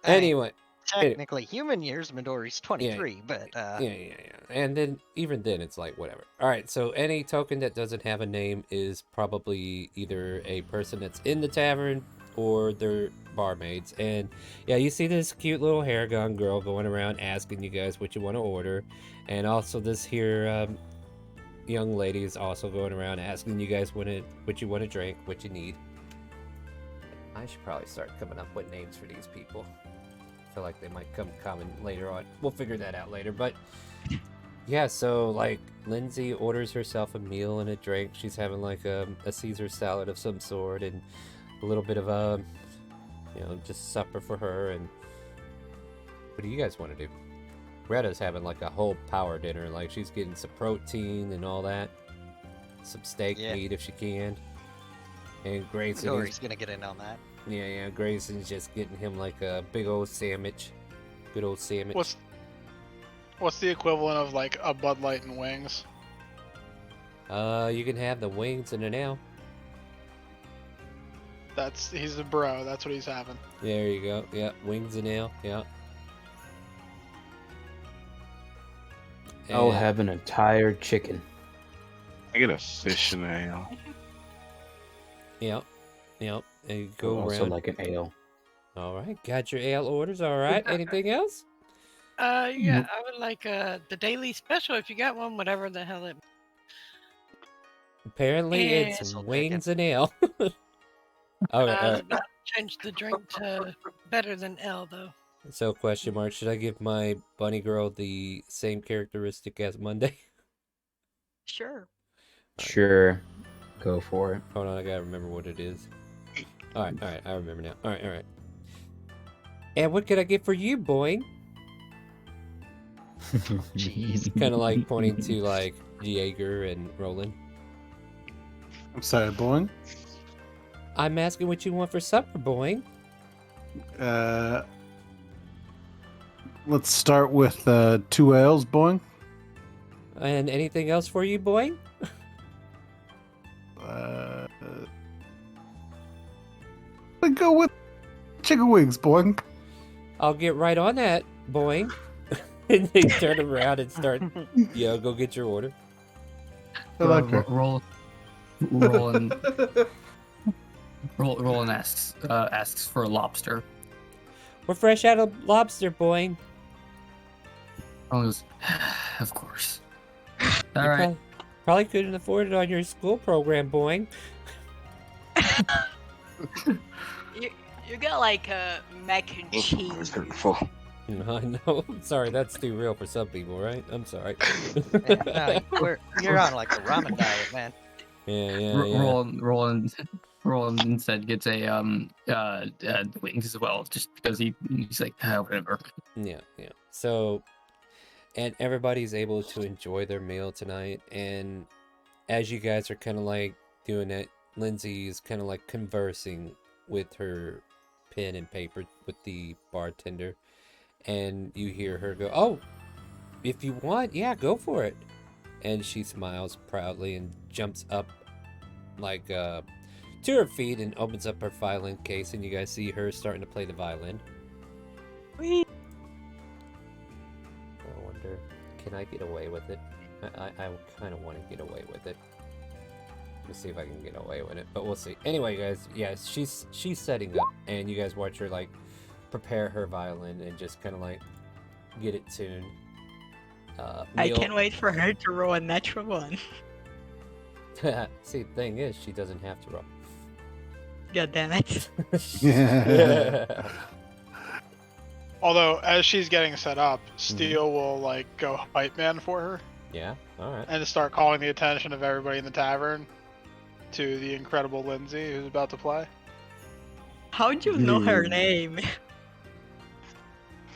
I mean, Anyway. technically, human years, Midori's 23, but Yeah. And then even then it's like whatever. Alright, so any token that doesn't have a name is probably either a person that's in the tavern or their barmaids. And yeah, you see this cute little hair gun girl going around asking you guys what you want to order. And also this here young lady is also going around asking you guys what you want to drink, what you need. I should probably start coming up with names for these people. I feel like they might come common later on. We'll figure that out later. But yeah, so like Lindsay orders herself a meal and a drink. She's having like a Caesar salad of some sort and a little bit of a, just supper for her. And what do you guys want to do? Greta's having like a whole power dinner. Like she's getting some protein and all that. Some steak meat if she can. And Grayson Midori's gonna get in on that. Yeah, Grayson's just getting him like a big old sandwich. Good old sandwich. What's the equivalent of like a Bud Light and wings? You can have the wings and an ale. He's a bro, that's what he's having. There you go. Yeah, wings and ale. Yeah. I'll have an entire chicken. I get a fish and an ale. Yep. And you go also around. like an ale. All right, got your ale orders. All right. Anything else? Yeah, I would like the daily special if you got one, whatever the hell it. Apparently, it's wings and ale. Okay. I was about to change the drink to better than L though. So, question mark: should I give my bunny girl the same characteristic as Monday? Sure. Sure. Go for it. Hold on, I gotta remember what it is. All right, I remember now. All right. And what could I get for you, boy? Jeez. Kind of like pointing to like Jaeger and Roland. I'm sorry, Boing. I'm asking what you want for supper, boy. Let's start with 2 ales, Boing. And anything else for you, boy? Let's go with chicken wings, Boing. I'll get right on that, boy. And they turn around and start, go get your order. I like her. Roland asks for a lobster. We're fresh out of lobster, boy. Roland goes, of course. All right. Probably couldn't afford it on your school program, boy. You got like a mac and cheese. That's hurtful. I know. Sorry, that's too real for some people, right? I'm sorry. Yeah, no, you're on like a ramen diet, man. Yeah. Roland instead gets a wings as well, just because he's like, whatever. Yeah. So, and everybody's able to enjoy their meal tonight. And as you guys are kind of like doing it, Lindsay is kind of like conversing with her pen and paper with the bartender. And you hear her go, "Oh, if you want, yeah, go for it." And she smiles proudly and jumps up like to her feet and opens up her violin case. And you guys see her starting to play the violin. Whee! I wonder, can I get away with it? I kind of want to get away with it. Let's see if I can get away with it, but we'll see. Anyway, guys, yeah, she's setting up, and you guys watch her like prepare her violin and just kind of like get it tuned. I can't wait for her to roll a natural one. See, the thing is, she doesn't have to roll. God damn it. Yeah. Although, as she's getting set up, Steel will like go hype man for her. Yeah, all right. And start calling the attention of everybody in the tavern. to the incredible Lindsay, who's about to play. How'd you know her name?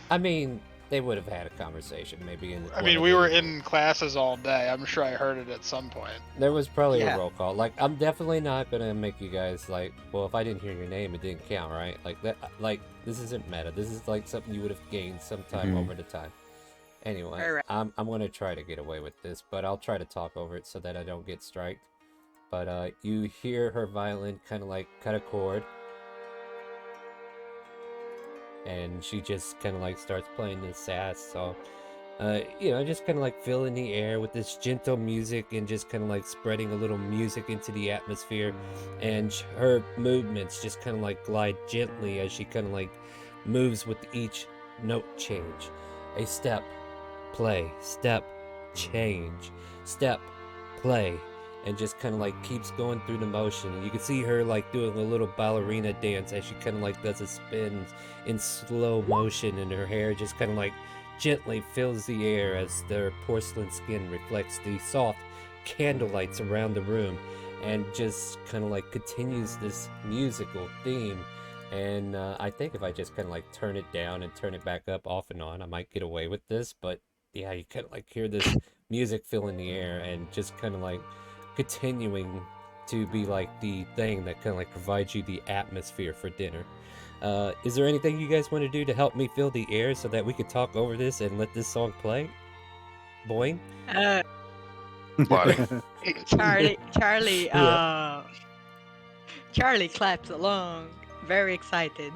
I mean, they would have had a conversation, maybe in. I mean, we were in classes all day. I'm sure I heard it at some point. There was probably Yeah. a roll call. Like, I'm definitely not gonna make you guys like, well, if I didn't hear your name, it didn't count, right? Like that. Like, this isn't meta. This is like something you would have gained sometime Mhm. over the time. Anyway, Alright. I'm gonna try to get away with this, but I'll try to talk over it so that I don't get striked. But you hear her violin kind of like cut a chord, and she just kind of like starts playing this sad song. Just kind of like filling the air with this gentle music and just kind of like spreading a little music into the atmosphere. And her movements just kind of like glide gently as she kind of like moves with each note change. A step, play, step, change, step, play, and just kind of like keeps going through the motion. And you can see her like doing a little ballerina dance as she kind of like does a spin in slow motion, and her hair just kind of like gently fills the air as their porcelain skin reflects the soft candlelights around the room, and just kind of like continues this musical theme. And I think if I just kind of like turn it down and turn it back up off and on, I might get away with this. But yeah, you kind of like hear this music filling the air and just kind of like continuing to be like the thing that kind of like provides you the atmosphere for dinner. Is there anything you guys want to do to help me fill the air so that we could talk over this and let this song play? Boing? Charlie, Yeah. Charlie claps along, very excited.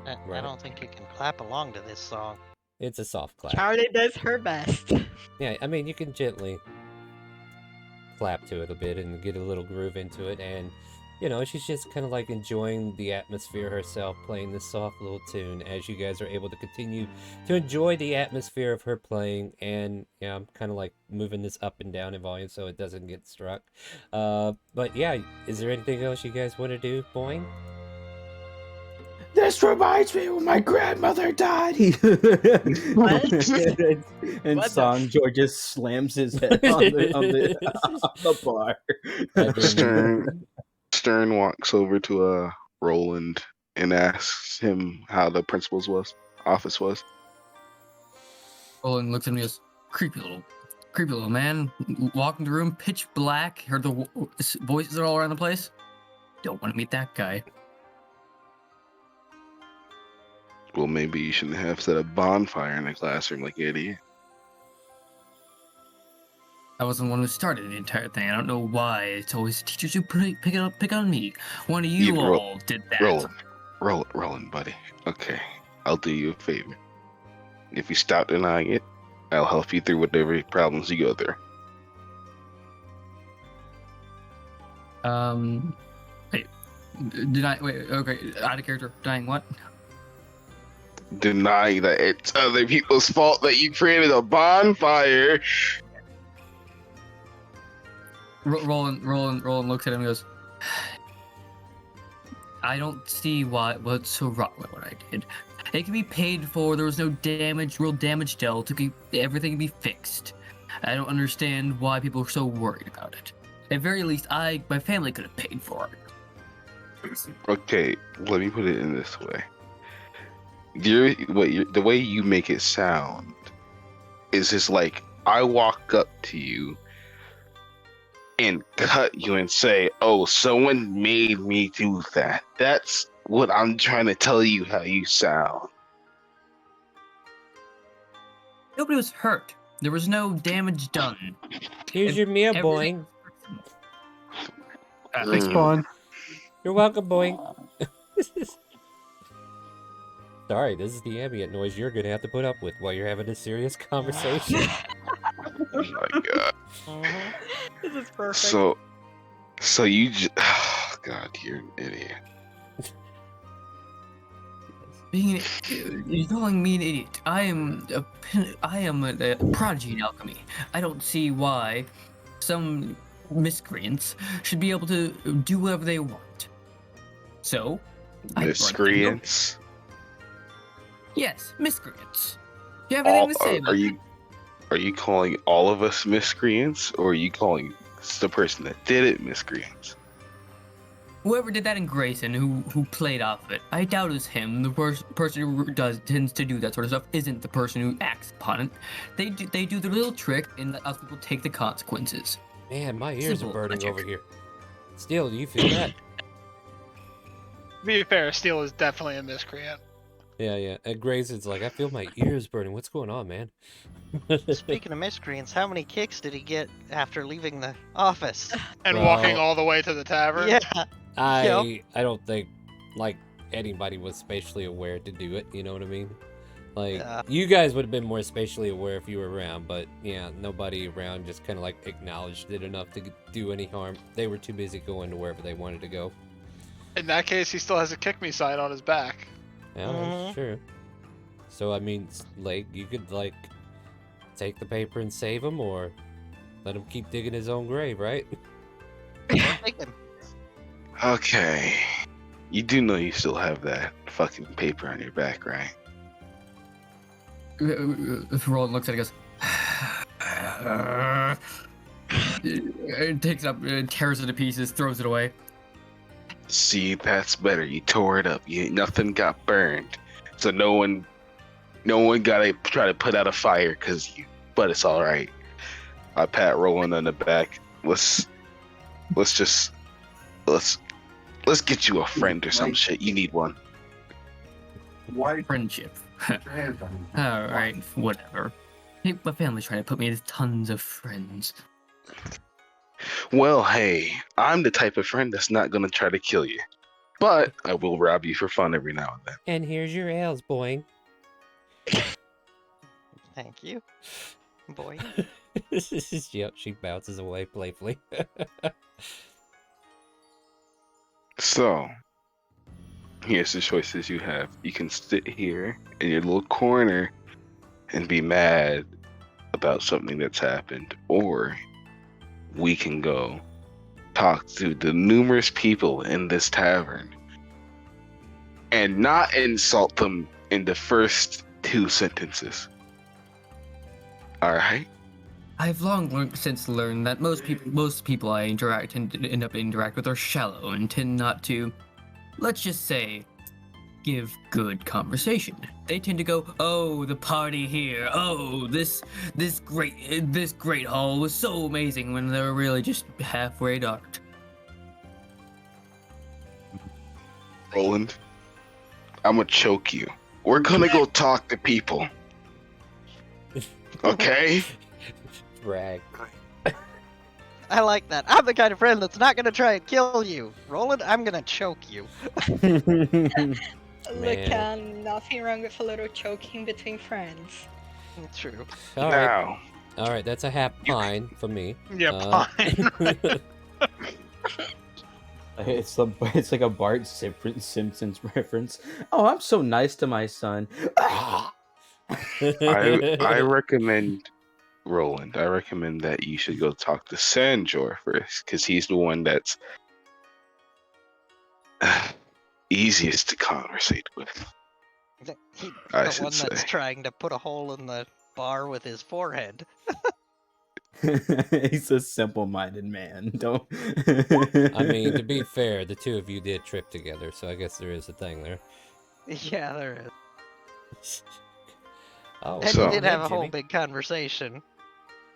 I Right. don't think you can clap along to this song. It's a soft clap. Charlie does her best. Yeah, I mean, you can gently clap to it a bit and get a little groove into it, and she's just kind of like enjoying the atmosphere herself, playing this soft little tune as you guys are able to continue to enjoy the atmosphere of her playing. And yeah, I'm kind of like moving this up and down in volume so it doesn't get struck. But yeah, is there anything else you guys want to do, Boing? This reminds me when my grandmother died. and What the Sanjor just slams his head on the bar. Stern walks over to Roland and asks him how the principal's office was. Roland looks at me as creepy little man. Walking the room, pitch black. Heard the voices are all around the place. Don't want to meet that guy. Well, maybe you shouldn't have set a bonfire in the classroom like an idiot. I wasn't the one who started the entire thing. I don't know why. It's always teachers who pick on me. One of you all did that. Roland, buddy. Okay, I'll do you a favor. If you stop denying it, I'll help you through whatever problems you go through. Wait. Okay, out of character. Denying what? Denying that it's other people's fault that you created a bonfire. Roland looks at him and goes, I don't see what's so wrong with what I did. It can be paid for. There was no real damage dealt. Everything can be fixed. I don't understand why people are so worried about it. At very least, my family could have paid for it. Okay, let me put it in this way. The way you make it sound is just like I walk up to you and cut you and say, "Oh, someone made me do that." That's what I'm trying to tell you how you sound. Nobody was hurt. There was no damage done. Here's your meal, Boing. Thanks, Spawn. You're welcome, Boing. Sorry, this is the ambient noise you're gonna have to put up with while you're having a serious conversation. Oh my god. This is perfect. So you just, oh god, you're an idiot. You're calling me an idiot. I am a prodigy in alchemy. I don't see why some miscreants should be able to do whatever they want. So, Miscreants? Yes, miscreants. Do you have anything to say about that? Are you calling all of us miscreants, or are you calling It's the person that did it, miscreants. Whoever did that in Grayson, who played off of it, I doubt it's him. The person who tends to do that sort of stuff isn't the person who acts upon it. They do the little trick and let other people take the consequences. Man, my ears Simple are burning logic. over here. Steel, do you feel that? To be fair, Steel is definitely a miscreant. Yeah. And Grayson's like, I feel my ears burning. What's going on, man? Speaking of miscreants, how many kicks did he get after leaving the office? And Well- walking all the way to the tavern. Yeah. I don't think like anybody was spatially aware to do it. You know what I mean? Like Yeah. you guys would have been more spatially aware if you were around, but yeah, nobody around just kind of like acknowledged it enough to do any harm. They were too busy going to wherever they wanted to go. In that case, he still has a kick me sign on his back. Yeah, that's true. So I mean, like you could like take the paper and save him, or let him keep digging his own grave, right? Take him. Okay. You do know you still have that fucking paper on your back, right? Roland looks at it and goes. It takes it up, tears it to pieces, throws it away. See, that's better. You tore it up. Nothing got burned, so no one got to try to put out a fire but it's all right. I pat Roland on the back. Let's get you a friend or some shit. You need one. Friendship. Alright, whatever. Hey, my family's trying to put me with tons of friends. Well, hey, I'm the type of friend that's not gonna try to kill you, but I will rob you for fun every now and then. And here's your ales, boy. Thank you, boy. Yep, she bounces away playfully. So, here's the choices you have. You can sit here in your little corner and be mad about something that's happened, or we can go talk to the numerous people in this tavern and not insult them in the first 2 sentences. Alright? I've long since learned that most people I end up interact with are shallow and tend not to, let's just say, give good conversation. They tend to go, "Oh, the party here. Oh, this great hall was so amazing," when they were really just halfway docked. Roland, I'm gonna choke you. We're gonna go talk to people. Okay? Brag. I like that. I'm the kind of friend that's not gonna try and kill you. Roland, I'm gonna choke you. Look, nothing wrong with a little choking between friends. True. All right. All right, that's a half pine for me. Yeah, pine. It's like a Bart Simpsons reference. Oh, I'm so nice to my son. I recommend Roland. I recommend that you should go talk to Sanjor first, because he's the one that's easiest to conversate with. He's I the should one that's say. trying to put a hole in the bar with his forehead. He's a simple-minded man. Don't. I mean, to be fair, the two of you did trip together, so I guess there is a thing there. Yeah, there is. Oh, And So- we did have a Jimmy. whole big conversation.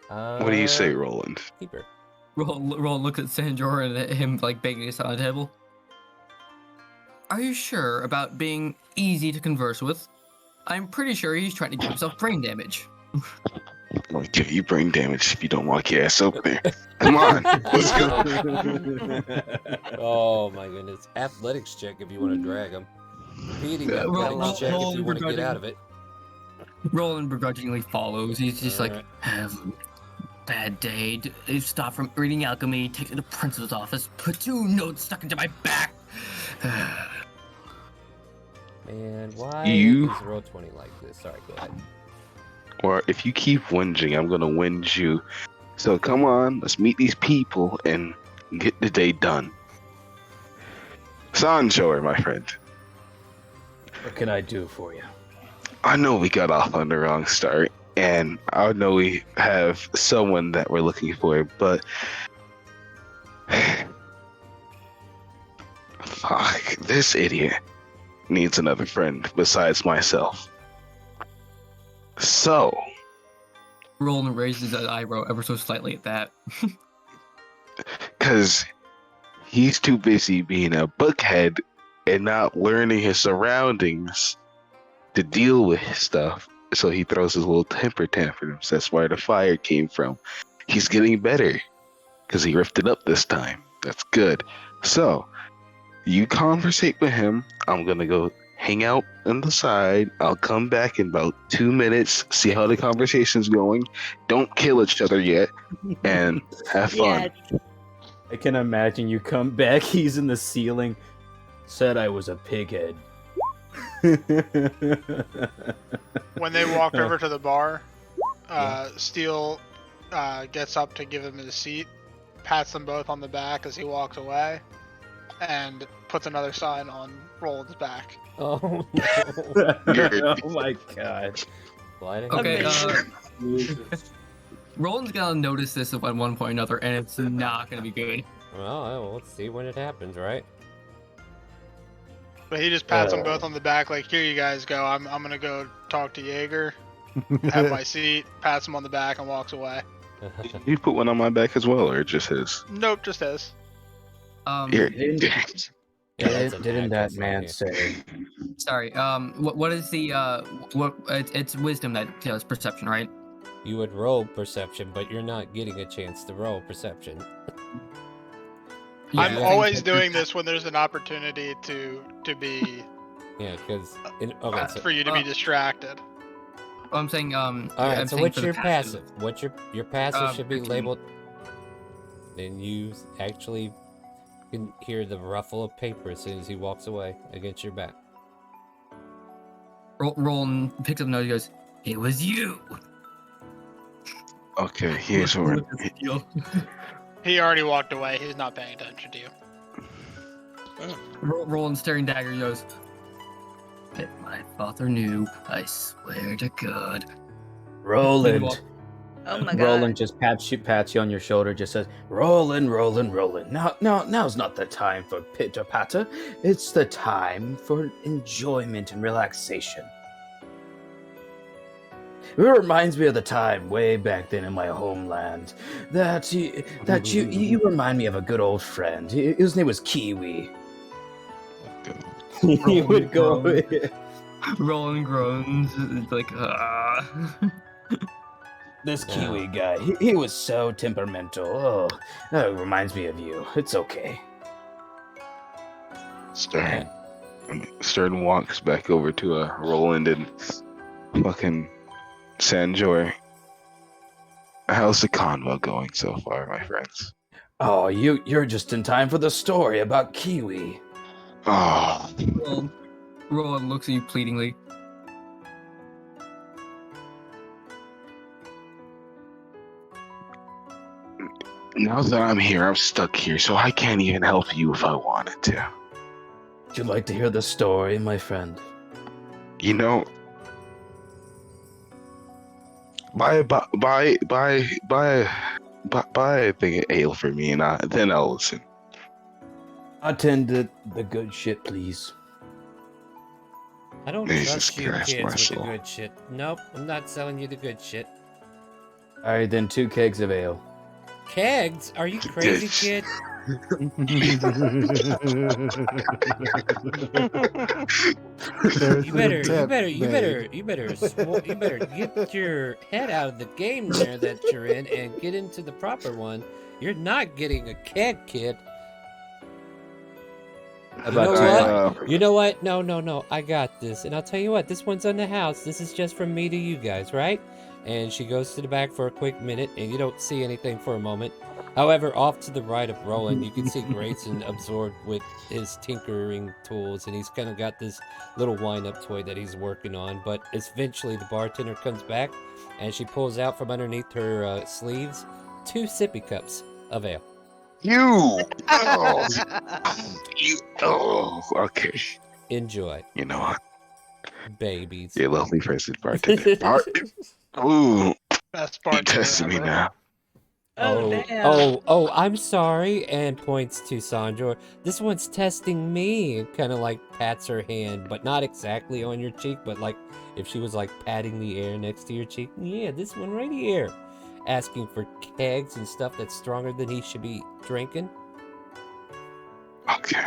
What do you say, Roland? Keeper. Roland looks at Sanjor and at him like banging his on the table. Are you sure about being easy to converse with? I'm pretty sure he's trying to give himself brain damage. I'm gonna give you brain damage if you don't walk your ass over there. Come on, let's go. Oh my goodness. Athletics check if you want to drag him. Feeding athletics check if you want to get out of it. Roland begrudgingly follows. He's just like, have a bad day. Stop from reading alchemy. Take to the principal's office. Put 2 notes stuck into my back. Man, why You- is Roll20 like this? Sorry, go ahead. Or if you keep whinging, I'm gonna whinge you. So come on, let's meet these people and get the day done. Sanjor, my friend. What can I do for you? I know we got off on the wrong start, and I know we have someone that we're looking for, but Fuck, this idiot needs another friend besides myself. So, Roland raises his eyebrow ever so slightly at that. because he's too busy being a bookhead and not learning his surroundings to deal with his stuff. So he throws his little temper tantrums. That's where the fire came from. He's getting better because he ripped it up this time. That's good. So, you conversate with him. I'm going to go hang out on the side. I'll come back in about 2 minutes, see how the conversation's going. Don't kill each other yet, and have fun. Yes. I can imagine you come back, he's in the ceiling. Said I was a pighead. When they walk over to the bar, Steel gets up to give him his seat, pats them both on the back as he walks away, and puts another sign on Roland's back. Oh, no. Oh my god. Okay, Roland's gonna notice this at one point or another, and it's not gonna be good. Well, let's see when it happens, right? But he just pats them both on the back, like, here you guys go. I'm gonna go talk to Jaeger, have my seat, pats him on the back, and walks away. You put one on my back as well, or just his? Nope, just his. Here. Didn't that man say? Sorry. What is the It's wisdom that does perception, right? You would roll perception, but you're not getting a chance to roll perception. Yeah, I'm always doing this when there's an opportunity to be. Yeah, because for you to be distracted. I'm saying All right. I'm So saying what's for the your passive? What's your passive should be 15. labeled. Then you actually can hear the ruffle of paper as soon as he walks away against your back. Roland picks up the note. He goes, "It was you." Okay, here's where. He already walked away. He's not paying attention to you. Roland staring dagger. He goes, "If my father knew, I swear to God." Roland. Oh my god. Roland just pats you on your shoulder, just says, Roland. Now's not the time for pitter-patter. It's the time for enjoyment and relaxation. It reminds me of the time way back then in my homeland that you remind me of a good old friend. His name was Kiwi. He would go. Roland groans. It's like, This Kiwi guy, he was so temperamental. Oh, it reminds me of you. It's okay. Stern walks back over to Roland and fucking Sanjor. How's the convo going so far, my friends? Oh, you're just in time for the story about Kiwi. Oh. Roland looks at you pleadingly. Now that I'm here, I'm stuck here, so I can't even help you if I wanted to. Would you like to hear the story, my friend? You know, buy a thing of ale for me, and then I'll listen. Attend to the good shit, please. I don't Jesus trust you Christ, kids my with soul. the good shit. Nope, I'm not selling you the good shit. All right, then 2 kegs of ale. Kegs? Are you crazy, kid? You better get your head out of the game there that you're in and get into the proper one. You're not getting a keg, kid. You know what? No. I got this. And I'll tell you what, this one's on the house. This is just from me to you guys, right? And she goes to the back for a quick minute, and you don't see anything for a moment. However, off to the right of Roland, you can see Grayson absorbed with his tinkering tools, and he's kind of got this little wind-up toy that he's working on. But eventually, the bartender comes back, and she pulls out from underneath her sleeves 2 sippy cups of ale. Okay. Enjoy. You know what? Babies. You're a lovely person, bartender. Ooh. Best You bartender testing me ever. now. Oh, damn. I'm sorry, and points to Sandra. This one's testing me, and kind of like pats her hand, but not exactly on your cheek, but like if she was like patting the air next to your cheek. Yeah, this one right here. Asking for kegs and stuff that's stronger than he should be drinking. Okay.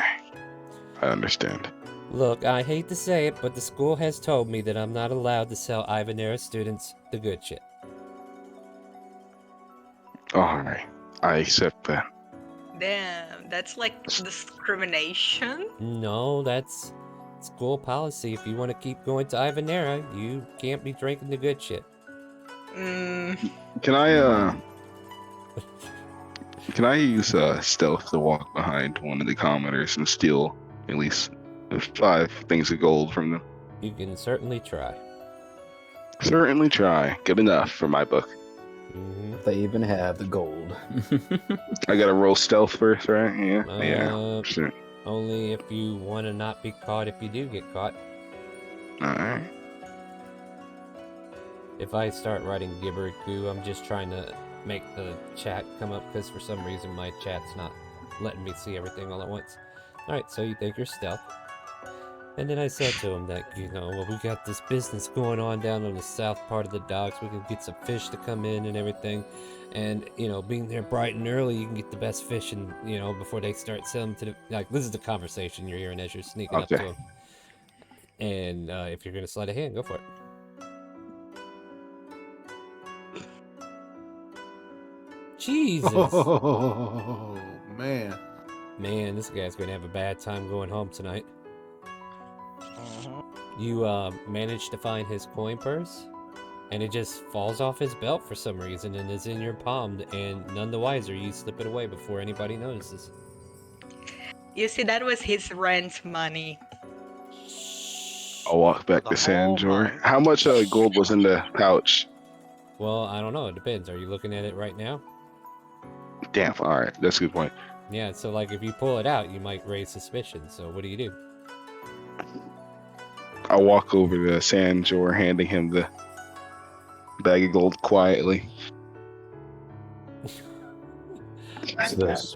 I understand. Look, I hate to say it, but the school has told me that I'm not allowed to sell Ivanerra students the good shit. Alright. I accept that. Damn, that's like discrimination. No, that's school policy. If you want to keep going to Ivanerra, you can't be drinking the good shit. Can I use stealth to walk behind one of the commoners and steal at least 5 things of gold from them? You can certainly try. Certainly try. Good enough for my book. If they even have the gold. I gotta roll stealth first, right? Yeah. Sure. Only if you want to not be caught if you do get caught. Alright. If I start writing gibberish-goo, I'm just trying to make the chat come up because for some reason my chat's not letting me see everything all at once. Alright, so you think you're stealth. And then I said to him that, well, we got this business going on down on the south part of the docks. We can get some fish to come in and everything. And, being there bright and early, you can get the best fish and, before they start selling to the... Like, this is the conversation you're hearing as you're sneaking up to him. And if you're going to slide a hand, go for it. Jesus. Oh, man. Man, this guy's going to have a bad time going home tonight. You managed to find his coin purse, and it just falls off his belt for some reason and is in your palm, and none the wiser you slip it away before anybody notices. You see, that was his rent money. I'll walk back to Sanjor. How much gold was in the pouch? Well, I don't know. It depends. Are you looking at it right now? Damn, alright. That's a good point. Yeah, so like if you pull it out, you might raise suspicion. So what do you do? I walk over to Sanjor, handing him the bag of gold quietly. What's this?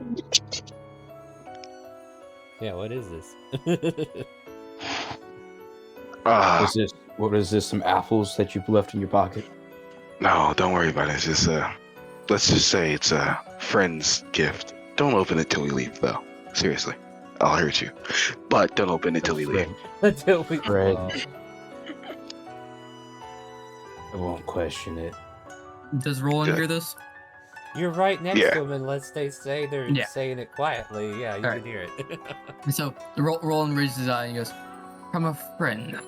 Yeah, what is this? What is this? Some apples that you've left in your pocket? No, don't worry about it. It's just let's just say it's a friend's gift. Don't open it till we leave, though. Seriously. I'll hurt you. But don't open it till we leave. Until we Fred. I won't question it. Does Roland hear this? You're right next to him unless they say they're Yeah. saying it quietly. Yeah, you can hear it. So Roland raises his eye and goes, "From a friend."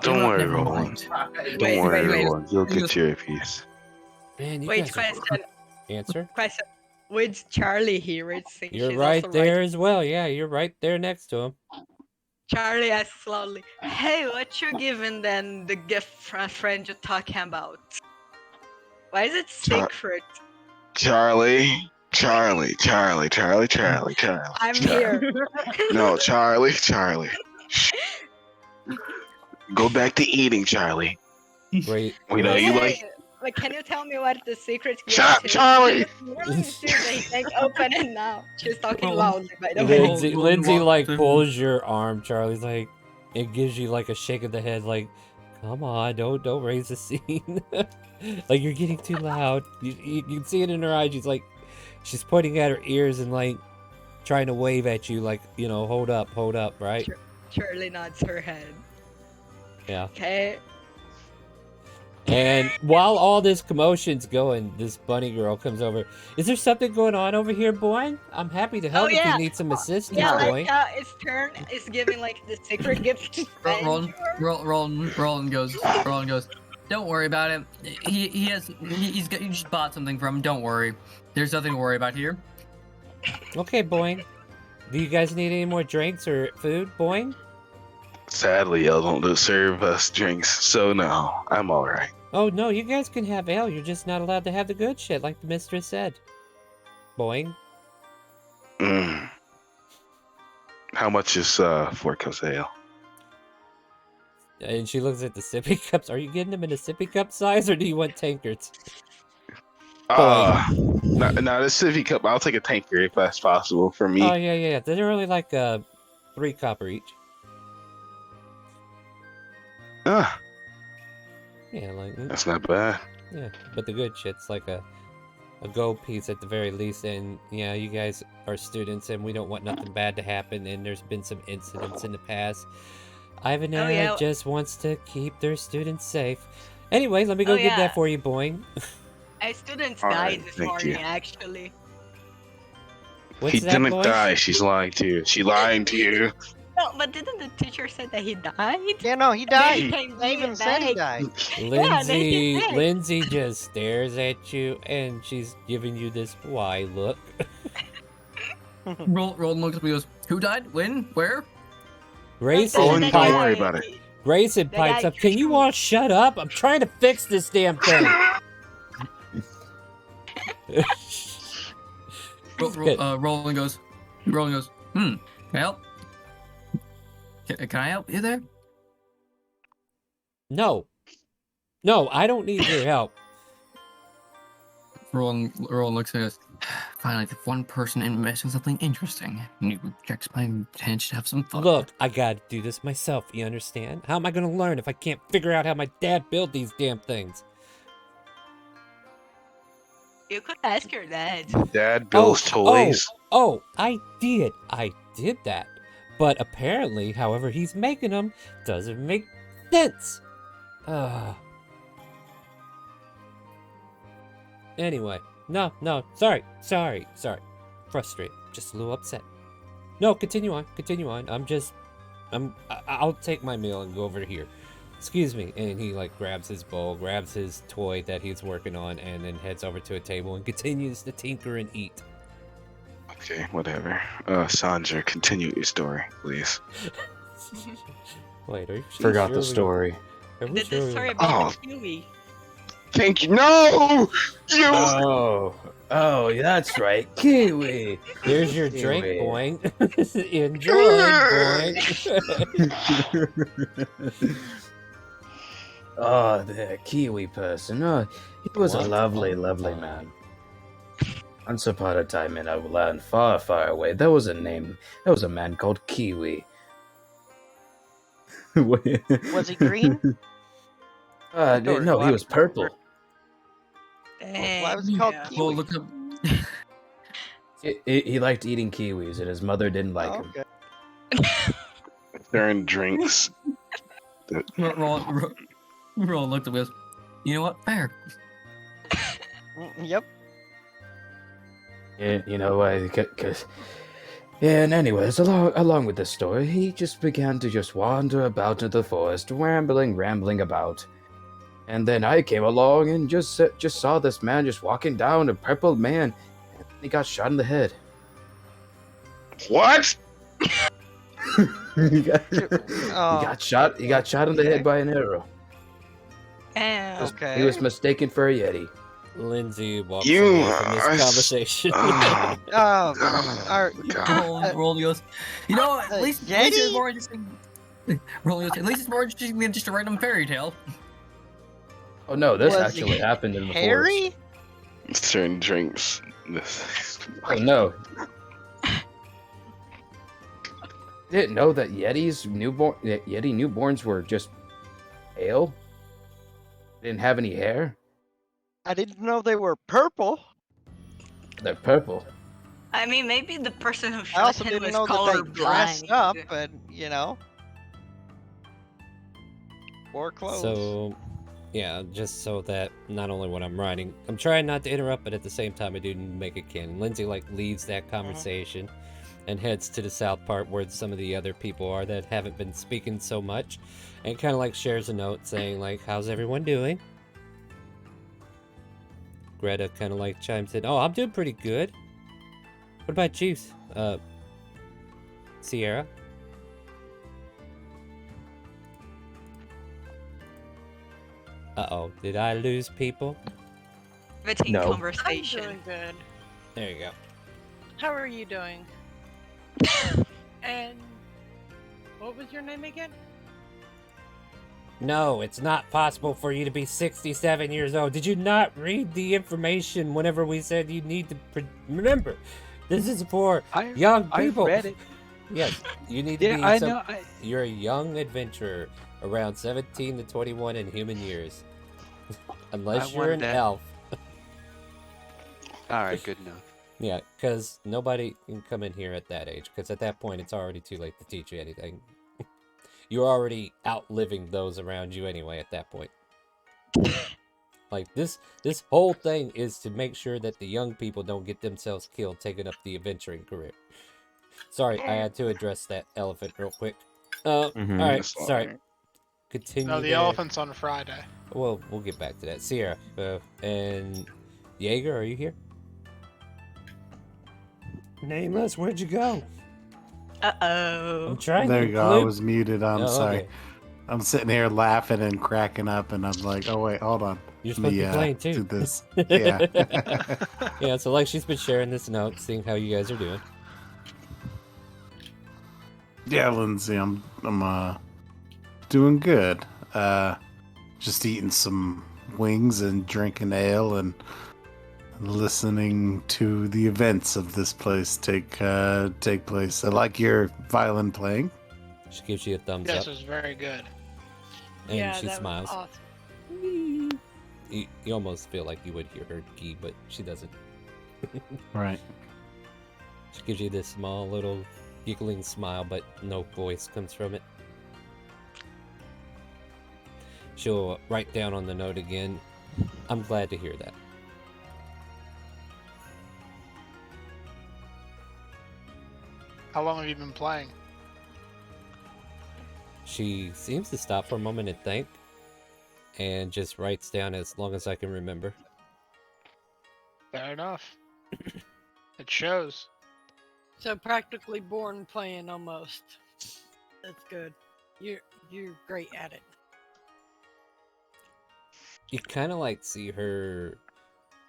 Don't worry, Never Roland. mind. Don't worry, Roland. You'll get your piece. Man, you Wait, guys are... question. Answer? Question. With Charlie here, it seems You're she's right also there as well. Yeah, you're right there next to him. Charlie asks loudly, "Hey, what you giving then the gift friend you're talking about? Why is it secret?" Charlie. I'm here. No, Charlie. Go back to eating, Charlie. Wait. We know you like... Like, can you tell me what the secret gift Shut up, is? Charlie! Like, open it now. She's talking loudly, by the way. Lindsay like pulls your arm. Charlie's like, it gives you like a shake of the head, like, come on, don't raise the scene. Like you're getting too loud. You can see it in her eyes. She's pointing at her ears and like trying to wave at you, like hold up, right? Charlie nods her head. Yeah. Okay. And while all this commotion's going, this bunny girl comes over. Is there something going on over here, boy? I'm happy to help if you need some assistance, boy. Yeah, its turn is giving like the secret gift to Roland goes, "Don't worry about it. He just bought something from him. Don't worry. There's nothing to worry about here." Okay, Boing. Do you guys need any more drinks or food, Boing? Sadly, y'all don't serve us drinks, so no, I'm alright. Oh, no, you guys can have ale. You're just not allowed to have the good shit, like the mistress said. Boing. How much is 4 cups of ale? And she looks at the sippy cups. Are you getting them in a sippy cup size, or do you want tankards? No, this Sippy cup. I'll take a tanker if that's possible for me. Oh yeah. They're only like 3 copper each. Ah, Yeah, like that's not bad. yeah, but the good shit's like a gold piece at the very least. And yeah, you guys are students, and we don't want nothing bad to happen. And there's been some incidents in the past. Ivanerra yeah. just wants to keep their students safe. Anyway, let me go Oh, get yeah. that for you, Boing. My students All died right, this thank morning, you. actually. What's He that, didn't Boing? die. She's lying to you. She lying to you. No, but didn't the teacher say that he died? Yeah, no, he And then died. he came He even said he back. died. Yeah, and then he came back. Lindsay just stares at you, and she's giving you this why look. Roland looks at me and goes, "Who died? When? Where?" Grayson Owen, don't pipes. worry about it. Grayson The pipes guy up. Can you all shut up? I'm trying to fix this damn thing. Roland goes, can I help? Can I help you there? No, I don't need your help. Roland looks at us. Finally, the one person missing something interesting. New checks my intention to have some fun. Look, I gotta do this myself, you understand? How am I gonna learn if I can't figure out how my dad built these damn things? You could ask your dad. Dad builds toys. Oh, I did that. But apparently, however he's making them doesn't make sense. Anyway, no, sorry. Frustrated, just a little upset. No, continue on. I'll take my meal and go over here. Excuse me. And he like grabs his bowl, grabs his toy that he's working on, and then heads over to a table and continues to tinker and eat. Okay, whatever. Sandra, continue your story, please. Wait, are you Forgot sure the we- story. are we The sure story we- about the Kiwi. Thank you. No! You! Oh, that's right. Kiwi. Here's your drink, Kiwi. Boing. Enjoy, Boing. Oh, the Kiwi person. Oh, he was a Once lovely, upon a lovely time. man. Once upon a time in a land far, far away, there was a man called Kiwi. Was he green? No, he was purple. Why was he called Yeah. Kiwi? Well, look up. He liked eating kiwis, and his mother didn't like him. Okay. During drinks. Roland looked at me and goes, "You know what? Fair." Yep. Yeah, you know why? Because yeah. And anyways, along with this story, he just began to just wander about in the forest, rambling about. And then I came along and just saw this man just walking down, a purple man, and he got shot in the head. What? He got shot. He got shot in the head by an arrow. Damn. Okay. He was mistaken for a yeti. Lindsay walks You away from this are conversation. Oh, our, Roland goes, "You know what? At least Yeti? it's more interesting." Roland goes, "At least it's more interesting than just a random fairy tale." Oh no, this Was actually he happened in the Harry? Certain drinks. forest. Oh no. Didn't know that Yeti newborns were just pale? Didn't have any hair? I didn't know they were purple. They're purple. I mean, maybe the person who I shot also him didn't was know that they dressed colorblind. up and, wore clothes. So, yeah, just so that not only when I'm writing, I'm trying not to interrupt, but at the same time I do make it canon. Lindsay leaves that conversation and heads to the south part where some of the other people are that haven't been speaking so much, and kind of shares a note saying how's everyone doing? Greta kind of chimes in, "Oh, I'm doing pretty good. What about you, Sierra?" Uh-oh, did I lose people? Riveting No. I'm conversation. doing good. There you go. How are you doing? And what was your name again? No, it's not possible for you to be 67 years old. Did you not read the information whenever we said you need to remember? This is for young people. I read it. Yes, you need to Yeah, be I know. You're a young adventurer around 17 to 21 in human years. Unless you're an elf. All right, good enough. Yeah, because nobody can come in here at that age, because at that point it's already too late to teach you anything. You're already outliving those around you anyway at that point. Like, this whole thing is to make sure that the young people don't get themselves killed taking up the adventuring career. Sorry, I had to address that elephant real quick. Alright, sorry. Continue. No, the elephant's on Friday. Well, we'll get back to that. Sierra, and Jaeger, are you here? Nameless, where'd you go? Uh-oh. I'm trying There to you go. I was muted. I'm sorry. Okay. I'm sitting here laughing and cracking up, and I'm like, oh wait, hold on. You're supposed to be playing too. Do this. Yeah. Yeah. So like, she's been sharing this note, seeing how you guys are doing. Yeah, Lindsay, I'm doing good. Just eating some wings and drinking ale and listening to the events of this place take place. I like your violin playing. She gives you a thumbs Yes, up. it was very good. And she that smiles. was awesome. You almost feel like you would hear her gee, but she doesn't. Right. She gives you this small little giggling smile, but no voice comes from it. She'll write down on the note again, I'm glad to hear that. How long have you been playing? She seems to stop for a moment and think, and just writes down as long as I can remember. Fair enough. It shows. So practically born playing almost. That's good. You're great at it. You kind of like see her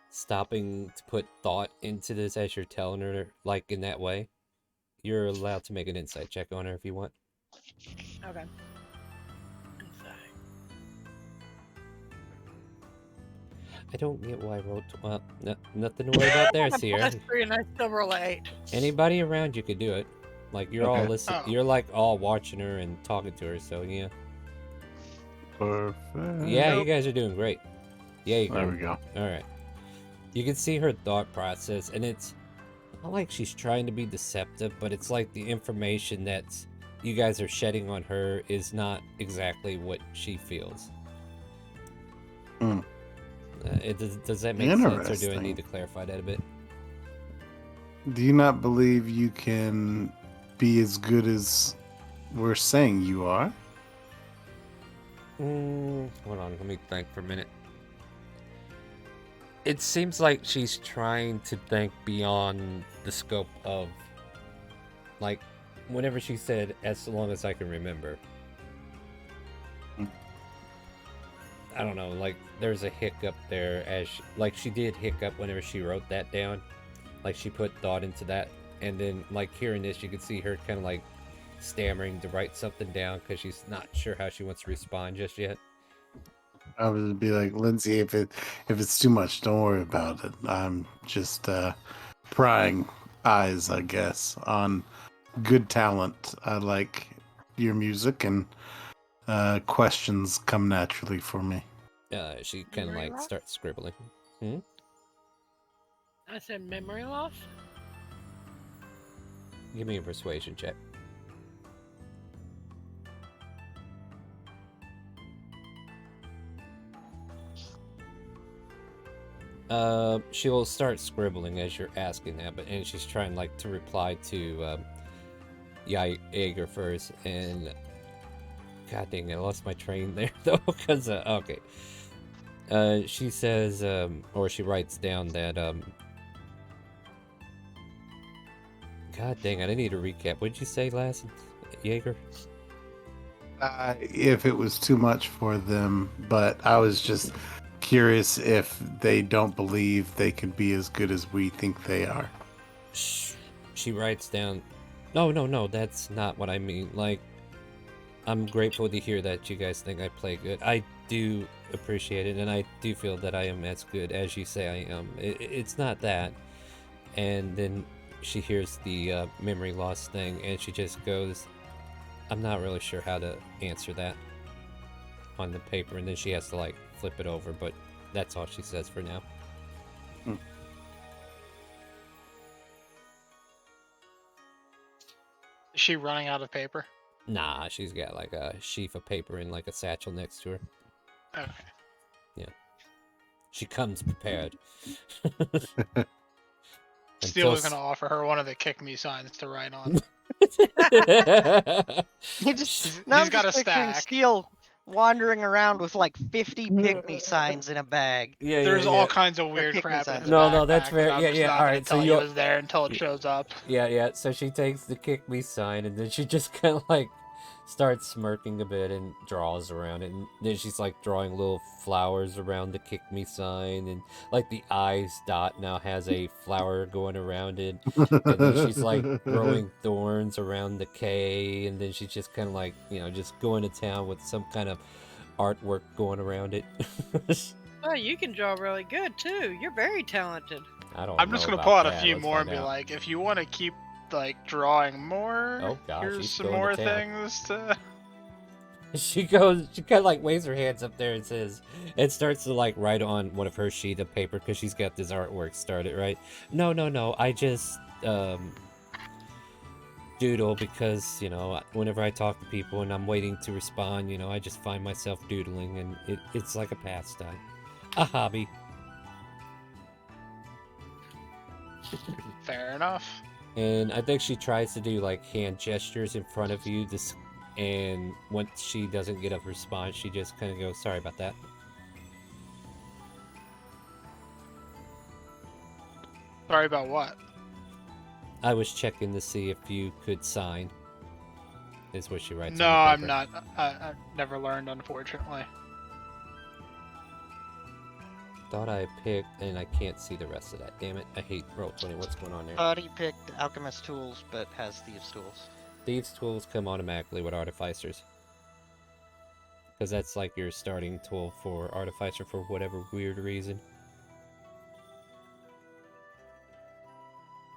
stopping to put thought into this as you're telling her, like in that way. You're allowed to make an insight check on her if you want. Okay. I don't get why I rolled. Well, nothing to worry about there, Sierra. That's pretty nice. Still roll an 8. Anybody around you could do it. Like you're all listening. Oh. You're like all watching her and talking to her. So yeah. Perfect. Yeah, you guys are doing great. Yeah, There we go. All right. You can see her thought process, and it's not like she's trying to be deceptive, but it's like the information that you guys are shedding on her is not exactly what she feels. Mm. Does that make sense, or do I Interesting. need to clarify that a bit? Do you not believe you can be as good as we're saying you are? Hold on, let me think for a minute. It seems like she's trying to think beyond the scope of, like, whenever she said, as long as I can remember. I don't know, like, there's a hiccup there as she did hiccup whenever she wrote that down. Like, she put thought into that. And then, like, hearing this, you could see her kind of, like, stammering to write something down because she's not sure how she wants to respond just yet. I would be like, Lindsay, if it's too much, don't worry about it. I'm just prying eyes, I guess, on good talent. I like your music, and questions come naturally for me. She kind of Memory like loss? starts scribbling. I said memory loss. Give me a persuasion check. She'll start scribbling as you're asking that, and she's trying like to reply to Jaeger first, and god dang, I lost my train there though, because okay. She says, or she writes down that god dang, I need a recap. What did you say last, Jaeger? If it was too much for them, but I was just curious if they don't believe they could be as good as we think they are. She writes down, no, that's not what I mean. Like, I'm grateful to hear that you guys think I play good. I do appreciate it, and I do feel that I am as good as you say I am. It's not that. And then she hears the memory loss thing, and she just goes, I'm not really sure how to answer that on the paper, and then she has to like flip it over, but that's all she says for now. Is she running out of paper? Nah, she's got like a sheaf of paper and like a satchel next to her. Okay. Yeah. She comes prepared. Steel is going to offer her one of the kick me signs to write on. You just He's I'm got just a picturing stack. Steel wandering around with like 50 pick me signs in a bag. Yeah, There's yeah, all yeah. kinds of Or weird pick me crap in signs. his No, that's backpack, fair. but I'm Yeah, just yeah. not All gonna right, so tell you you it's there until it shows up. Yeah. So she takes the kick me sign, and then she just kind of like starts smirking a bit and draws around it, and then she's like drawing little flowers around the kick me sign, and like the eyes dot now has a flower going around it, and then she's like growing thorns around the K, and then she's just kind of like, you know, just going to town with some kind of artwork going around it. Oh, you can draw really good too. You're very talented. I'm just gonna pull out a few more and be like, if you want to keep like drawing more, oh gosh, here's she's some going more to town. things to. She kind of like waves her hands up there and says, it starts to like write on one of her sheet of paper because she's got this artwork started, right? No, I just doodle because, you know, whenever I talk to people and I'm waiting to respond, you know, I just find myself doodling, and it's like a pastime, a hobby. Fair enough. And I think she tries to do like hand gestures in front of you, and once she doesn't get a response, she just kind of goes, sorry about that. Sorry about what? I was checking to see if you could sign, is what she writes No, on the paper. I'm not. I've never learned, unfortunately. Thought I picked, and I can't see the rest of that. Damn it, I hate Roll20. What's going on there? Thought he picked Alchemist Tools, but has Thieves Tools. Thieves' tools come automatically with Artificers. Because that's like your starting tool for Artificer for whatever weird reason.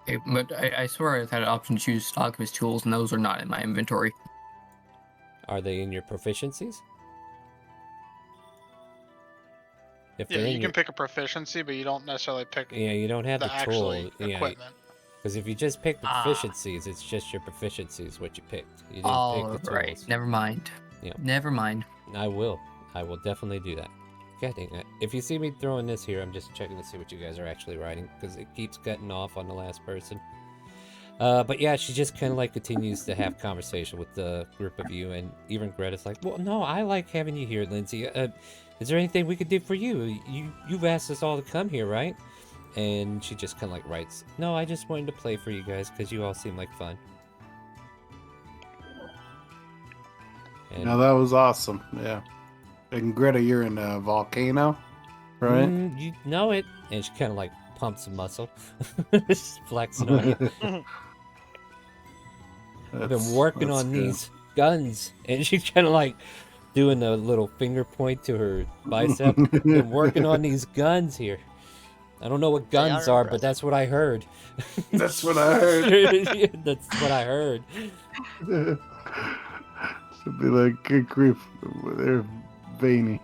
Okay, but I swear I've had an option to choose Alchemist Tools, and those are not in my inventory. Are they in your proficiencies? If Yeah, they're you in can your... pick a proficiency, but you don't necessarily pick. Yeah, you don't have the actual tool. Yeah, equipment. because if you just pick the proficiencies, it's just your proficiencies what you picked. You didn't All pick the right, tools. never mind. Yeah. Never mind. I will definitely do that. God dang it. If you see me throwing this here, I'm just checking to see what you guys are actually writing, because it keeps cutting off on the last person. But yeah, she just kind of like continues to have conversation with the group of you, and even Greta's like, well, no, I like having you here, Lindsay. Is there anything we could do for you? You've asked us all to come here, right? And she just kind of like writes, no, I just wanted to play for you guys because you all seem like fun. And No, that was awesome. Yeah. And Greta, you're in a volcano, right? you know it. And she kind of like pumps some muscle. Just flexing on you. I've been working on these guns. And she's kind of like doing the little finger point to her bicep. Been working on these guns here. I don't know what guns are, but that's what I heard. That's what I heard. That's what I heard. Should be like, good grief, they're veiny.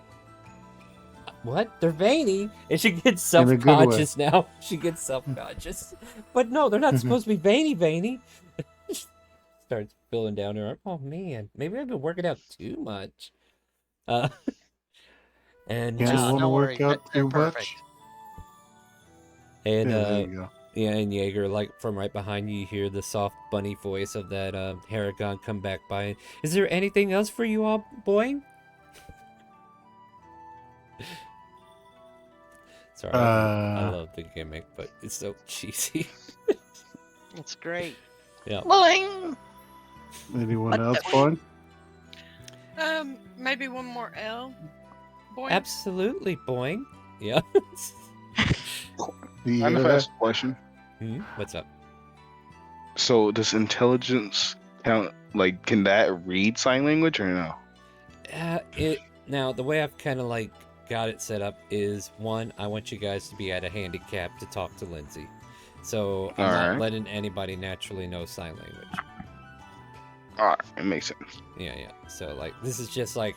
What? They're veiny? And she gets In a good way. self-conscious now. She gets self-conscious. But no, they're not supposed to be veiny. Starts filling down her arm. Oh man, maybe I've been working out too much. And You just want to work out too much? And Yeah, there you go. yeah, and Jaeger, like from right behind you, you hear the soft bunny voice of that Haragon come back by. Is there anything else for you all, boy? Sorry, I love the gimmick, but it's so cheesy. It's great. Yeah. Boing! Anyone else, boy? Maybe one more L. Boy. Absolutely, boing. Yeah. Mind if I ask a question? What's up? So does intelligence Like, can that read sign language or no? Now the way I've kind of like got it set up is one, I want you guys to be at a handicap to talk to Lindsay, so I'm not Alright. letting anybody naturally know sign language. Alright, it makes sense. Yeah. So like this is just like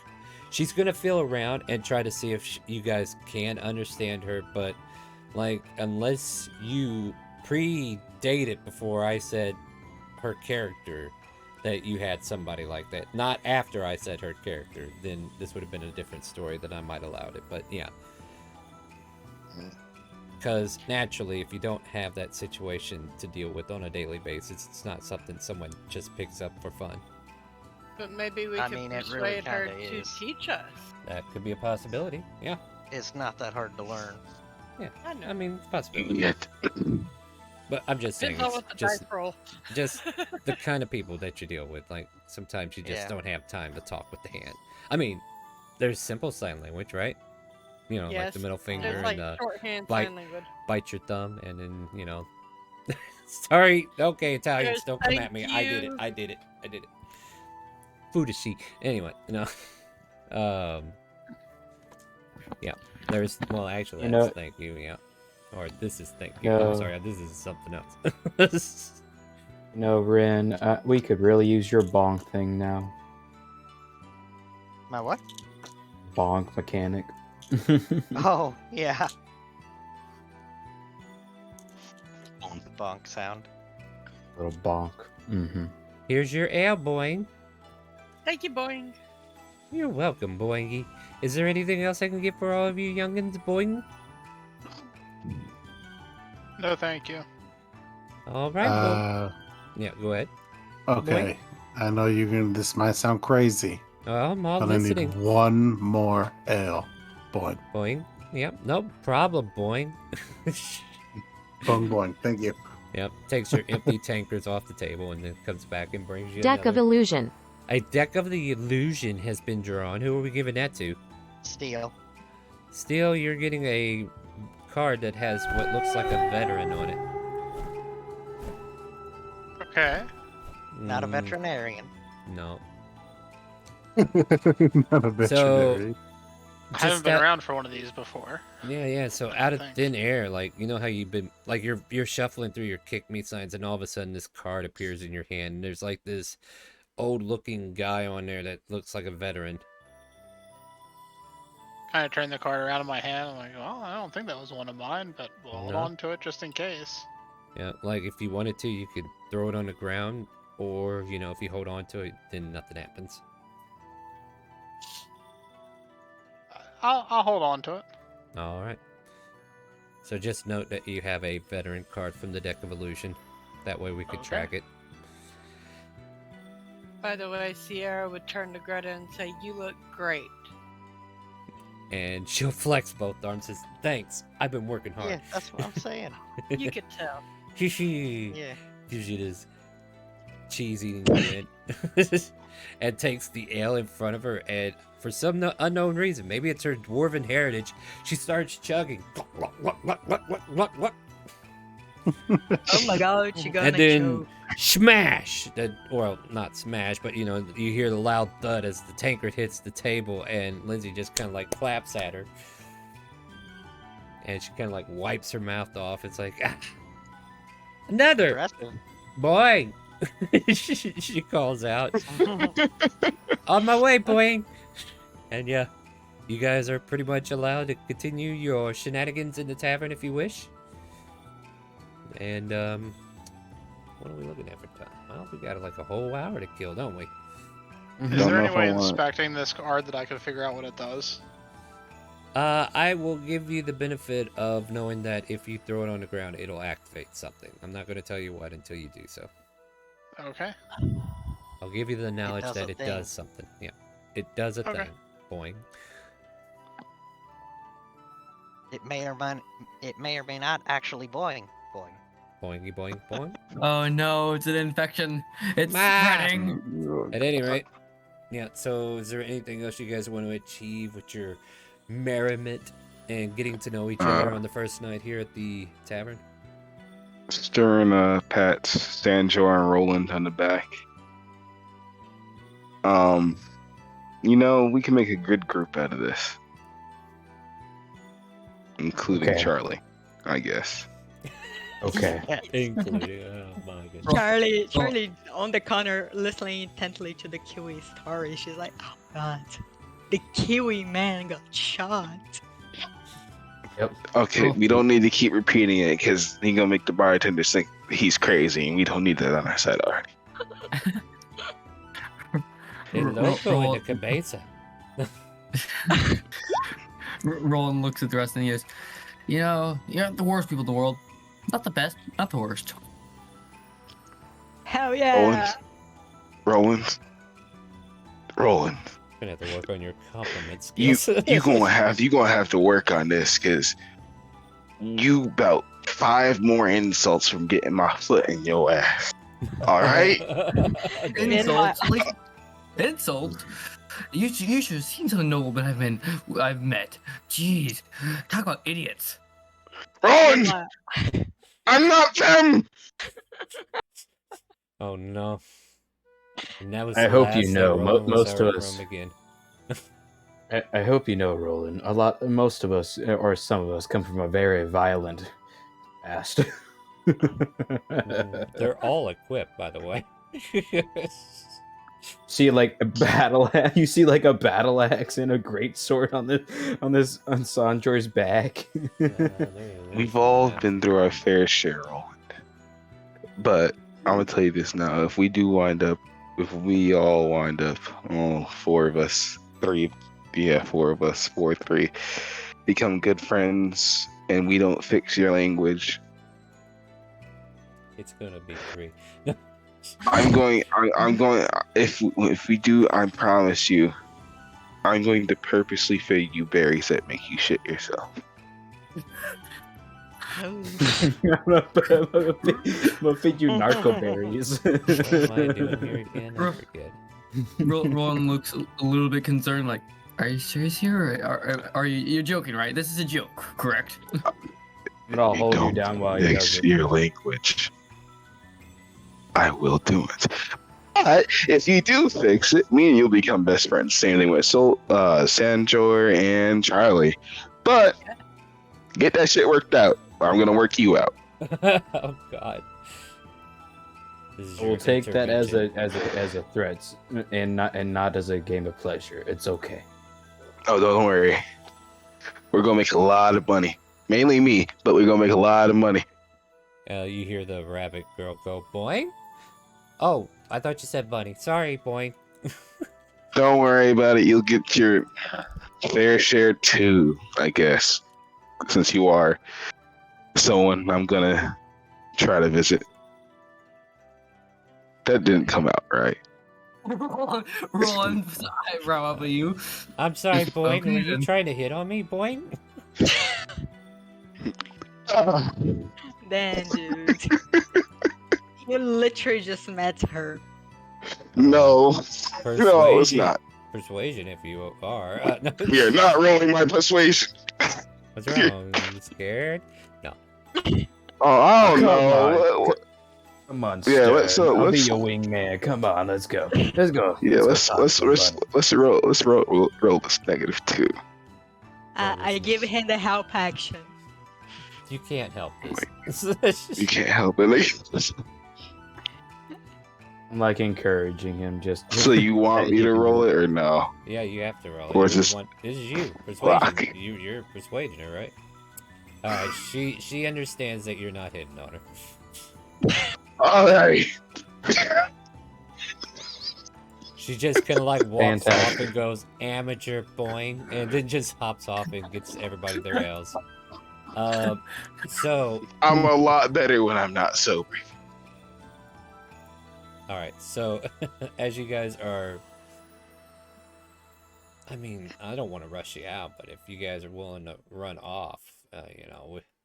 she's gonna feel around and try to see if you guys can understand her, but like unless you predated before I said her character that you had somebody like that, not after I said her character, then this would have been a different story that I might allowed it. But yeah, because naturally if you don't have that situation to deal with on a daily basis, it's not something someone just picks up for fun. But maybe we I could mean, it really persuade her kinda to is. teach us. That could be a possibility. Yeah. It's not that hard to learn. Yeah. I know. I mean, it's a possibility. Yet. But I'm just saying, Depends on it's what the just dice roll. just the kind of people that you deal with. Like sometimes you just Yeah. don't have time to talk with the hand. I mean, there's simple sign language, right? You know, like Yes, the middle finger there's like and shorthand bite sign language. bite your thumb, and then you know. Sorry, okay, Italians, There's don't come at thank me. I did it. you. I did it. I did it. Fudashi. Anyway, yeah. There's actually that's thank you. Yeah. Or this is thank you. I'm sorry, this is something else. No, Rin, we could really use your bonk thing now. My what? Bonk mechanic. Oh, yeah. Bonk sound. Little bonk. Mm-hmm. Here's your ale, Boing. Thank you, Boing. You're welcome, Boingy. Is there anything else I can get for all of you youngins, Boing? No, thank you. All right, well, yeah, go ahead. Okay. I know you're gonna. This might sound crazy. Well, I'm all but listening. I need one more ale. Boing. Boing. Yep, no problem, Boing. Boing, boing. Thank you. Yep, takes your empty tankers off the table and then comes back and brings you Deck of another. Illusion. A deck of the illusion has been drawn. Who are we giving that to? Steel. Steel, you're getting a card that has what looks like a veteran on it. Okay. Not a veterinarian. No. Not a veterinary. I haven't been around for one of these before. Yeah. So out of thin air, like you know how you've been, like you're shuffling through your kick me signs, and all of a sudden this card appears in your hand. And there's like this old-looking guy on there that looks like a veteran. Kind of turn the card around in my hand. I'm like, well, I don't think that was one of mine, but we'll hold on to it just in case. Yeah, like if you wanted to, you could throw it on the ground, or you know, if you hold on to it, then nothing happens. I'll hold on to it. All right. So just note that you have a veteran card from the deck of illusion. That way we could track it. By the way, Sierra would turn to Greta and say, "You look great." And she'll flex both arms and says, "Thanks, I've been working hard." Yeah, that's what I'm saying. You could tell. Yeah. Gives you this cheesy grin. And takes the ale in front of her, and for some unknown reason, maybe it's her dwarven heritage, she starts chugging. What? Oh my god, she gonna And then choke. smash! Well, not smash, but you know, you hear the loud thud as the tankard hits the table, and Lindsay just kind of like claps at her. And she kind of like wipes her mouth off. It's like, another! Boy! she calls out. On my way, Boing! And yeah, you guys are pretty much allowed to continue your shenanigans in the tavern if you wish. And, what are we looking at for time? Well, we got like a whole hour to kill, don't we? Is there any way inspecting this card that I could figure out what it does? I will give you the benefit of knowing that if you throw it on the ground, it'll activate something. I'm not going to tell you what until you do so. Okay. I'll give you the knowledge does that a it thing. does something. Yeah, it does a Okay. thing. Boing. It may or may not actually boing. Boing. Boingy boing boing. Oh no, it's an infection. It's spreading. At any rate, yeah, so is there anything else you guys want to achieve with your merriment and getting to know each other on the first night here at the tavern? Stirring Pat's, Sanjor, and Roland on the back. We can make a good group out of this, including Okay. Charlie, I guess. Okay. Including, oh my goodness. Charlie on the corner listening intently to the Kiwi story. She's like, oh god, the Kiwi man got shot. Yep. Okay, Oh. we don't need to keep repeating it because he's gonna make the bartender think he's crazy, and we don't need that on our side already. El loco in the cabeza. Roland looks at the rest and he goes, you're not the worst people in the world. Not the best, not the worst. Hell yeah! Roland. Gonna have to work on your compliment You skills. you gonna have to work on this because you about 5 more insults from getting my foot in your ass. All right. Insult? Insult? You should have seen some noble men I've met. Jeez, talk about idiots. Roland, I'm not them. Oh no. And that was I the hope last you know, that Roland was most of heard us. from again. I hope you know, Roland. Most of us, or some of us, come from a very violent past. They're all equipped, by the way. See, like a battle. You see, like a battle axe and a great sword on Sanjor's back. We've all been through our fair share, Roland. But I'm gonna tell you this now: if we all wind up, 4 of us, 3, 4 of us, 4, 3, become good friends, and we don't fix your language, It's gonna be 3. I'm going. If we do, I promise you, I'm going to purposely feed you berries that make you shit yourself. I'm gonna feed you narco berries. What am I doing here again? I forget. Roland looks a little bit concerned, like, are you serious here? Or are you're joking, right? This is a joke, correct? I'll hold you down while he does it. Your language. I will do it. But if you do fix it, me and you'll become best friends. Same thing with Sanjor and Charlie. But get that shit worked out, or I'm gonna work you out. Oh god. We'll take that as a threat, and not as a game of pleasure. It's okay. Oh, don't worry. We're gonna make a lot of money. Mainly me, but we're gonna make a lot of money. You hear the rabbit girl go, boing? Oh, I thought you said bunny. Sorry, boing. Don't worry about it. You'll get your fair share too, I guess. Since you are someone I'm gonna try to visit. That didn't come out right. Roland's eyebrow up at you. I'm sorry, boing. Okay, Were you then. trying to hit on me, boing? Damn, dude. You literally just met her. No, no, it's not. Persuasion, if you are. No. You're not rolling my persuasion. What's wrong? Are you scared? No. Oh, I don't know. Come on, Yeah, Stern. I'll be let's your wingman. Come on, let's go. Let's go. Yeah, let's roll this -2. I give him the help action. You can't help this. You can't help it. I'm like encouraging him. Just So you want me to roll it or no? Yeah, you have to roll it. Or is This this- is you. Fuck. Persuasion. You're persuading her, right? Alright, she understands that you're not hitting on her. Alright. She just kind of like walks Fantastic. off and goes, amateur boing, and then just hops off and gets everybody their L's. So, I'm a lot better when I'm not sober. alright, so as you guys are, I mean, I don't want to rush you out, but if you guys are willing to run off,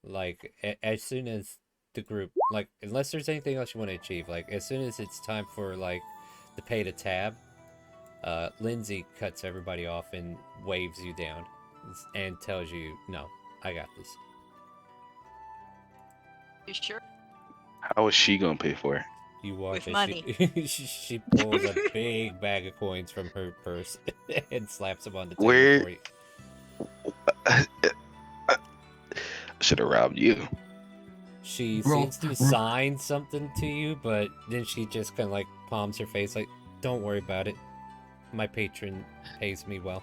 like as soon as the group, like, unless there's anything else you want to achieve, like as soon as it's time for like the pay to tab, Lindsay cuts everybody off and waves you down and tells you, no, I got this. You sure? How is she gonna pay for it? You watch With as money. she pulls a big bag of coins from her purse and slaps them on the table Where for you. should have robbed you? She Roll- seems to roll- sign something to you, but then she just kind of like palms her face, like, "Don't worry about it. My patron pays me well."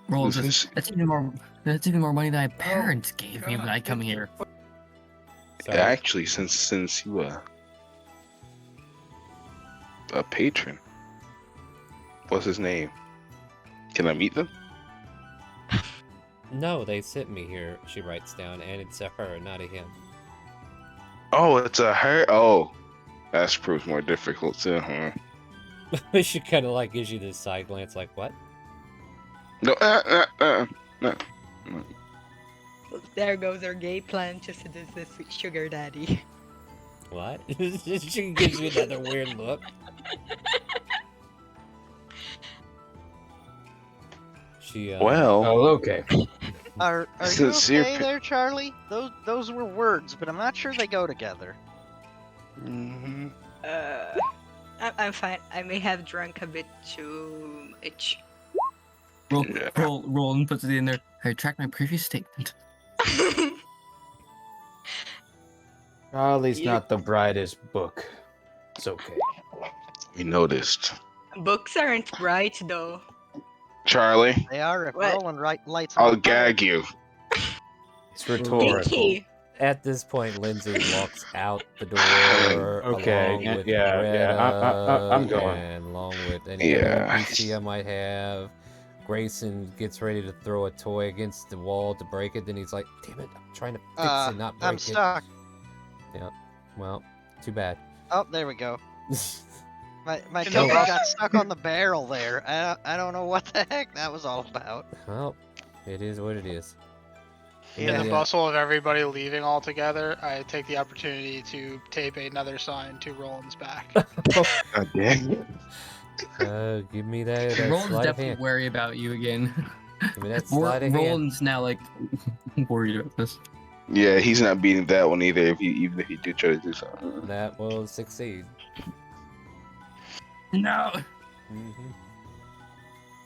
Roll Is just. this- That's even more. That's even more money than my parents gave me when I come here. Sorry. Actually, since you a patron, what's his name? Can I meet them? No, they sent me here. She writes down, and it's a her, not a him. Oh, it's a her. Oh, that proves more difficult too, huh? She kind of like gives you this side glance, like, "What?" No, no. There goes her gay plan to seduce this sugar daddy. What? She gives you another weird look. She Well, Oh, okay. Are you Since you're okay there, Charlie? Those were words, but I'm not sure they go together. mhm. I'm fine. I may have drunk a bit too much. Yeah. Roll and puts it in there. I retract my previous statement. Charlie's You- not the brightest book. It's okay. We noticed. Books aren't bright though. Charlie, They are if What? Roland lights I'll on fire. gag you. It's rhetorical. Dinky. At this point, Lindsay walks out the door Okay, along with yeah, Greta I'm going. and along with any other Yeah. NPC I might have. Grayson gets ready to throw a toy against the wall to break it. Then he's like, "Damn it, I'm trying to fix it, not break I'm it." stuck. Yeah. Well, too bad. Oh, there we go. My In the token bus- got stuck on the barrel there. I don't know what the heck that was all about. Well, it is what it is. In the bustle of everybody leaving altogether, I take the opportunity to tape another sign to Roland's back. God dang it. Give me that Roland's sleight of definitely hand. wary about you again. Give me that sleight of hand. Roland's now like worried about this. Yeah, he's not beating that one either. Even if he do try to do something. That will succeed. No. hmm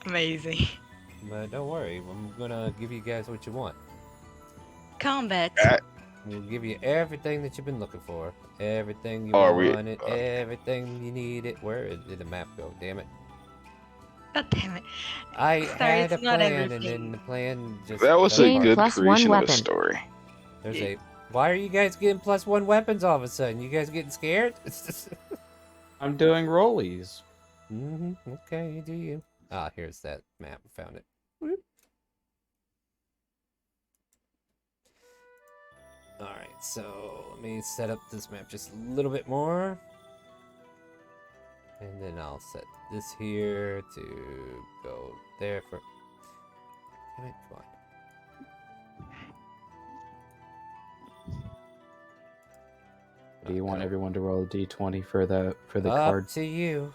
Amazing. But don't worry, I'm gonna give you guys what you want. Combat. We'll give you everything that you've been looking for. Everything you Are we- wanted, everything you needed. Where did the map go? Damn it. God damn it. I Sorry, had a it's not plan, and everything. then the plan just That was fell a apart. good plus one creation of a weapon. story. There's a. Why are you guys getting +1 weapons all of a sudden? You guys getting scared? I'm doing rollies. Okay, you do you. Ah, here's that map. Found it. Whoop. Alright, so let me set up this map just a little bit more. And then I'll set this here to go there for... Damn it, come on. Do you want everyone to roll a d20 for the Up card? to you.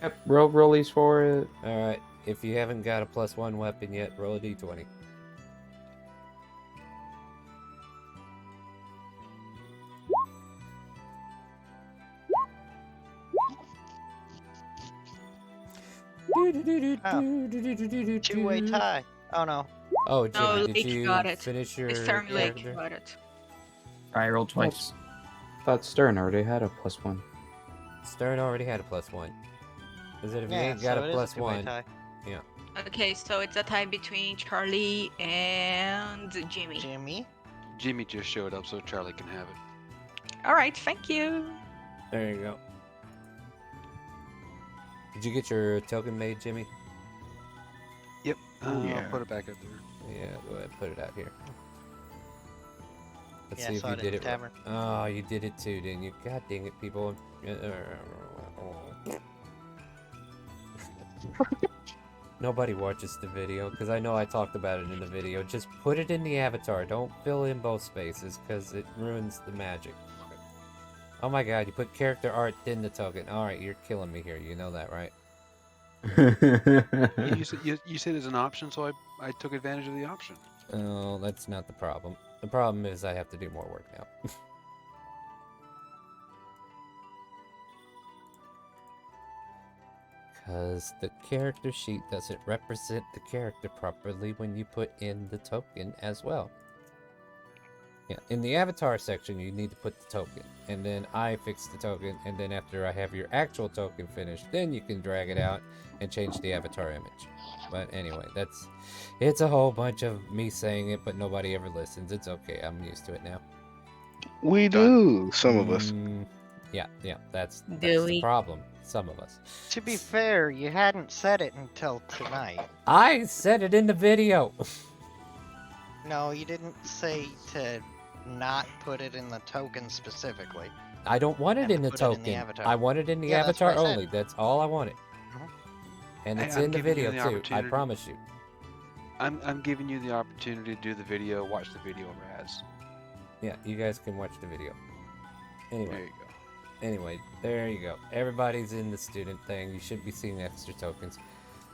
Yep, roll rollies for it. Alright, if you haven't got a +1 weapon yet, roll a d20. Two-way tie. Oh no. Oh, No, Jimmy, did Lake you got it. finish your Storm Lake character? got it. I rolled twice. Thought Stern already had a +1. Stern already had a +1. Is it if you Yeah, ain't got so a it is a two-way +1? tie. Yeah. Okay, so it's a tie between Charlie and Jimmy. Jimmy. Jimmy just showed up, so Charlie can have it. All right, thank you. There you go. Did you get your token made, Jimmy? Yep. Yeah. I'll put it back up there. Yeah, go ahead and put it out here. Let's Yeah, see if saw you it in did the it right. tavern. Oh, you did it too, didn't you? God dang it, people. Nobody watches the video, because I know I talked about it in the video. Just put it in the avatar. Don't fill in both spaces, because it ruins the magic. Oh my god, you put character art in the token. Alright, you're killing me here. You know that, right? You said it's an option, so I took advantage of the option. Oh, that's not the problem. The problem is I have to do more work now. Because the character sheet doesn't represent the character properly when you put in the token as well. Yeah, in the avatar section, you need to put the token, and then I fix the token, and then after I have your actual token finished, then you can drag it out and change the avatar image. But anyway, it's a whole bunch of me saying it, but nobody ever listens. It's okay, I'm used to it now. We do, some of us. Yeah, that's Do the we? problem. Some of us. To be fair, you hadn't said it until tonight. I said it in the video. No, you didn't say to not put it in the token specifically. I don't want it And in the put it in token. the avatar. I want it in the Yeah, that's avatar what I said. only. That's all I wanted. And Hey, it's I'm in the giving you video the too. I opportunity. promise you. I'm giving you the opportunity to do the video, watch the video, Raz. Yeah, you guys can watch the video. Anyway. There you go. Anyway, there you go. Everybody's in the student thing. You should be seeing extra tokens.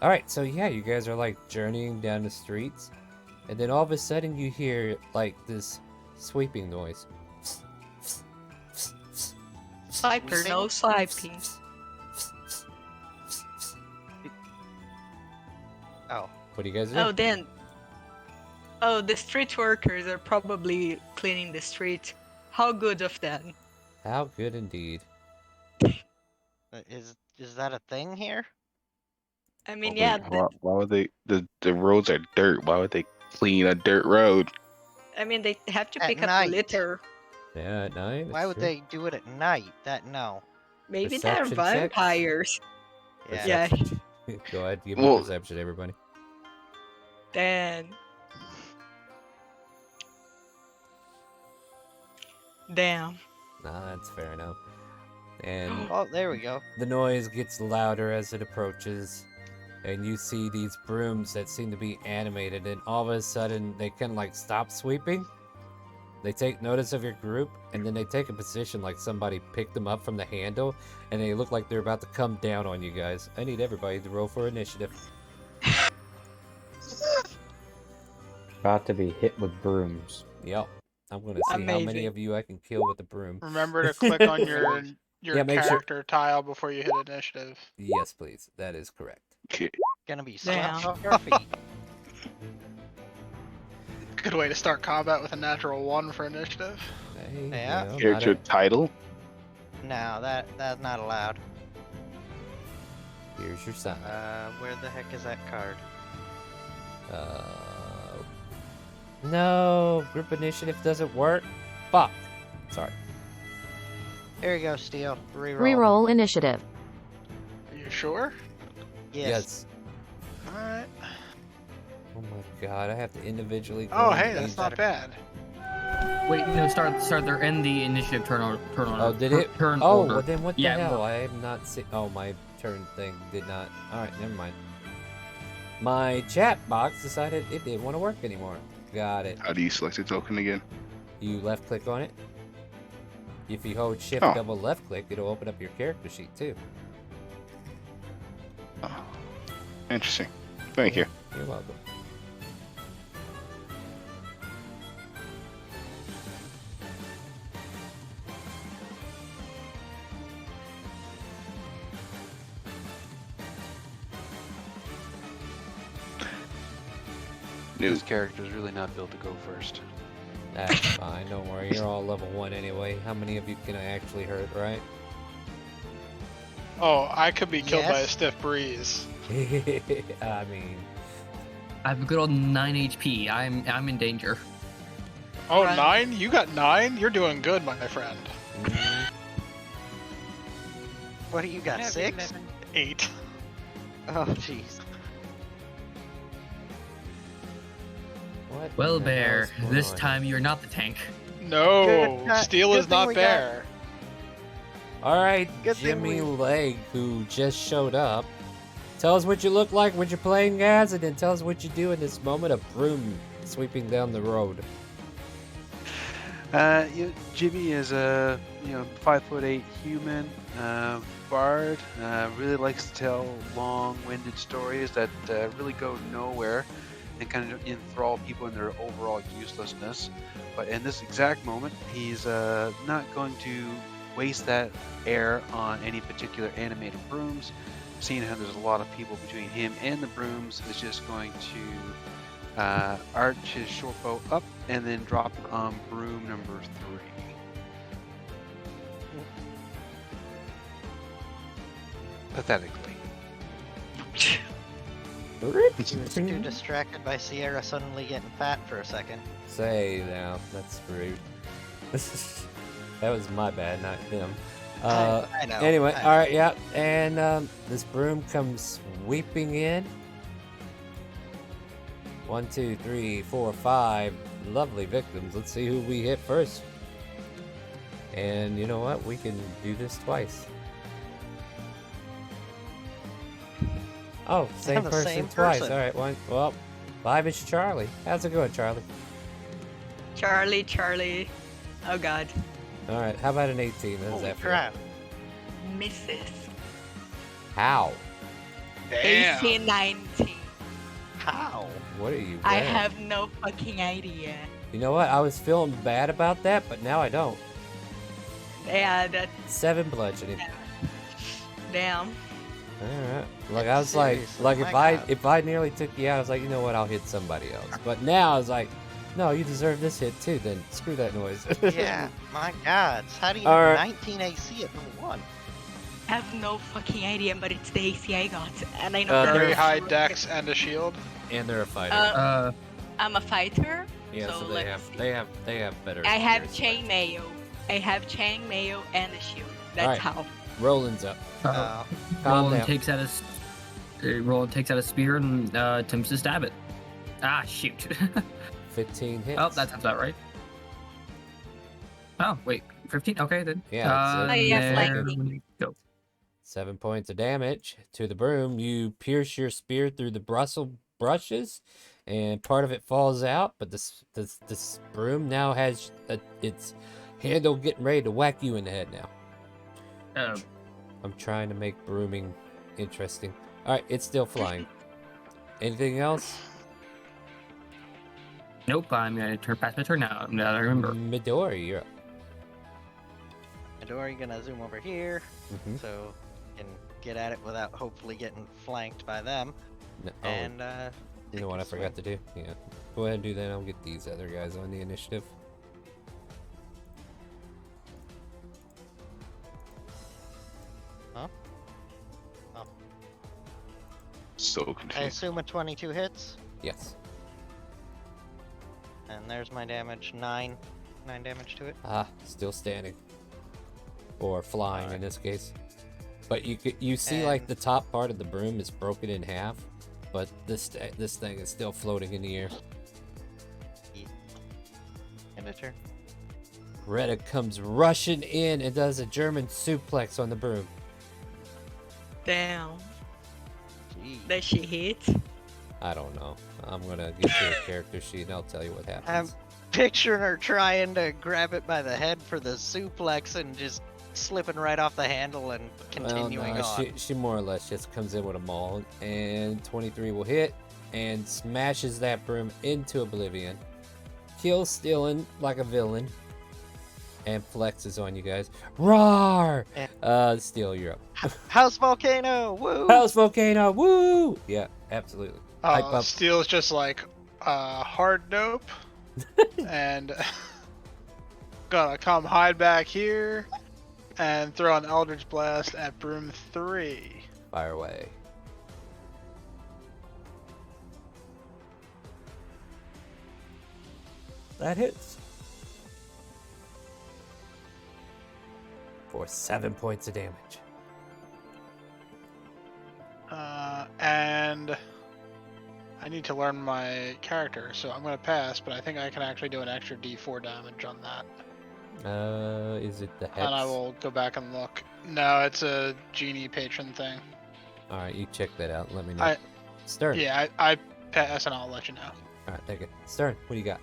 Alright, so yeah, you guys are like journeying down the streets. And then all of a sudden you hear like this sweeping noise. Swiper, no swiping. Oh. What do you guys do? Oh, then. Oh, the street workers are probably cleaning the street. How good of them. How good indeed. Is that a thing here? I mean, Wait, yeah. why would they? The roads are dirt. Why would they clean a dirt road? I mean, they have to At pick up night. litter. Yeah, at night. Why would they do it at night? No. Maybe they're Perception checks? vampires. Yeah. Perception. Go ahead, give me Well- perception, everybody. Then. Damn. Nah, that's fair enough. And Oh, there we go. the noise gets louder as it approaches, and you see these brooms that seem to be animated, and all of a sudden they kind of like stop sweeping. They take notice of your group, and then they take a position like somebody picked them up from the handle, and they look like they're about to come down on you guys. I need everybody to roll for initiative. About to be hit with brooms. Yep. I'm gonna see how many Amazing. of you I can kill with the broom. Remember to click on your Yeah, make sure- character tile before you hit initiative. Yes, please. That is correct. Okay. Gonna be Damn. swept off your feet. Good way to start combat with a natural 1 for initiative. Hey, you Yeah. know, not Character title. No, that's not allowed. Here's your sign. Where the heck is that card? No, group initiative doesn't work. Fuck. Sorry. Here you go, Steel. Reroll. Reroll initiative. Are you sure? Yes. Alright. Oh my god, I have to individually go Oh, and hey, that's each- not bad. Wait, no, start there. End the initiative turn order. Oh, did it? Turn Oh, order. well then what the Yeah, hell? I have not seen. Oh, my turn thing did not. Alright, never mind. My chat box decided it didn't want to work anymore. Got it. How do you select a token again? You left click on it. If you hold shift Oh. double left click, it'll open up your character sheet too. Oh, interesting. Thank you. You're welcome. This character's really not built to go first. That's fine, don't worry. You're all level 1 anyway. How many of you can I actually hurt, right? Oh, I could be killed by a Yes. stiff breeze. I mean, I have a good old 9 HP. I'm in danger. Oh, Run. 9? You got 9? You're doing good, my friend. What do you got? 6? 8. Oh, jeez. what? Well, in the hell Bear, is going this on? time you're not the tank. No, Good- Steel good is thing not we got- there. Alright, Good thing Jimmy we- Leg, who just showed up. Tell us what you look like when you're playing as, and then tell us what you do in this moment of broom sweeping down the road. Jimmy is a 5'8" human bard. Really likes to tell long-winded stories that really go nowhere and kind of enthrall people in their overall uselessness. But in this exact moment, he's not going to waste that air on any particular animated brooms. seeing how there's a lot of people between him and the brooms, is just going to arch his short bow up and then drop on broom number 3. Pathetically. He was too distracted by Sierra suddenly getting fat for a second. Say now, that's rude. That was my bad, not him. I know. Anyway, I know. all right, yeah, and this broom comes sweeping in. 1, 2, 3, 4, 5 lovely victims. Let's see who we hit first. And you know what? We can do this twice. Oh, same The person same twice. person. All right, one. Well, 5 is Charlie. How's it going, Charlie? Charlie. Oh God. All right, how about an 18? How's Holy that feel? crap. Misses. How? Damn. AC 19. How? What are you? I wearing? have no fucking idea. You know what? I was feeling bad about that, but now I don't. Yeah, that's 7 bludgeoning. damn. All right. Like I was like Seriously, if my if I nearly took you out, I was like, you know what? I'll hit somebody else. But now I was like, no, you deserve this hit too. Then screw that noise. Yeah, my God. How do you All have right. 19 AC at number 1? I have no fucking idea, but it's the AC I got, and I know Very they're- high dex and a shield. And they're a fighter. I'm a fighter. yeah, so let's see. they have better. I have experience fighting. chainmail and a shield. That's Alright. how. Roland's up. Uh, Calm Roland down. takes out a spear and attempts to stab it. Ah, shoot. 15 hits. Oh, that sounds about right. Oh, wait. 15? Okay, then. Yeah, Oh, yeah, there like- we go. 7 points of damage to the broom. You pierce your spear through the brushes, and part of it falls out. But this broom now has its handle getting ready to whack you in the head now. I'm trying to make brooming interesting. All right, it's still flying. Anything else? Nope, I'm going to turn past my turn now that I remember. Midori, you're up. Midori gonna zoom over here, Mhm. so can get at it without hopefully getting flanked by them. No, oh, And you know what I forgot to do? Yeah. Go ahead and do that. I'll get these other guys on the initiative. Huh? Oh. So I confused. assume a 22 hits, Yes. and there's my damage. 9 damage to it. Ah, still standing. Or flying in this case. But you see like And- the top part of the broom is broken in half, but this thing is still floating in the air. And a turn. Greta comes rushing in and does a German suplex on the broom. Damn. Gee. Does she hit? I don't know. I'm gonna get you a character sheet and I'll tell you what happens. Picturing her trying to grab it by the head for the suplex and just slipping right off the handle and continuing Well, no, on. she more or less just comes in with a maul, and 23 will hit and smashes that broom into oblivion. Kills stealing like a villain and flexes on you guys. Roar! Steel, you're up. House volcano, woo! House volcano, woo! Yeah, absolutely. Hype up. Steel's just like, hard nope. And gonna come hide back here and throw an Eldritch Blast at Broom 3. Fire away. That hits. For 7 points of damage. And I need to learn my character, so I'm gonna pass, but I think I can actually do an extra D4 damage on that. Is it the hex? And I will go back and look. No, it's a genie patron thing. Alright, you check that out and let me know. I Stern. Yeah, I pass and I'll let you know. Alright, thank you. Stern, what do you got?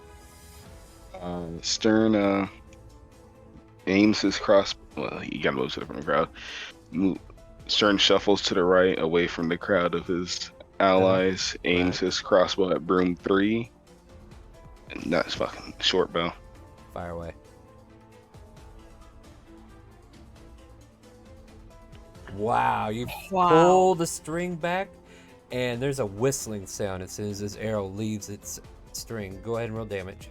Stern aims his cross. Well, he got most of it from the crowd. Stern shuffles to the right, away from the crowd of his allies. Aims his crossbow at Broom 3. And that's fucking short bow. Fire away. Wow, you Wow. pull the string back, and there's a whistling sound as soon as this arrow leaves its string. Go ahead and roll damage.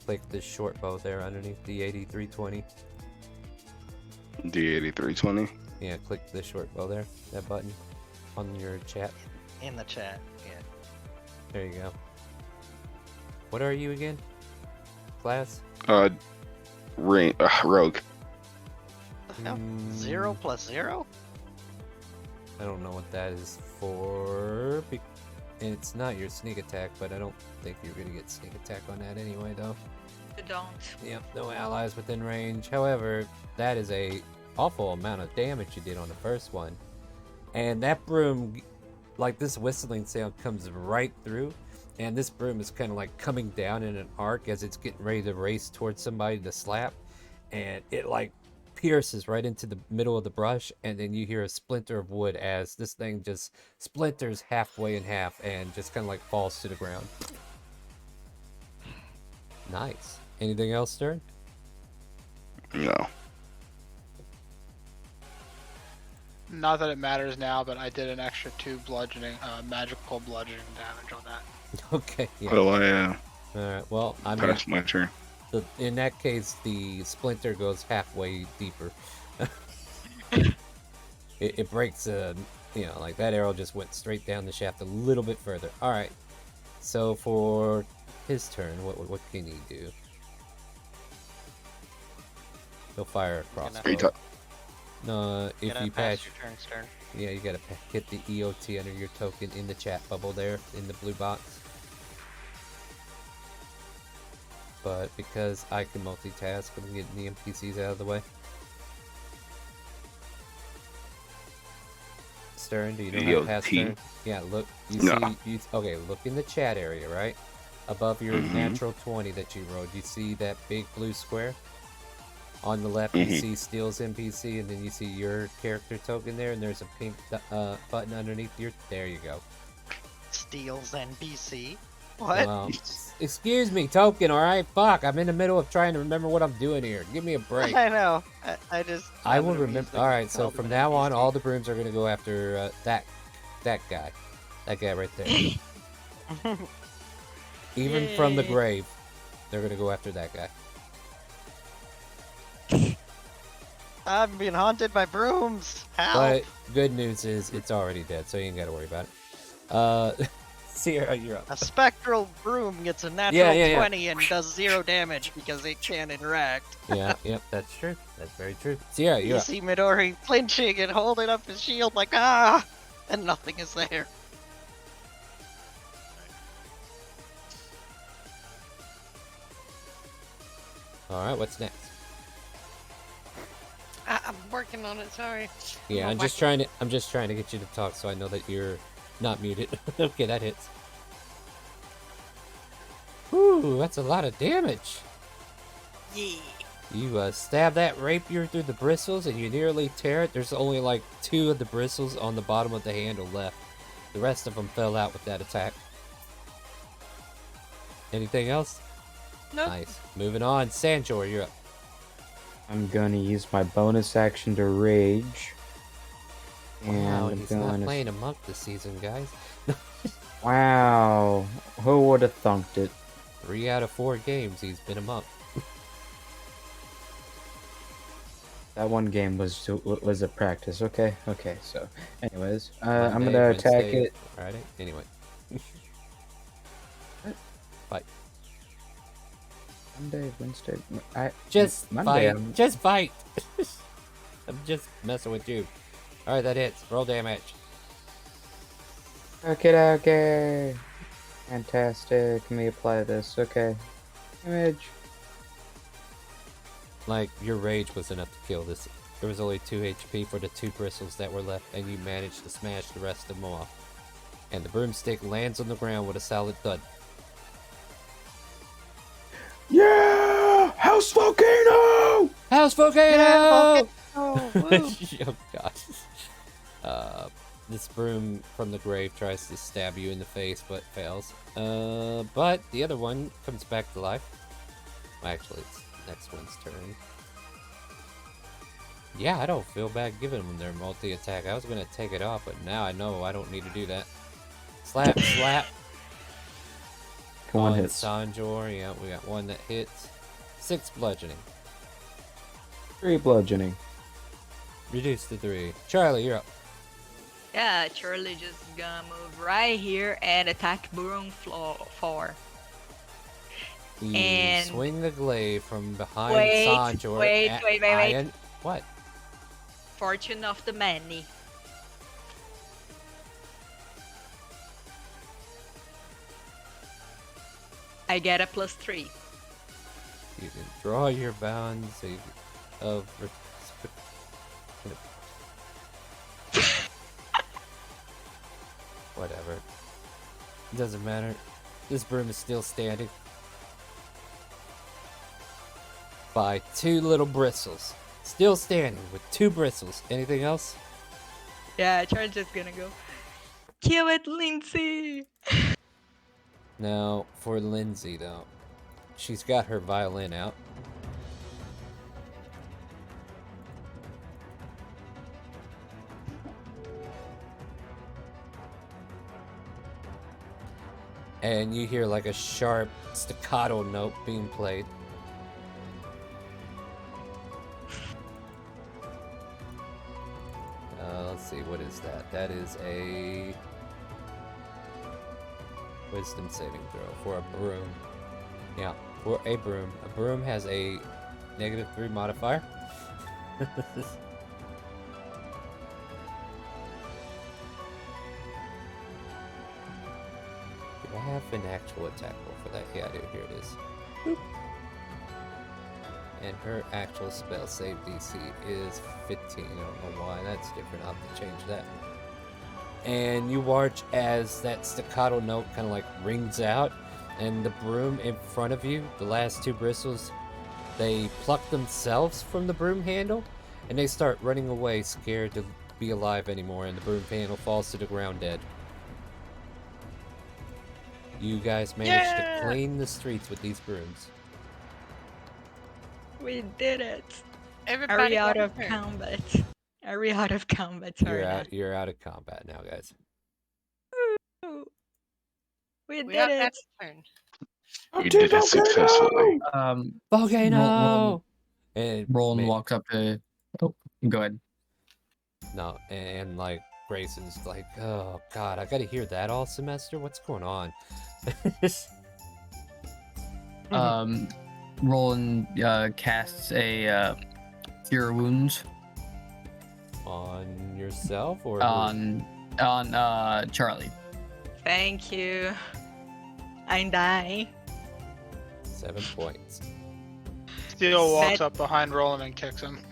Click the short bow there underneath the 8320. D8320. Yeah, click the short bow there, that button on your chat. In the chat, yeah. There you go. What are you again? Class? Rogue. The hell? 0 plus 0? I don't know what that is for. And it's not your sneak attack, but I don't think you're gonna get sneak attack on that anyway, though. You don't. Yep, no allies within range. However, that is a awful amount of damage you did on the first one. And that broom, like this whistling sound comes right through, and this broom is kind of like coming down in an arc as it's getting ready to race towards somebody to slap, and it like pierces right into the middle of the brush, and then you hear a splinter of wood as this thing just splinters halfway in half and just kind of like falls to the ground. Nice. Anything else, Stern? No. Not that it matters now, but I did an extra 2 bludgeoning, magical bludgeoning damage on that. Okay. Yeah. Oh, Alright, well, I mean, that's my turn. in that case, the splinter goes halfway deeper. it breaks, you know, like that arrow just went straight down the shaft a little bit further. Alright, so for his turn, what can he do? He'll fire across. No, if you pass your turn, Stern. Yeah, you gotta hit the EOT under your token in the chat bubble there in the blue box. But because I can multitask, I'm getting the NPCs out of the way. Stern, do you know how to pass turn? Yeah, look. You see? Okay, look in the chat area, right? Above your natural 20 that you rolled, you see that big blue square? On the left, you see Steel's NPC, and then you see your character token there, and there's a pink button underneath your... There you go. Steel's NPC? What? Well, excuse me, token, alright? Fuck, I'm in the middle of trying to remember what I'm doing here. Give me a break. I know. I will remember. Alright, so from now on, all the brooms are going to go after that guy. That guy right there. Even from the grave, they're going to go after that guy. I'm being haunted by brooms. Help! But good news is it's already dead, so you ain't got to worry about it. Sierra, you're up. A spectral broom gets a natural 20 and does 0 damage because it can't interact. Yep, that's true. That's very true. Sierra, you're you up. see Midori flinching and holding up his shield like, ah! And nothing is there. Alright, what's next? I'm working on it. Sorry. Yeah, I'm just trying to get you to talk so I know that you're not muted. Okay, that hits. Whew, that's a lot of damage. Yeah. You stab that rapier through the bristles and you nearly tear it. There's only like 2 of the bristles on the bottom of the handle left. The rest of them fell out with that attack. Anything else? No. Nice. Moving on. Sanjor, you're up. I'm gonna use my bonus action to rage. Wow, And he's not playing a monk this season, guys. Wow, who would have thunked it? 3 out of 4 games he's been a monk. That one game was a practice. Okay. So, anyways, I'm Monday, gonna attack Wednesday, it. Friday. Anyway. Fight. Monday, Wednesday. Monday, fight. Just fight. I'm just messing with you. All right, that hits. Roll damage. Okay. Fantastic. Let me apply this. Okay. Damage. Like, your rage was enough to kill this. There was only 2 HP for the 2 bristles that were left, and you managed to smash the rest of them off. And the broomstick lands on the ground with a solid thud. Yeah! House Volcano! House Volcano! Yeah, Oh, gosh. This broom from the grave tries to stab you in the face, but fails. But the other one comes back to life. Actually, next one's turn. Yeah, I don't feel bad giving them their multi-attack. I was gonna take it off, but now I know I don't need to do that. Slap, slap. One On hits. Sanjor, yeah, we got one that hits. 6 bludgeoning. 3 bludgeoning. Reduced to 3. Charlie, you're up. Yeah, Charlie just gonna move right here and attack Broom 4. You And swing the glaive from behind wait, Sanjor. wait. What? Fortune of the many. I get a +3. You can draw your bounds of whatever. It doesn't matter. This broom is still standing. By 2 little bristles. Still standing with 2 bristles. Anything else? Yeah, Charlie's just gonna go. Kill it, Lindsay! Now, for Lindsay, though, she's got her violin out. And you hear like a sharp staccato note being played. Let's see, what is that? That is a wisdom saving throw for a broom. Yeah, for a broom. A broom has a -3 modifier. Do I have an actual attack roll for that? Yeah, I do. Here it is. Boop. And her actual spell save DC is 15. I don't know why that's different. I'll have to change that. And you watch as that staccato note kind of like rings out, and the broom in front of you, the last 2 bristles, they pluck themselves from the broom handle, and they start running away, scared to be alive anymore, and the broom handle falls to the ground dead. You guys managed to clean the streets with these brooms. We did it. Everybody Are we out got of a turn. combat? Are we out of combat? Sorry. You're out of combat now, guys. We We did have it. that turn. You did it successfully. Volcano! And Roland walks up to. Oh, go ahead. No, and like Grayson's like, oh god, I gotta hear that all semester. What's going on? Roland casts a Cure Wounds on yourself or on Charlie. Thank you. I die. 7 points. Steel walks up behind Roland and kicks him,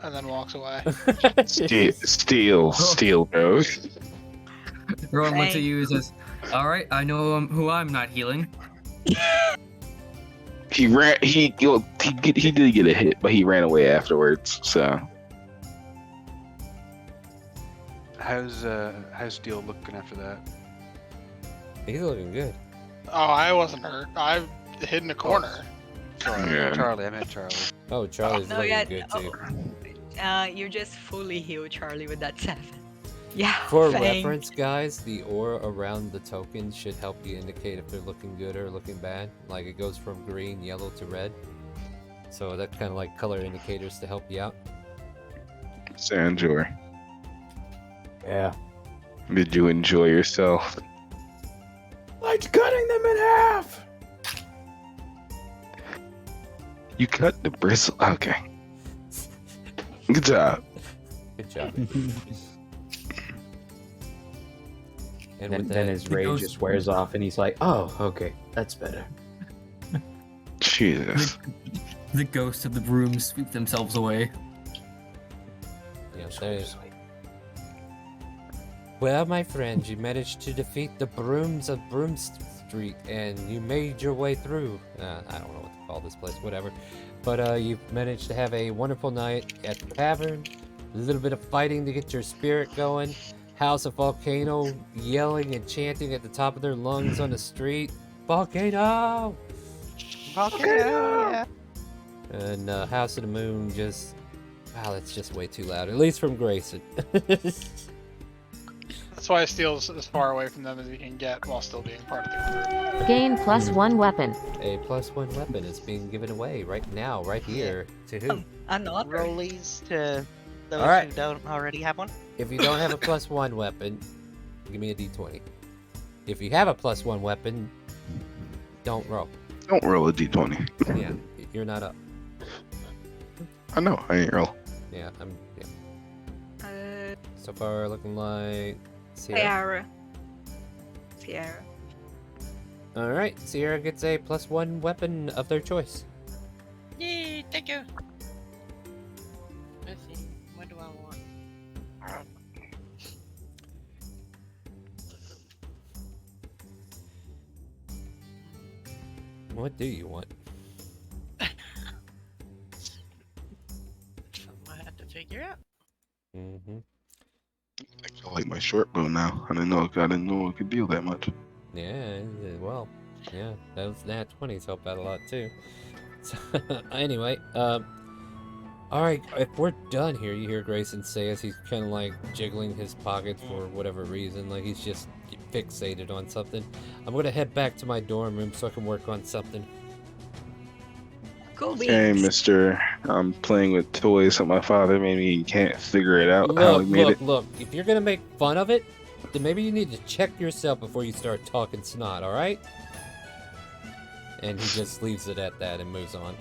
and then walks away. Steel goes. Roland looks at you and says, "All right, I know who I'm not healing." He ran. He did get a hit, but he ran away afterwards. So How's Steel looking after that? He's looking good. Oh, I wasn't hurt. I hid in a corner. Sorry, Yeah. Charlie. I meant Charlie. Oh, Charlie's No, looking yeah, good too. You just fully heal Charlie with that 7. Yeah. For thanks. reference, guys, the aura around the tokens should help you indicate if they're looking good or looking bad. Like it goes from green, yellow to red. So that's kind of like color indicators to help you out. Sanjor, Yeah. did you enjoy yourself? Like cutting them in half. You cut the bristle. Okay. Good job. Good job. And Then, with then that, his rage just wears off, and he's like, "Oh, okay, that's better." Jesus. The ghosts of the brooms sweep themselves away. Yeah, there. Well, my friend, you managed to defeat the brooms of Broom Street, and you made your way through. I don't know what to call this place, whatever. But you've managed to have a wonderful night at the tavern. A little bit of fighting to get your spirit going. House of Volcano yelling and chanting at the top of their lungs on the street. Volcano! Volcano! Yeah. And House of the Moon just... Wow, that's just way too loud. At least from Grayson. That's why Steel's as far away from them as he can get while still being part of the group. Gain +1 weapon. A +1 weapon is being given away right now, right here. To who? Another. Rollies to those Alright. who don't already have one. If you don't have a +1 weapon, give me a d20. If you have a +1 weapon, don't roll. Don't roll a d20. Yeah, you're not up. I know, I ain't roll. Yeah, so far looking like Sierra. Alright, Sierra gets a +1 weapon of their choice. Yay, thank you. Let's see. What do I want? What do you want? Something I have to figure out. Mm-hmm. I like my short bow now. I didn't know it could deal that much. Yeah, well, yeah, those nat 20s help out a lot too. So, anyway, alright, if we're done here, you hear Grayson say as he's kind of like jiggling his pockets for whatever reason, like he's just fixated on something. I'm gonna head back to my dorm room so I can work on something. Cool beans. Hey, mister, I'm playing with toys that my father made me can't figure it out how he made it. Look, if you're gonna make fun of it, then maybe you need to check yourself before you start talking snot, alright? And he just leaves it at that and moves on.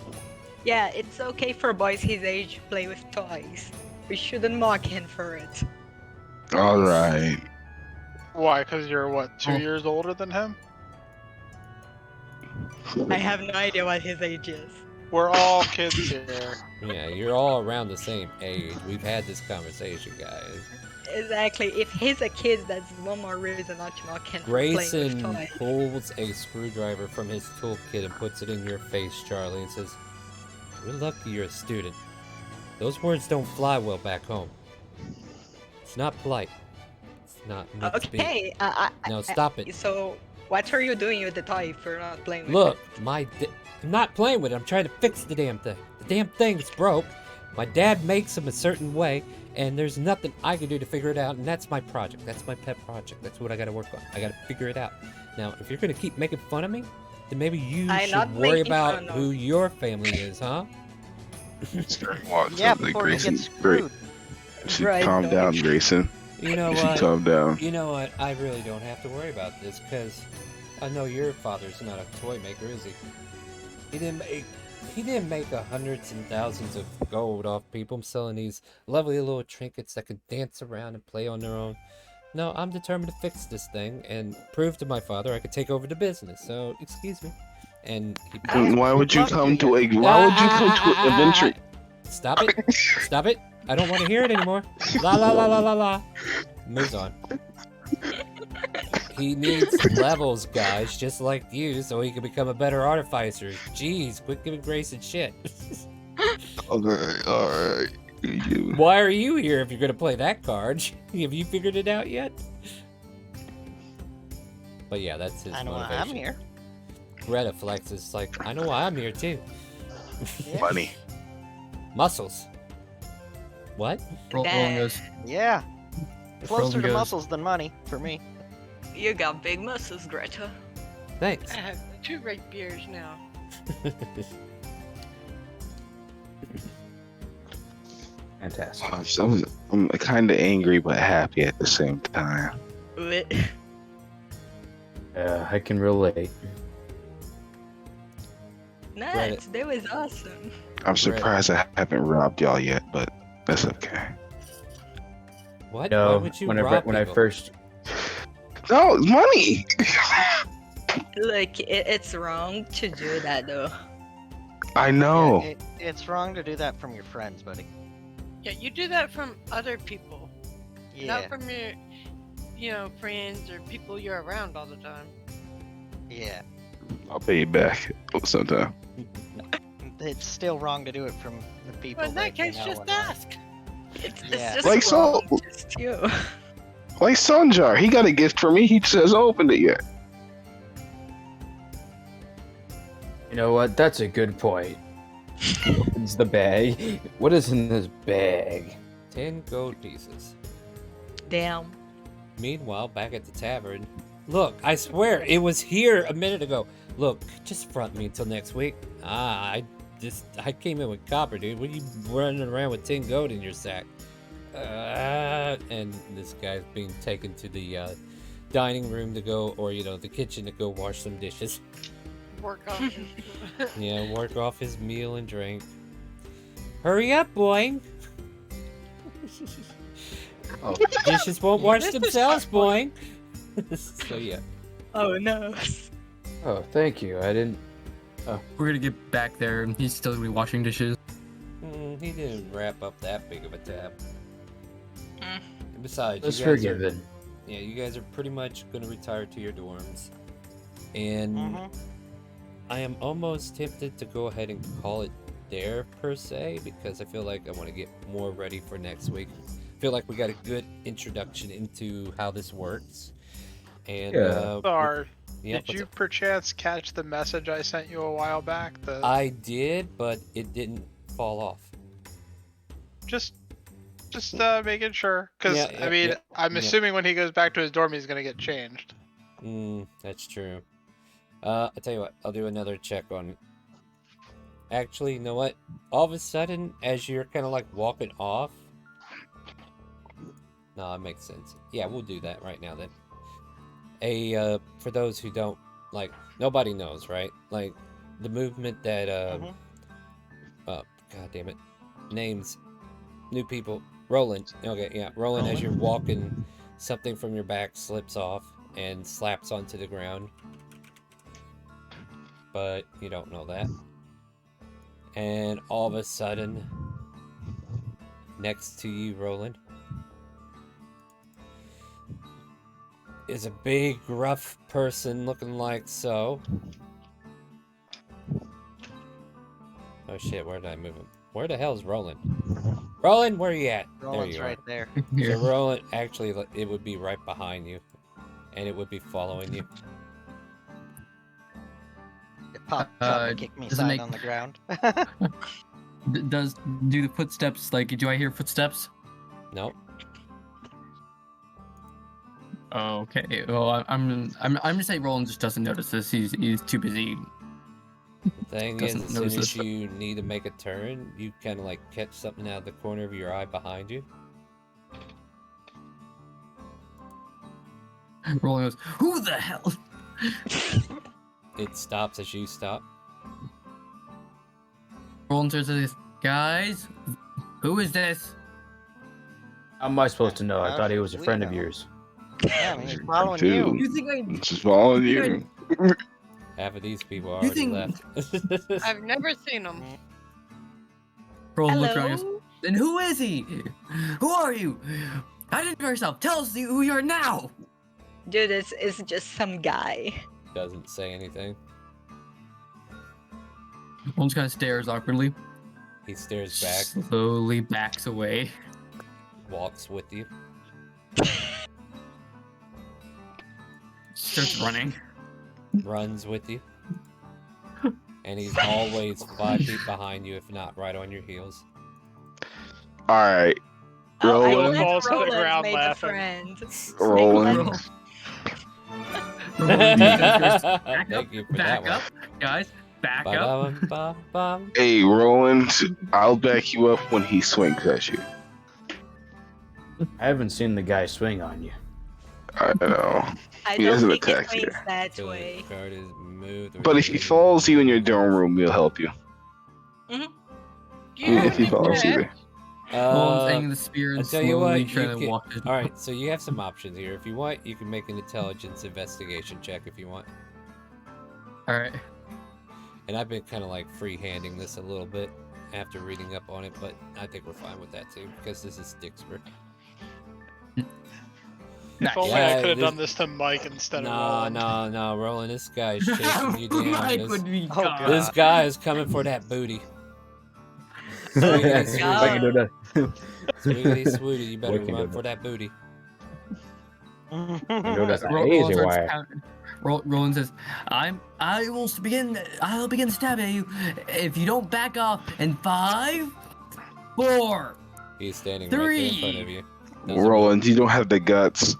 Yeah, it's okay for boys his age to play with toys. We shouldn't mock him for it. Alright. Why? Because you're, what, 2 years older than him? I have no idea what his age is. We're all kids here. Yeah, you're all around the same age. We've had this conversation, guys. Exactly. If he's a kid, that's one more reason not to mock him for playing with Grayson toys. pulls a screwdriver from his toolkit and puts it in your face, Charlie, and says, "We're lucky you're a student. Those words don't fly well back home. It's not polite. It's not meant to be." Okay. Now stop it. So, what are you doing with the toy if you're not playing with Look, it? I'm not playing with it. I'm trying to fix the damn thing. The damn thing's broke. My dad makes them a certain way, and there's nothing I can do to figure it out, and that's my project. That's my pet project. That's what I gotta work on. I gotta figure it out. Now, if you're gonna keep making fun of me, then maybe you I'm not should worry making about fun of who your family is, huh? Yeah, before he gets screwed. Right, Calm no, down, Grayson. You know You should what? calm down. You know what? I really don't have to worry about this, because I know your father's not a toy maker, is he? He didn't make hundreds and thousands of gold off people selling these lovely little trinkets that could dance around and play on their own. No, I'm determined to fix this thing and prove to my father I could take over the business. So, excuse me. And Then why would you come to an adventure? Stop it! Stop it! I don't want to hear it anymore. La la la la la la. Moves on. He needs levels, guys, just like you, so he can become a better artificer. Jeez, quit giving Grayson shit. Alright. Why are you here if you're gonna play that card? Have you figured it out yet? But yeah, that's his I know why motivation. I'm here. Greta flexes like, I know why I'm here too. Money. Muscles. What? Yeah. Closer to goes- muscles than money for me. You got big muscles, Greta. Thanks. I have 2 rapiers now. Fantastic. I'm kind of angry but happy at the same time. I can relate. Nice, that was awesome. I'm surprised I haven't robbed y'all yet, but that's okay. What? No, Why would you rob when I people? first No, money! Look, it's wrong to do that though. I know. Yeah, it's wrong to do that from your friends, buddy. Yeah, you do that from other people. Yeah. Not from your, friends or people you're around all the time. Yeah. I'll pay you back sometime. It's still wrong to do it from the people. Well, in that you case, know just and ask. It's Yeah. just Like wrong, so- just you. Like Sanjar, he got a gift for me. He just hasn't opened it yet. You know what? That's a good point. He opens the bag. What is in this bag? 10 gold pieces. Damn. Meanwhile, back at the tavern, look, I swear it was here a minute ago. Look, just front me until next week. I came in with copper, dude. What are you running around with 10 gold in your sack? And this guy's being taken to the dining room to go, or the kitchen to go wash some dishes. Work off his Yeah, work off his meal and drink. Hurry up, boy. Oh, Dishes won't wash This is themselves, fun. boy. So yeah. Oh no. Oh, thank you. I didn't. We're gonna get back there, and he's still gonna be washing dishes. He didn't wrap up that big of a tab. And besides, That's you guys forgiven. you guys are pretty much gonna retire to your dorms, and I am almost tempted to go ahead and call it there per se, because I feel like I want to get more ready for next week. I feel like we got a good introduction into how this works. And Thar, yep, did you perchance catch the message I sent you a while back? I did, but it didn't fall off. Just making sure, because Yeah, I mean, yeah, I'm yeah. assuming when he goes back to his dorm, he's gonna get changed. That's true. I'll tell you what, I'll do another check on it. Actually, you know what? All of a sudden, as you're kind of like walking off... No, it makes sense. Yeah, we'll do that right now then. For those who don't, like, nobody knows, right? Like, the movement that, god damn it. Names. New people. Roland. Okay, yeah. Roland, as you're walking, something from your back slips off and slaps onto the ground. But you don't know that. And all of a sudden, next to you, Roland, is a big, rough person looking like so. Oh shit, where did I move him? Where the hell is Roland? Roland, where are you at? Roland's there you right there. are. So Roland, actually, it would be right behind you. And it would be following you. It popped up and kicked me does it side make- on the ground. Do the footsteps, like, do I hear footsteps? Nope. Okay. Well, I'm just saying Roland just doesn't notice this. He's too busy. Thing is, Doesn't as soon notice as this. you need to make a turn, you kind of like catch something out of the corner of your eye behind you. Roland goes, "Who the hell?" It stops as you stop. Roland turns to this, guys. Who is this? How am I supposed to know? I thought he was a we friend of know. yours. Yeah, I mean, he's following Dude. you. You think Just following you. Half of these people You already think- left. I've never seen him. Roland looks around and Hello? goes, "Then who is he? Who are you? Identify yourself. Tell us who you are now." Dude, it's just some guy. Doesn't say anything. Roland just kind of stares awkwardly. He stares back, Slowly backs away. walks with you. Starts running. Runs with you. And he's always 5 feet behind you, if not right on your heels. All right. Oh, I Roland. let Falls to the Roland ground made a laughing. friend. Roland. Thank you for that Back up, guys. Back one. up. Ba-dum-bum-bum. Hey, Roland. I'll back you up when he swings at you. I haven't seen the guy swing on you. I know. I He don't doesn't think it attack swings you. that Till way. his guard is moved or But if he moved. follows you in your dorm room, we'll help you. Yeah, If he follows you. Roland's aiming the spear I'll and tell you slowly what, trying you to can... walk it. Alright, so you have some options here. If you want, you can make an intelligence investigation check if you want. Alright. And I've been kind of like free-handing this a little bit after reading up on it, but I think we're fine with that too, because this is dixper. If only Yeah, I could have this- done this to Mike instead of Roland. No, Roland, this guy's chasing you down. Mike This, would be Oh, gone. this guy is coming for that booty. Oh Sweetie, God. I can do that. sweetie, sweetie, you better We can do run that. for that booty. I know that's an Roland easy starts way. Roland says, I'll begin stabbing at you if you don't back off in 5, 4, He's standing right there in front of 3, you. Roland, you don't have the guts.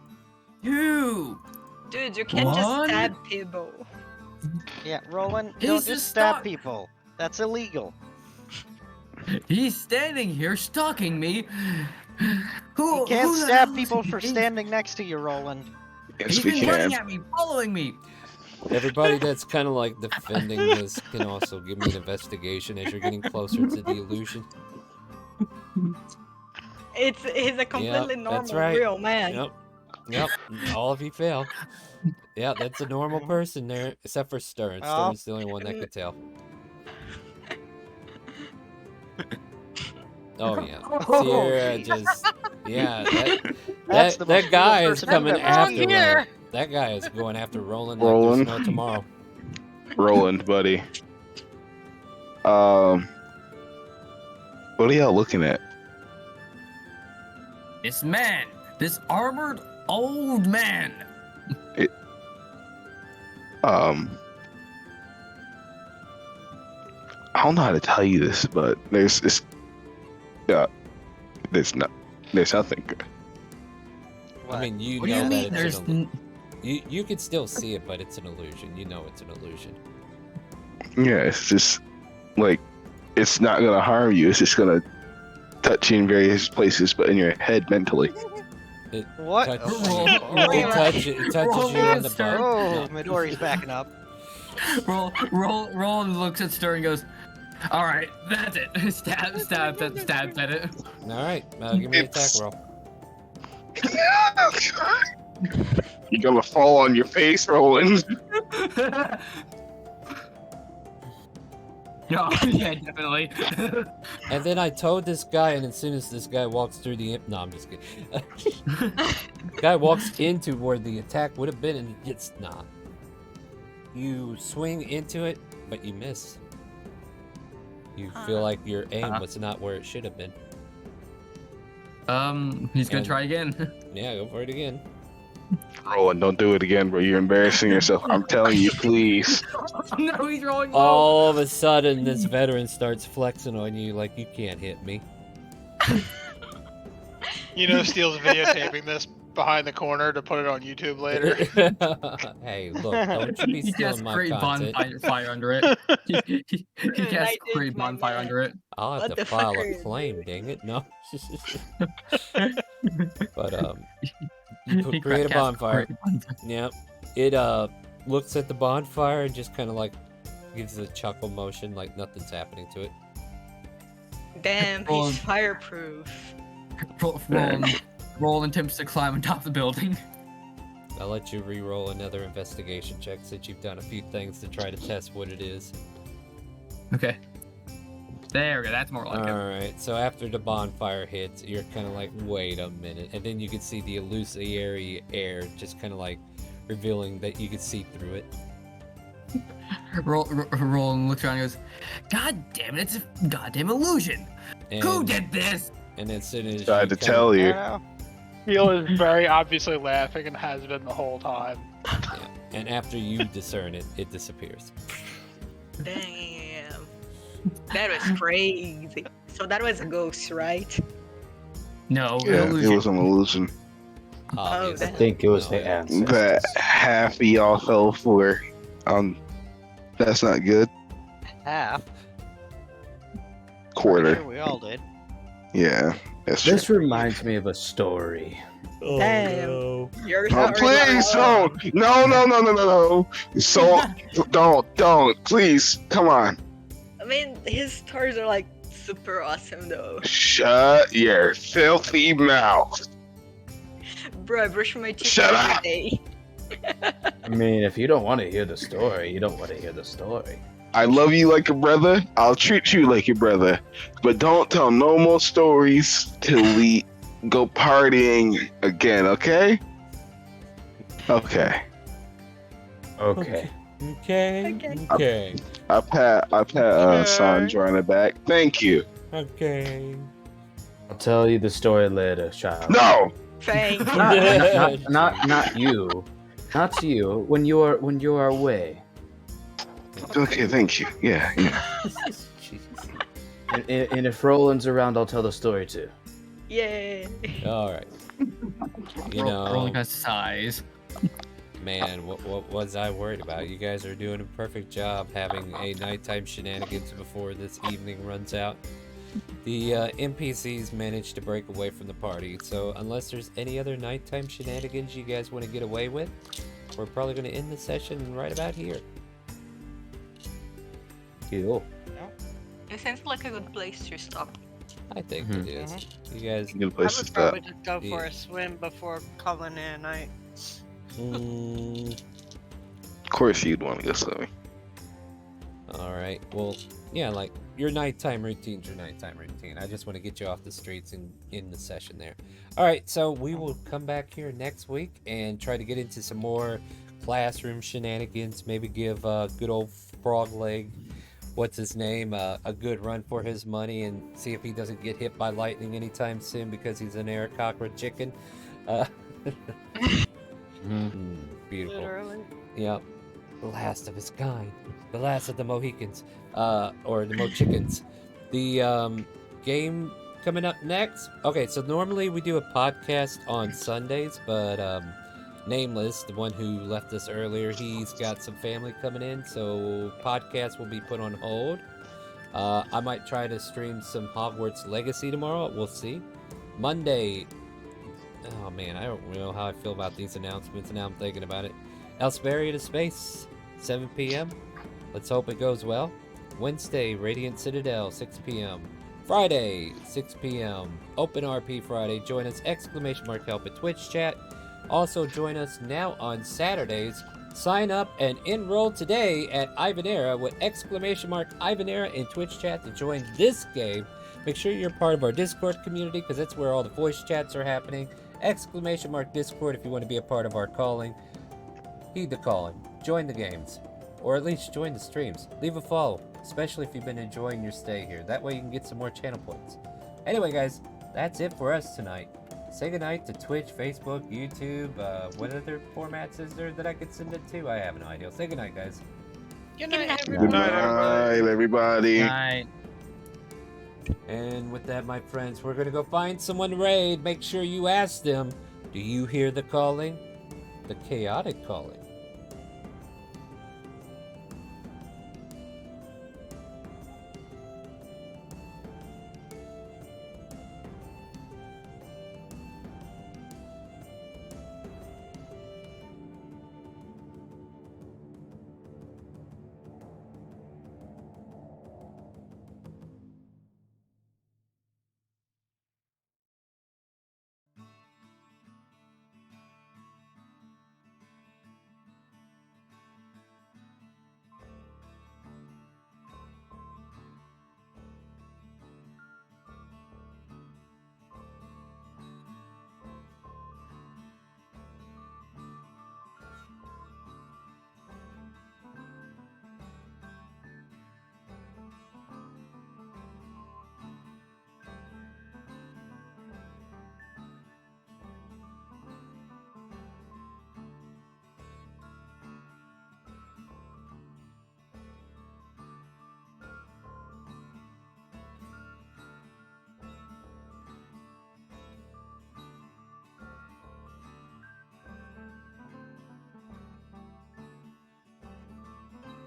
2. Dude, you can't just One. stab people. Yeah, Roland, He's don't just stab stuck. people. That's illegal. He's standing here stalking me. You can't stab people for standing next to you, Roland. Yes, He's we been running can. at me, following me. Everybody that's kind of like defending this can also give me an investigation as you're getting closer to the illusion. He's a completely normal, that's right. real man. Yep. All of you fail. Yeah, that's a normal person there, except for Stern. Oh. Stern's the only one that could tell. Oh yeah, Sierra just that guy is coming after Roland. That guy is going after Roland like Roland. there's no tomorrow. Roland, buddy. What are y'all looking at? This man, this armored old man. I don't know how to tell you this, but there's nothing good. I mean, you What do know you that mean? it's an you can still see it, but it's an illusion. You know it's an illusion. Yeah, it's just like it's not gonna harm you. It's just gonna touch you in various places, but in your head mentally. It What? touches, Oh, it touches you in the butt. Oh, No. Midori's backing up. Roland looks at Stern and goes, all right, that's it. Stabs at it. All right, give me an attack roll. You're gonna fall on your face, Roland. No, yeah, definitely. And then I told this guy, and as soon as this guy walks through no, I'm just kidding. Guy walks into where the attack would have been, and it's not. You swing into it, but you miss. You feel like your aim was not where it should have been. He's gonna try again. Yeah, go for it again. Roland, don't do it again, bro. You're embarrassing yourself. I'm telling you, please. No, he's rolling low. All of a sudden, this veteran starts flexing on you like you can't hit me. You know, Steele's videotaping this behind the corner to put it on YouTube later. Hey, look, don't you be He has stealing my great content. bonfire under it. He has great bonfire under it. I'll have to file a claim, dang it. No. But, you He create a cast bonfire. great bonfire. Yep. It, looks at the bonfire and just kind of like gives a chuckle motion like nothing's happening to it. Damn, he's fireproof. Roland attempts to climb on top of the building. I'll let you re-roll another investigation check since you've done a few things to try to test what it is. Okay. There we go, that's more like it. Alright, so after the bonfire hits, you're kind of like, wait a minute. And then you can see the illusory air just kind of like revealing that you can see through it. Roland looks around and goes, God damn it, it's a goddamn illusion. Who And- did this? And as soon as Tried to kinda- tell you. Steele is very obviously laughing and has been the whole time. Yeah. And after you discern it, it disappears. Damn. That was crazy. So that was a ghost, right? No, Yeah, illusion. it was an illusion. Obviously. I think it was No, the yeah. ancestors. That half of y'all fell for. That's not good. Half. Quarter. Sure we all did. Yeah, that's true. This reminds me of a story. Damn. You're Oh, please don't! No! So don't, please, come on. I mean, his stars are like super awesome though. Shut your filthy mouth. Bro, I brush my teeth Shut every up. day. I mean, if you don't want to hear the story, you don't want to hear the story. I love you like a brother. I'll treat you like your brother. But don't tell no more stories till we go partying again, okay? Okay. Okay. Okay. I pat Sandra on the back. Thank you. Okay. I'll tell you the story later, child. No! Thank you. Not you. Not to you. When you are away. Okay, thank you. Yeah. And if Roland's around, I'll tell the story too. Yay! All right. You Roland know, has size. man, what was I worried about? You guys are doing a perfect job having a nighttime shenanigans before this evening runs out. The NPCs managed to break away from the party, so unless there's any other nighttime shenanigans you guys want to get away with, we're probably going to end the session right about here. Cool. It sounds like a good place to stop. I think it is. You guys. Good I place to would stop. probably just go for a swim before calling in a night. Of course, you'd want to go swimming. All right. Well, yeah, like your nighttime routine's your nighttime routine. I just want to get you off the streets and in the session there. All right. So we will come back here next week and try to get into some more classroom shenanigans. Maybe give good old Frog Leg, what's his name, a good run for his money, and see if he doesn't get hit by lightning anytime soon because he's an air cockroach chicken. Beautiful. Literally. Yep. The last of his kind. The last of the Mohicans. Or the Mochickens. The game coming up next. Okay, so normally we do a podcast on Sundays, but Nameless, the one who left us earlier, he's got some family coming in, so podcast will be put on hold. I might try to stream some Hogwarts Legacy tomorrow. We'll see. Monday. Oh man, I don't know how I feel about these announcements. Now I'm thinking about it. Elsperia to Space, 7 p.m. Let's hope it goes well. Wednesday, Radiant Citadel, 6 p.m. Friday, 6 p.m. Open RP Friday. Join us, ! Help at Twitch chat. Also join us now on Saturdays. Sign up and enroll today at Ivanerra with ! Ivanerra in Twitch chat to join this game. Make sure you're part of our Discord community because that's where all the voice chats are happening. ! Discord if you want to be a part of our calling. Heed the calling. Join the games. Or at least join the streams. Leave a follow, especially if you've been enjoying your stay here. That way you can get some more channel points. Anyway, guys, that's it for us tonight. Say goodnight to Twitch, Facebook, YouTube. What other formats is there that I could send it to? I have no idea. Say goodnight, guys. Good night, Good everybody. night, everybody. Night. And with that, my friends, we're gonna go find someone to raid. Make sure you ask them, do you hear the calling? The chaotic calling.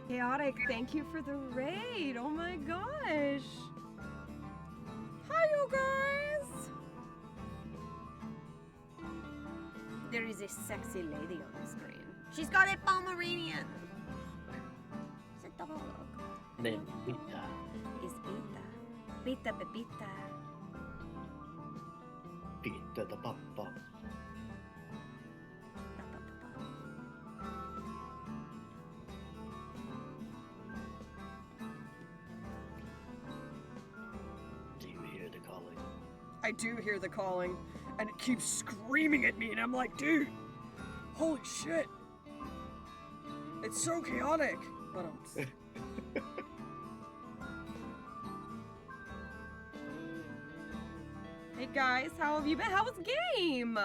Chaotic, thank you for the raid. Oh my gosh. Hi, you guys. There is a sexy lady on the screen. She's got a Pomeranian. It's a dog. Named Pita. It's Pita. Pita Pepita. Pita the Papa. I do hear the calling, and it keeps screaming at me, and I'm like, dude, holy shit. It's so chaotic. But Hey guys, how have you been? How was game?